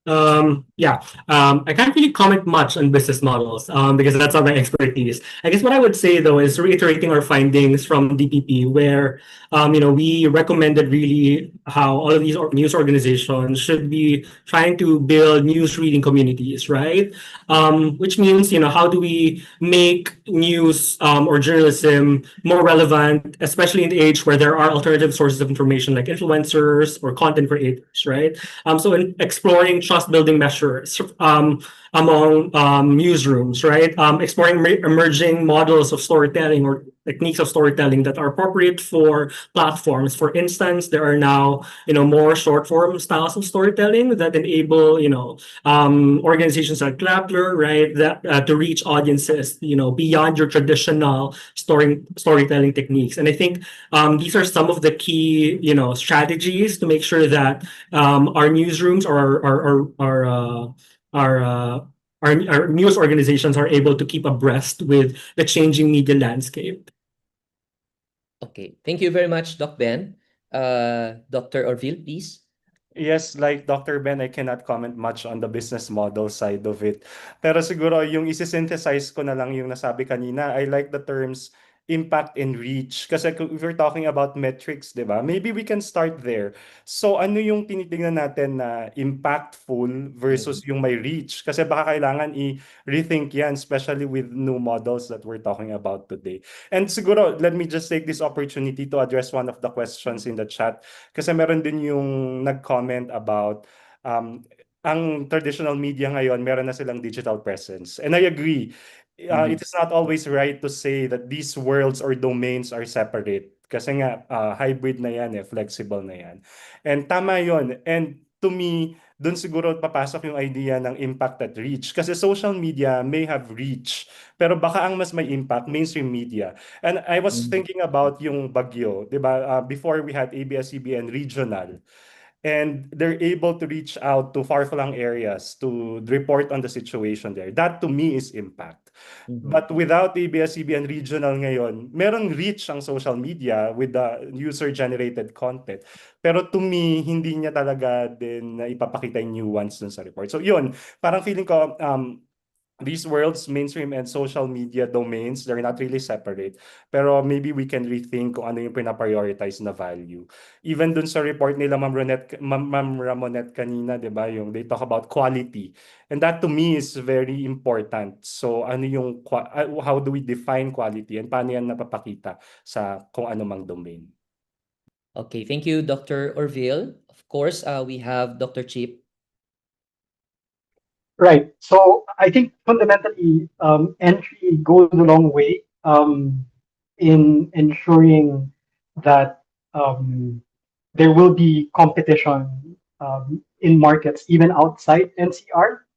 Speaker 15: I can't really comment much on business models because that's not my expertise. I guess what I would say though is reiterating our findings from DPP, where we recommended really how all of these news organizations should be trying to build news reading communities, right? Which means how do we make news or journalism more relevant, especially in the age where there are alternative sources of information like influencers or content creators, right? So in exploring trust building measures among newsrooms, right? Exploring emerging models of storytelling or techniques of storytelling that are appropriate for platforms. For instance, there are now more short form styles of storytelling that enable organizations like Clappler, right, that to reach audiences beyond your traditional storytelling techniques. And I think these are some of the key strategies to make sure that our newsrooms or our news organizations are able to keep abreast with the changing media landscape.
Speaker 12: Okay, thank you very much, Doc Ben. Dr. Orville, please.
Speaker 17: Yes, like Dr. Ben, I cannot comment much on the business model side of it. Pero siguro yung isi-synthesize ko na lang yung nasabi kanina, I like the terms impact and reach. Kasi if we're talking about metrics, di ba? Maybe we can start there. So ano yung tinitingnan natin na impactful versus yung may reach? Kasi baka kailangan i-rethink yan, especially with new models that we're talking about today. And siguro, let me just take this opportunity to address one of the questions in the chat. Kasi meron din yung nag-comment about ang traditional media ngayon, meron na silang digital presence. And I agree. It is not always right to say that these worlds or domains are separate. Kasi nga, hybrid na yan, flexible na yan. And tama yon. And to me, dun siguro papasok yung idea ng impact at reach. Kasi social media may have reach, pero baka ang mas may impact, mainstream media. And I was thinking about yung Baguio, di ba? Before we had ABS-CBN regional. And they're able to reach out to far-flung areas to report on the situation there. That to me is impact. But without ABS-CBN regional ngayon, merong reach ang social media with the user-generated content. Pero to me, hindi niya talaga din ipapakita yung nuance dun sa report. So yun, parang feeling ko, these worlds, mainstream and social media domains, they're not really separate. Pero maybe we can rethink kung ano yung pinaprioritize na value. Even dun sa report nila, Ma'am Ramonette kanina, di ba, yung they talk about quality. And that to me is very important. So ano yung, how do we define quality and paano yan napapakita sa kung ano mang domain?
Speaker 12: Okay, thank you, Dr. Orville. Of course, we have Dr. Chip.
Speaker 16: Right. So I think fundamentally, entry goes a long way in ensuring that there will be competition in markets even outside NCR,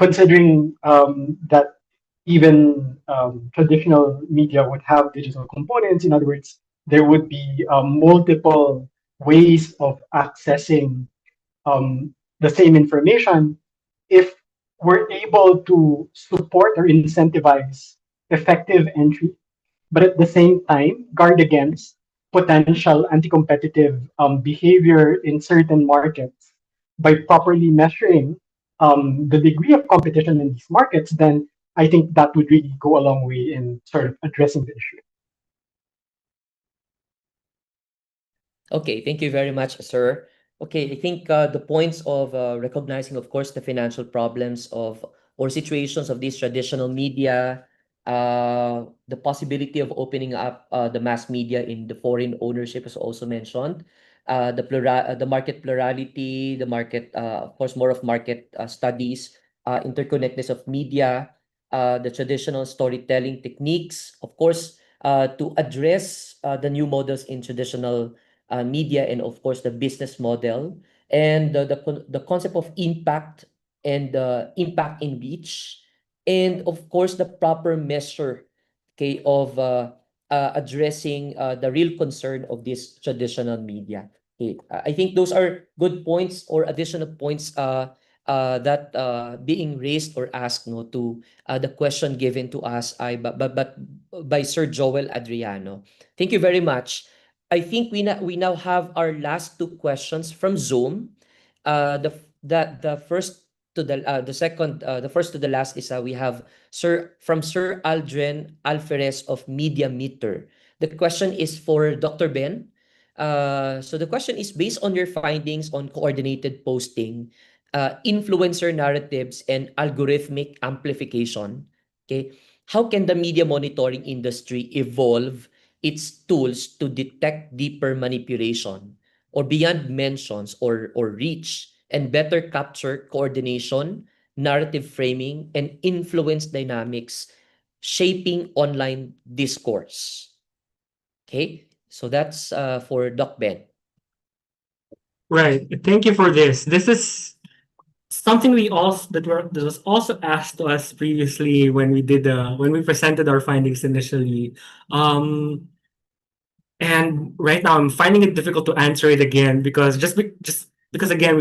Speaker 16: considering that even traditional media would have digital components. In other words, there would be multiple ways of accessing the same information if we're able to support or incentivize effective entry, but at the same time guard against potential anti-competitive behavior in certain markets by properly measuring the degree of competition in these markets, then I think that would really go a long way in sort of addressing the issue.
Speaker 12: Okay, thank you very much, sir. Okay, I think the points of recognizing, of course, the financial problems of or situations of these traditional media, the possibility of opening up the mass media in the foreign ownership is also mentioned. The market plurality, the market, of course, more of market studies, interconnectedness of media, the traditional storytelling techniques, of course, to address the new models in traditional media, and of course the business model, and the concept of impact, and impact in reach, and of course the proper measure, okay, of addressing the real concern of this traditional media. Okay, I think those are good points or additional points that being raised or asked, no, to the question given to us but by Sir Joel Adriano. Thank you very much. I think we now have our last two questions from Zoom. The first to the second the first to the last is we have Sir Aldrin Alferez of Media Meter. The question is for Dr. Ben. So the question is, based on your findings on coordinated posting, influencer narratives, and algorithmic amplification, okay, how can the media monitoring industry evolve its tools to detect deeper manipulation or beyond mentions or reach, and better capture coordination, narrative framing, and influence dynamics shaping online discourse? Okay, so that's for Doc Ben.
Speaker 15: Right. Thank you for this. This is something that was also asked to us previously when we presented our findings initially. And right now I'm finding it difficult to answer it again because just because again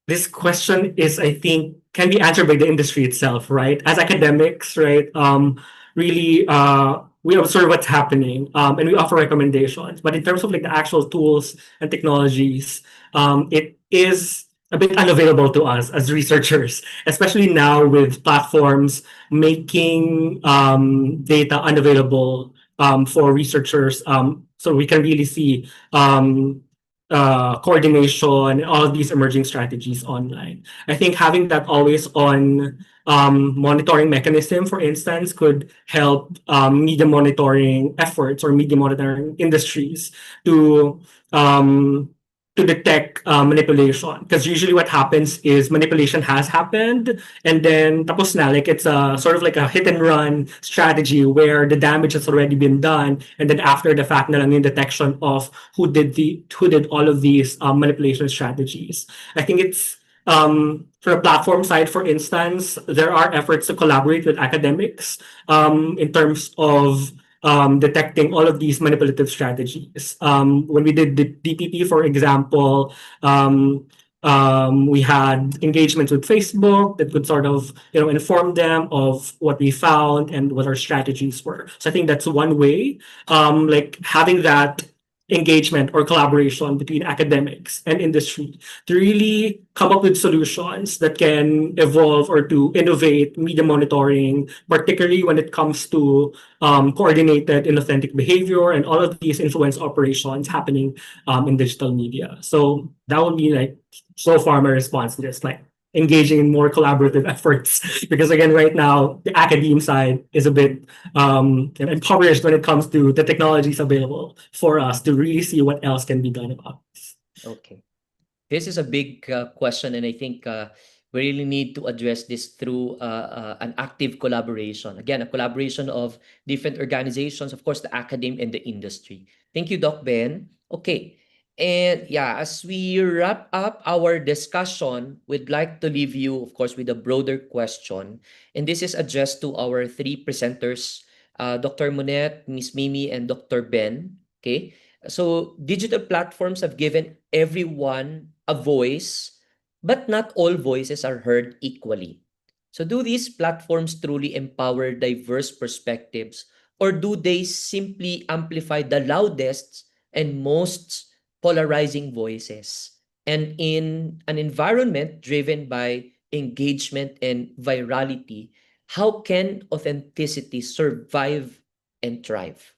Speaker 15: this question is, I think, can be answered by the industry itself, right? As academics, right? Really, we observe what's happening, and we offer recommendations. But in terms of like the actual tools and technologies, it is a bit unavailable to us as researchers, especially now with platforms making data unavailable for researchers. So we can really see coordination, all of these emerging strategies online. I think having that always on monitoring mechanism, for instance, could help media monitoring efforts or media monitoring industries to detect manipulation. Because usually what happens is manipulation has happened and then tapos na, like it's a sort of like a hit and run strategy where the damage has already been done, and then after the fact na lang yung detection of who did all of these manipulation strategies. I think it's for a platform side, for instance, there are efforts to collaborate with academics in terms of detecting all of these manipulative strategies. When we did the DPP, for example, we had engagements with Facebook that could sort of inform them of what we found and what our strategies were. So I think that's one way, like having that engagement or collaboration between academics and industry to really come up with solutions that can evolve or to innovate media monitoring, particularly when it comes to coordinated and authentic behavior and all of these influence operations happening in digital media. So that would be like so far my response to this, like engaging in more collaborative efforts. Because again, right now, the academe side is a bit impoverished when it comes to the technologies available for us to really see what else can be done about this.
Speaker 12: Okay. This is a big question, and I think we really need to address this through an active collaboration. Again, a collaboration of different organizations, of course, the academe and the industry. Thank you, Doc Ben. Okay. And yeah, as we wrap up our discussion, we'd like to leave you, of course, with a broader question. And this is addressed to our three presenters, Dr. Monette, Ms. Mimi, and Dr. Ben. Okay. So digital platforms have given everyone a voice, but not all voices are heard equally. So do these platforms truly empower diverse perspectives, or do they simply amplify the loudest and most polarizing voices? And in an environment driven by engagement and virality, how can authenticity survive and thrive?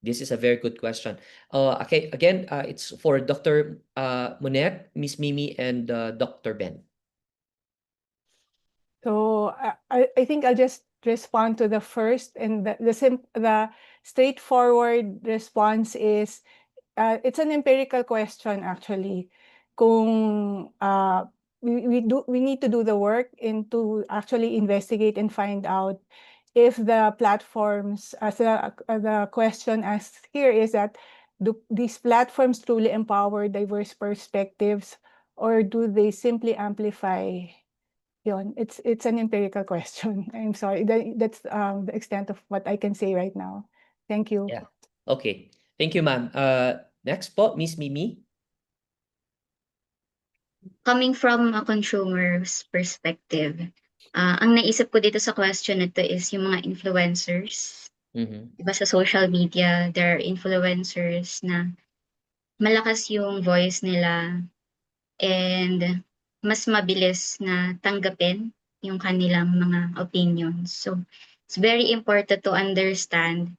Speaker 12: This is a very good question. Okay, again, it's for Dr. Monette, Miss Mimi, and Dr. Ben.
Speaker 13: So I think I'll just respond to the first, and the straightforward response is it's an empirical question actually. Kung we need to do the work to actually investigate and find out if the platforms, as the question asked here, is that do these platforms truly empower diverse perspectives, or do they simply amplify? Yun, it's an empirical question. I'm sorry. That's the extent of what I can say right now. Thank you.
Speaker 12: Yeah. Okay. Thank you, ma'am. Next po, Miss Mimi.
Speaker 14: Coming from a consumer's perspective, ang naisip ko dito sa question na to is yung mga influencers. Diba sa social media, there are influencers na malakas yung voice nila and mas mabilis na tanggapin yung kanilang mga opinions. So, it's very important to understand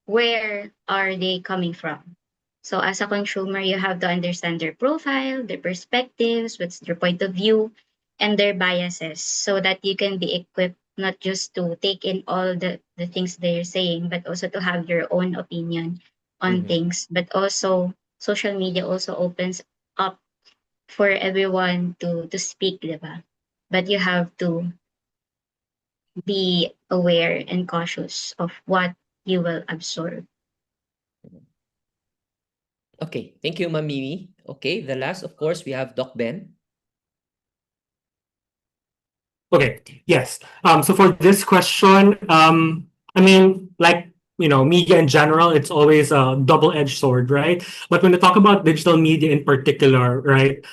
Speaker 14: where are they coming from. So as a consumer, you have to understand their profile, their perspectives, what's their point of view, and their biases so that you can be equipped not just to take in all the things they're saying, but also to have your own opinion on things. But also, social media also opens up for everyone to speak, diba? But you have to be aware and cautious of what you will absorb.
Speaker 12: Okay, thank you, Ma'am Mimi. Okay, the last, of course, we have Doc Ben.
Speaker 15: Okay, yes. So for this question, I mean, like, media in general, it's always a double-edged sword, right? But when we talk about digital media in particular, right,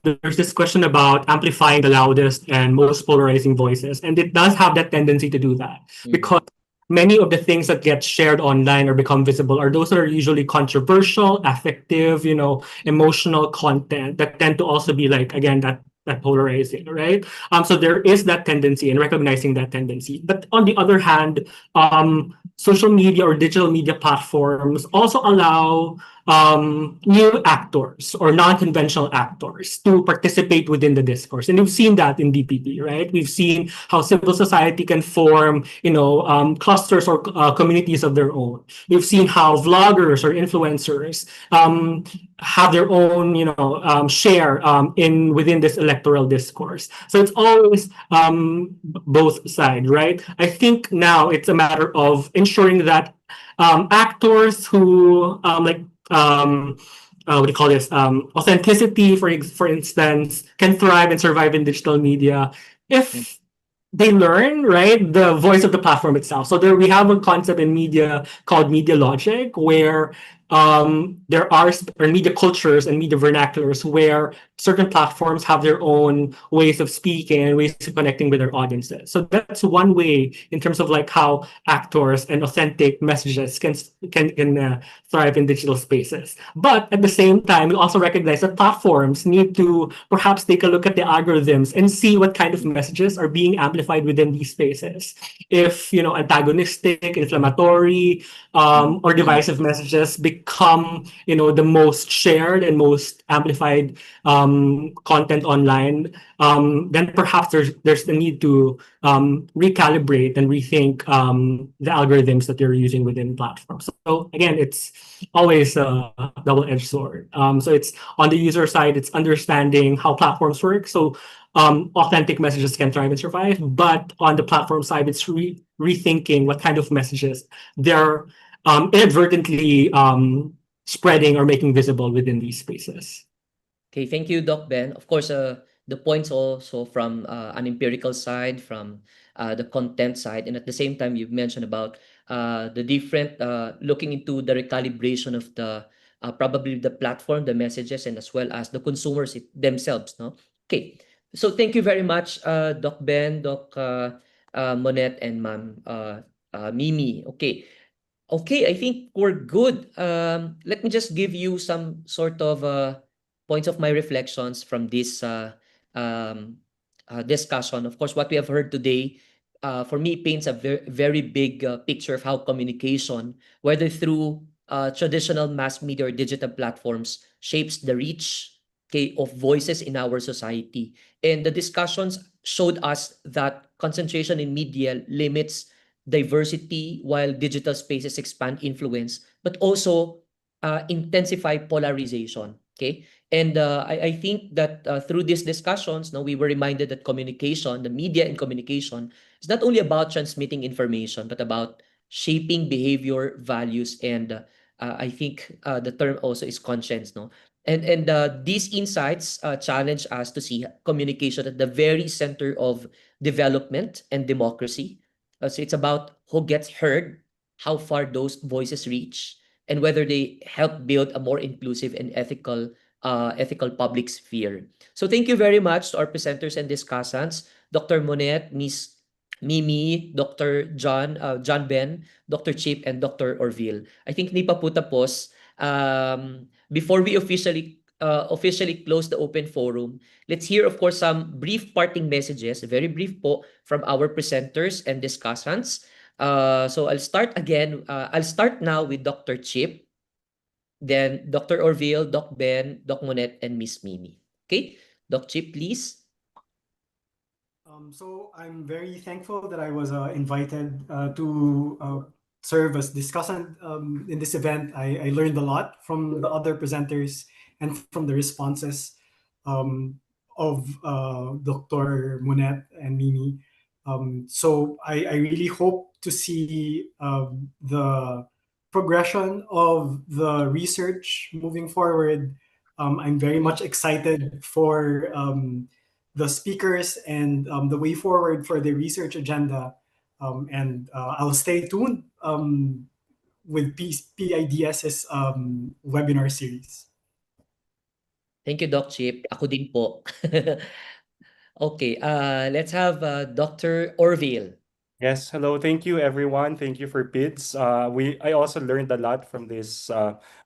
Speaker 15: there's this question about amplifying the loudest and most polarizing voices. And it does have that tendency to do that because many of the things that get shared online or become visible are those that are usually controversial, affective, emotional content that tend to also be like, again, that polarizing, right? So there is that tendency and recognizing that tendency. But on the other hand, social media or digital media platforms also allow new actors or non-conventional actors to participate within the discourse. And we've seen that in DPP, right? We've seen how civil society can form, clusters or communities of their own. We've seen how vloggers or influencers have their own, share within this electoral discourse. So it's always both sides, right? I think now it's a matter of ensuring that actors who what do you call this? Authenticity, for instance, can thrive and survive in digital media if they learn, right, the voice of the platform itself. So we have a concept in media called media logic, where there are media cultures and media vernaculars where certain platforms have their own ways of speaking and ways of connecting with their audiences. So that's one way in terms of like how actors and authentic messages can thrive in digital spaces. But at the same time, we also recognize that platforms need to perhaps take a look at the algorithms and see what kind of messages are being amplified within these spaces. If antagonistic, inflammatory, or divisive messages become the most shared and most amplified content online, then perhaps there's the need to recalibrate and rethink the algorithms that they're using within platforms. So again, it's always a double-edged sword. So it's on the user side, it's understanding how platforms work. So authentic messages can thrive and survive, but on the platform side, it's rethinking what kind of messages they're inadvertently spreading or making visible within these spaces.
Speaker 12: Okay, thank you, Doc Ben. Of course, the points also from an empirical side, from the content side, and at the same time, you've mentioned about the different, looking into the recalibration of the probably the platform, the messages, and as well as the consumers themselves. No, okay. So thank you very much, Doc Ben, Doc Monette, and Ma'am Mimi. Okay. Okay, I think we're good. Let me just give you some sort of points of my reflections from this discussion. Of course, what we have heard today for me, paints a very big picture of how communication, whether through traditional mass media or digital platforms, shapes the reach, okay, of voices in our society. And the discussions showed us that concentration in media limits diversity while digital spaces expand influence, but also intensify polarization. Okay. And I think that through these discussions, now we were reminded that communication, the media and communication, is not only about transmitting information, but about shaping behavior, values, and I think the term also is conscience. No, and these insights challenge us to see communication at the very center of development and democracy. So it's about who gets heard, how far those voices reach, and whether they help build a more inclusive and ethical public sphere. So thank you very much to our presenters and discussants, Dr. Monette, Ms. Mimi, Dr. John Ben, Dr. Chip, and Dr. Orville. I think hindi pa po tapos. Before we officially close the open forum, let's hear, of course, some brief parting messages, very brief po, from our presenters and discussants. So I'll start again. I'll start now with Dr. Chip, then Dr. Orville, Doc Ben, Doc Monette, and Miss Mimi. Okay, Doc Chip, please.
Speaker 16: So I'm very thankful that I was invited to serve as discussant in this event. I learned a lot from the other presenters and from the responses of Dr. Monette and Mimi. So I really hope to see the progression of the research moving forward. I'm very much excited for the speakers and the way forward for the research agenda. And I'll stay tuned with PIDS's webinar series.
Speaker 12: Thank you, Doc Chip. Ako din po. Okay, let's have Dr. Orville.
Speaker 17: Yes, hello. Thank you, everyone. Thank you for PIDS. I also learned a lot from this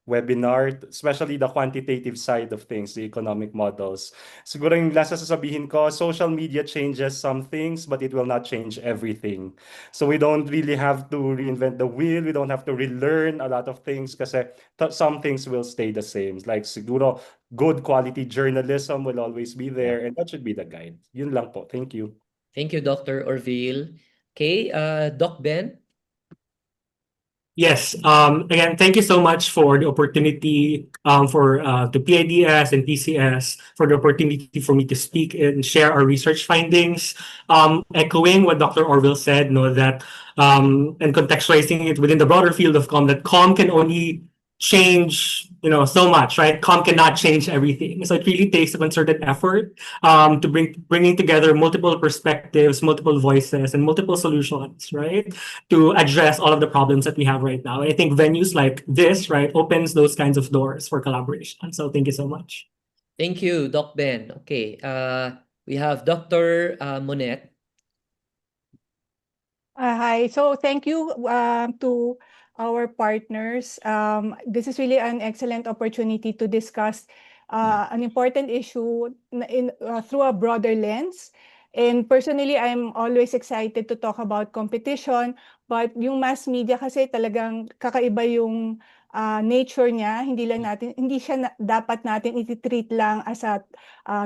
Speaker 17: webinar, especially the quantitative side of things, the economic models. Siguro yung last na sasabihin ko, social media changes some things, but it will not change everything. So we don't really have to reinvent the wheel. We don't have to relearn a lot of things kasi some things will stay the same. Like siguro good quality journalism will always be there, and that should be the guide. Yun lang po. Thank you.
Speaker 12: Thank you, Dr. Orville. Okay, Doc Ben.
Speaker 15: Yes. Again, thank you so much for the opportunity for the PIDS and PCS for the opportunity for me to speak and share our research findings. Echoing what Dr. Orville said, know that and contextualizing it within the broader field of comm, that comm can only change, so much, right? Comm cannot change everything. So it really takes a concerted effort to bringing together multiple perspectives, multiple voices, and multiple solutions, right? To address all of the problems that we have right now. I think venues like this, right, opens those kinds of doors for collaboration. So thank you so much.
Speaker 12: Thank you, Doc Ben. Okay, we have Dr. Monette.
Speaker 13: Hi. So thank you to our partners. This is really an excellent opportunity to discuss an important issue through a broader lens. And personally, I'm always excited to talk about competition, but yung mass media kasi talagang kakaiba yung nature niya. Hindi siya dapat natin i-treat lang as a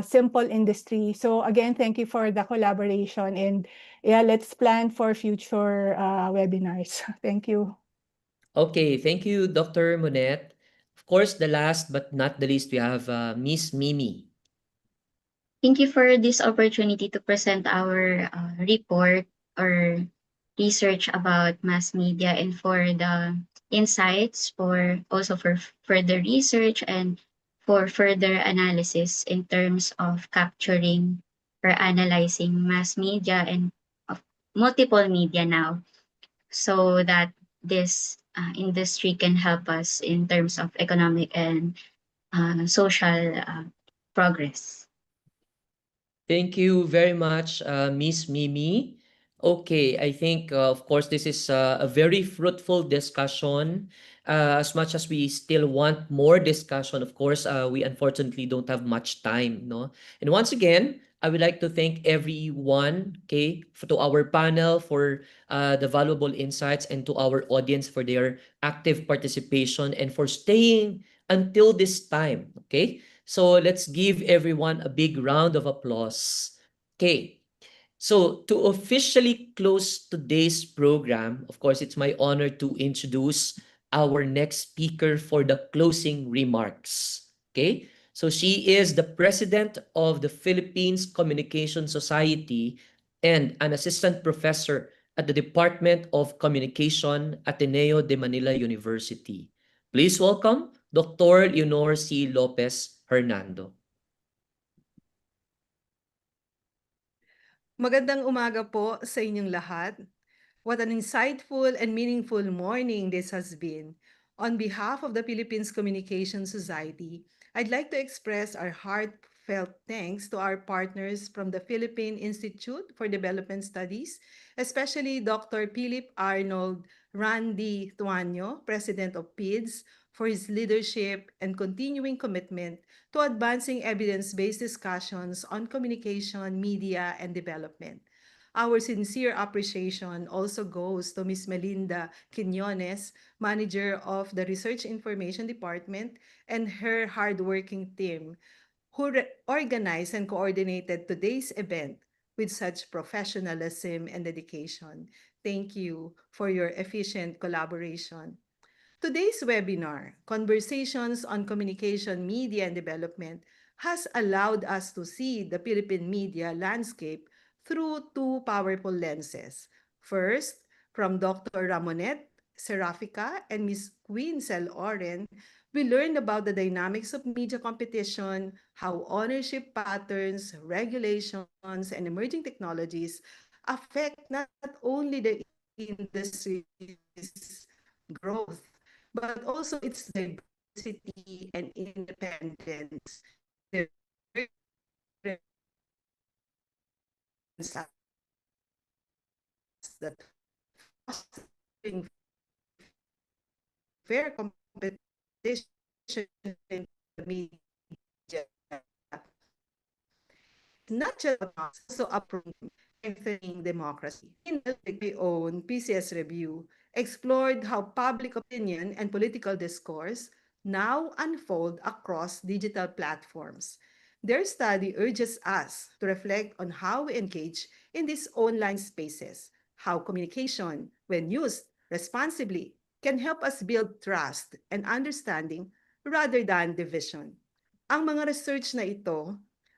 Speaker 13: simple industry. So again, thank you for the collaboration, and yeah, let's plan for future webinars. Thank you.
Speaker 12: Okay, thank you, Dr. Monette. Of course, the last but not the least, we have Miss Mimi.
Speaker 14: Thank you for this opportunity to present our report or research about mass media, and for the insights, for also for further research and for further analysis in terms of capturing or analyzing mass media and of multiple media now, so that this industry can help us in terms of economic and social progress.
Speaker 12: Thank you very much, Miss Mimi. Okay, I think, of course, this is a very fruitful discussion. As much as we still want more discussion, of course, we unfortunately don't have much time, no? And once again, I would like to thank everyone, okay, to our panel for the valuable insights, and to our audience for their active participation and for staying until this time, okay? So let's give everyone a big round of applause. Okay, so to officially close today's program, of course, it's my honor to introduce our next speaker for the closing remarks. Okay, so she is the president of the Philippines Communication Society and an assistant professor at the Department of Communication, Ateneo de Manila University. Please welcome Dr. Leonor C. Lopez-Hernando.
Speaker 18: Magandang umaga po sa inyong lahat. What an insightful and meaningful morning this has been. On behalf of the Philippines Communication Society, I'd like to express our heartfelt thanks to our partners from the Philippine Institute for Development Studies, especially Dr. Philip Arnold Randy Tuaño, President of PIDS, for his leadership and continuing commitment to advancing evidence-based discussions on communication, media, and development. Our sincere appreciation also goes to Ms. Melinda Quiñones, Manager of the Research Information Department, and her hardworking team who organized and coordinated today's event with such professionalism and dedication. Thank you for your efficient collaboration. Today's webinar, Conversations on Communication, Media, and Development, has allowed us to see the Philippine media landscape through two powerful lenses. First, from Dr. Ramonette Serafica and Ms. Cel Oren, we learned about the dynamics of media competition, how ownership patterns, regulations, and emerging technologies affect not only the industry's growth, but also its diversity and independence. The that fostering fair competition in the media, not just about so approving strengthening democracy. In my own PCS review, explored how public opinion and political discourse now unfold across digital platforms. Their study urges us to reflect on how we engage in these online spaces, how communication, when used responsibly, can help us build trust and understanding rather than division. Ang mga research na ito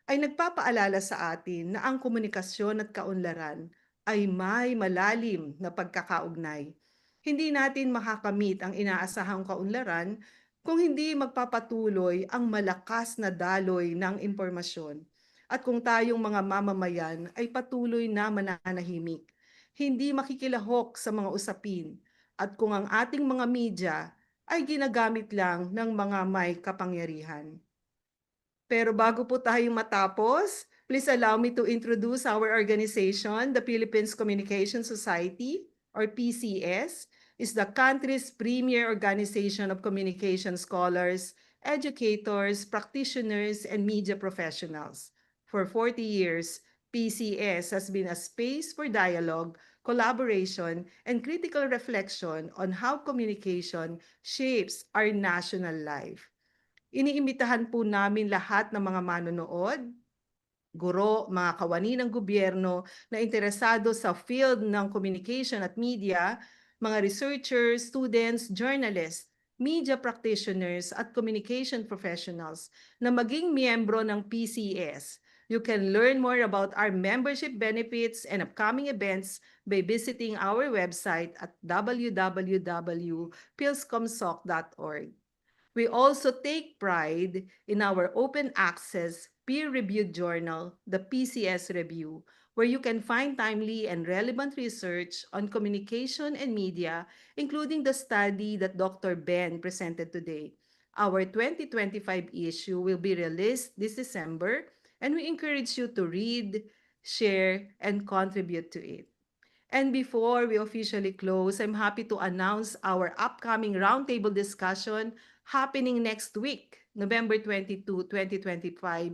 Speaker 18: ay nagpapaalala sa atin na ang komunikasyon at kaunlaran ay may malalim na pagkakaugnay. Hindi natin makakamit ang inaasahang kaunlaran kung hindi magpapatuloy ang malakas na daloy ng impormasyon. At kung tayong mga mamamayan ay patuloy na mananahimik, hindi makikilahok sa mga usapin, at kung ang ating mga media ay ginagamit lang ng mga may kapangyarihan. Pero bago po tayo matapos, please allow me to introduce our organization, the Philippines Communication Society, or PCS, is the country's premier organization of communication scholars, educators, practitioners, and media professionals. For 40 years, PCS has been a space for dialogue, collaboration, and critical reflection on how communication shapes our national life. Iniimbitahan po namin lahat ng mga manonood, guro, mga kawani ng gobyerno na interesado sa field ng communication at media, mga researchers, students, journalists, media practitioners at communication professionals na maging miyembro ng PCS. You can learn more about our membership benefits and upcoming events by visiting our website at www.pilscomsoc.org. We also take pride in our open access peer-reviewed journal, the PCS Review, where you can find timely and relevant research on communication and media, including the study that Dr. Ben presented today. Our 2025 issue will be released this December, and we encourage you to read, share, and contribute to it. And before we officially close, I'm happy to announce our upcoming roundtable discussion happening next week, November 22, 2025,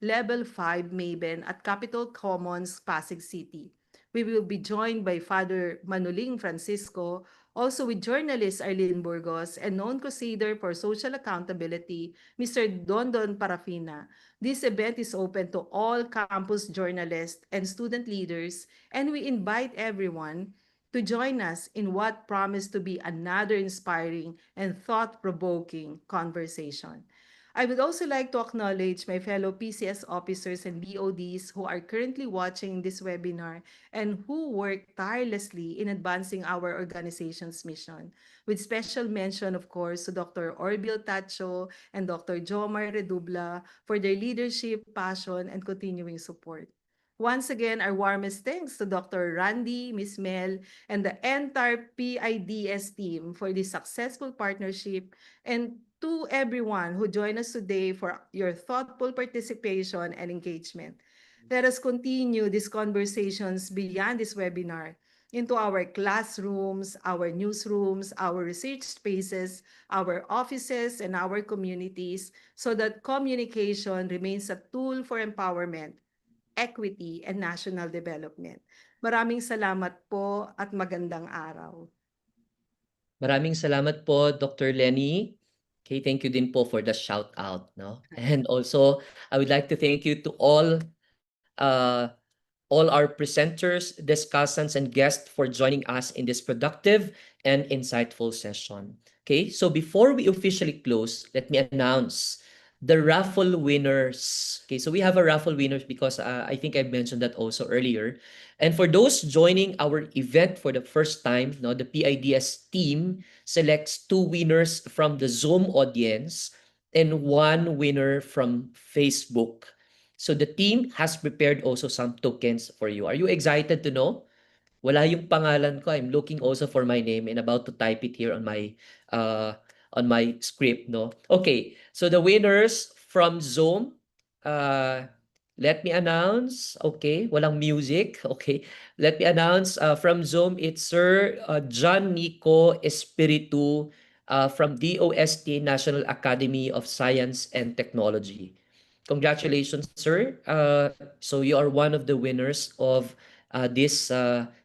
Speaker 18: Level 5 Maven at Capitol Commons, Pasig City. We will be joined by Father Manuling Francisco, also with journalist Arlene Burgos and known crusader for social accountability, Mr. Dondon Parafina. This event is open to all campus journalists and student leaders, and we invite everyone to join us in what promised to be another inspiring and thought-provoking conversation. I would also like to acknowledge my fellow PCS officers and BODs who are currently watching this webinar and who work tirelessly in advancing our organization's mission. With special mention, of course, to Dr. Orville Tatcho and Dr. Jomar Redubla for their leadership, passion, and continuing support. Once again, our warmest thanks to Dr. Randy, Ms. Mel, and the entire PIDS team for this successful partnership, and to everyone who joined us today for your thoughtful participation and engagement. Let us continue these conversations beyond this webinar into our classrooms, our newsrooms, our research spaces, our offices, and our communities so that communication remains a tool for empowerment, equity, and national development. Maraming salamat po at magandang araw.
Speaker 12: Maraming salamat po, Dr. Lenny. Okay, thank you din po for the shout out, no? And also, I would like to thank you to uh, all our presenters, discussants, and guests for joining us in this productive and insightful session. Okay, so before we officially close, let me announce the raffle winners. Okay, so we have a raffle winners because I think I mentioned that also earlier. And for those joining our event for the first time, no, the PIDS team selects 2 winners from the Zoom audience and 1 winner from Facebook. So the team has prepared also some tokens for you. Are you excited to know? Wala yung pangalan ko. I'm looking also for my name and about to type it here on my script, no? Okay. So the winners from Zoom, uh let me announce. Okay, walang music. Okay. Let me announce from Zoom, it's Sir John Nico Espiritu from DOST National Academy of Science and Technology. Congratulations, sir. So you are one of the winners of this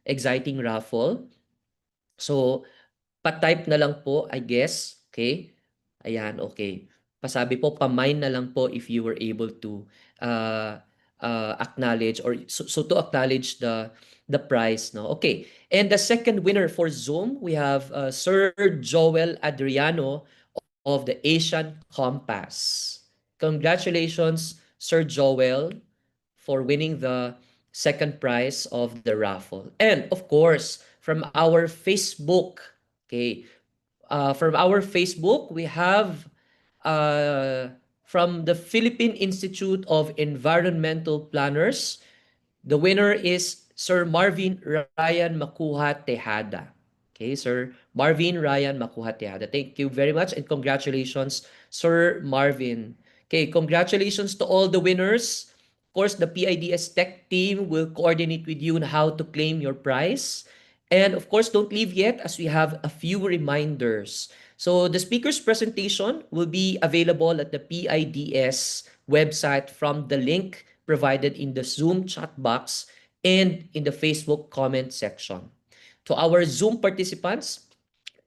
Speaker 12: exciting raffle. So, pa-type na lang po, I guess. Okay? Ayan, okay. Pasabi po, pa-mine na lang po if you were able to acknowledge or so to acknowledge the prize, no? Okay. And the second winner for Zoom, we have Sir Joel Adriano of the Asian Compass. Congratulations, Sir Joel, for winning the second prize of the raffle. And of course, from our Facebook, okay, from our Facebook, we have from the Philippine Institute of Environmental Planners, the winner is Sir Marvin Ryan Makuha Tejada. Okay, Sir Marvin Ryan Makuha Tejada. Thank you very much and congratulations, Sir Marvin. Okay, congratulations to all the winners. Of course, the PIDS Tech team will coordinate with you on how to claim your prize. And of course, don't leave yet as we have a few reminders. So the speaker's presentation will be available at the PIDS website from the link provided in the Zoom chat box and in the Facebook comment section. To our Zoom participants,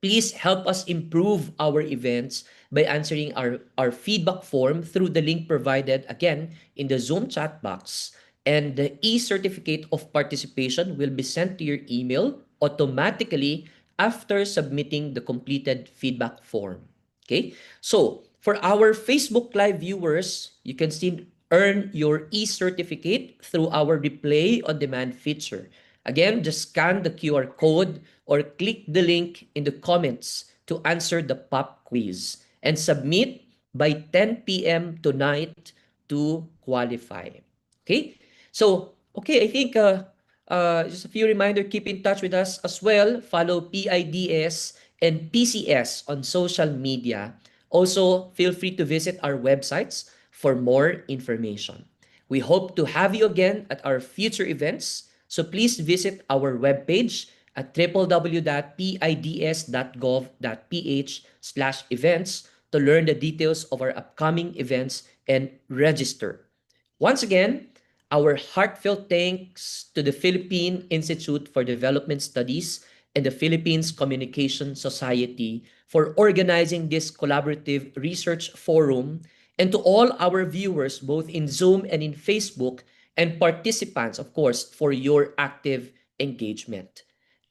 Speaker 12: please help us improve our events by answering our feedback form through the link provided again in the Zoom chat box. And the e-certificate of participation will be sent to your email automatically after submitting the completed feedback form. Okay? So, for our Facebook Live viewers, you can still earn your e-certificate through our replay on demand feature. Again, just scan the QR code or click the link in the comments to answer the pop quiz and submit by 10 p.m. tonight to qualify. Okay? So, okay, I think just a few reminder, keep in touch with us as well. Follow PIDS and PCS on social media. Also, feel free to visit our websites for more information. We hope to have you again at our future events. So please visit our webpage at www.pids.gov.ph/events to learn the details of our upcoming events and register. Once again, our heartfelt thanks to the Philippine Institute for Development Studies and the Philippines Communication Society for organizing this collaborative research forum, and to all our viewers both in Zoom and in Facebook, and participants, of course, for your active engagement.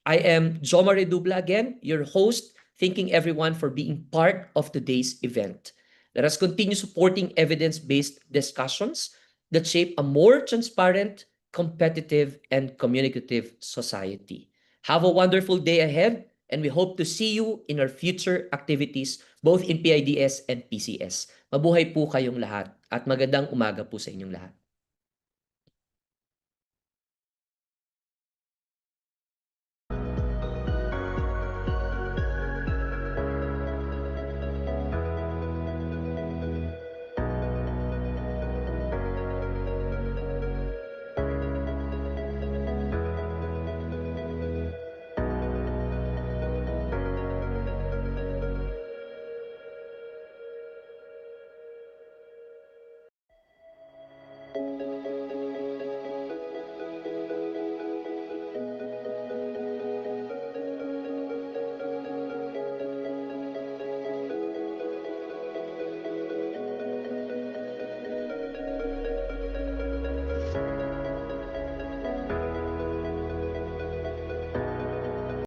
Speaker 12: I am Jomar Redubla again, your host, thanking everyone for being part of today's event. Let us continue supporting evidence-based discussions that shape a more transparent, competitive, and communicative society. Have a wonderful day ahead, and we hope to see you in our future activities, both in PIDS and PCS. Mabuhay po kayong lahat at magandang umaga po sa inyong lahat.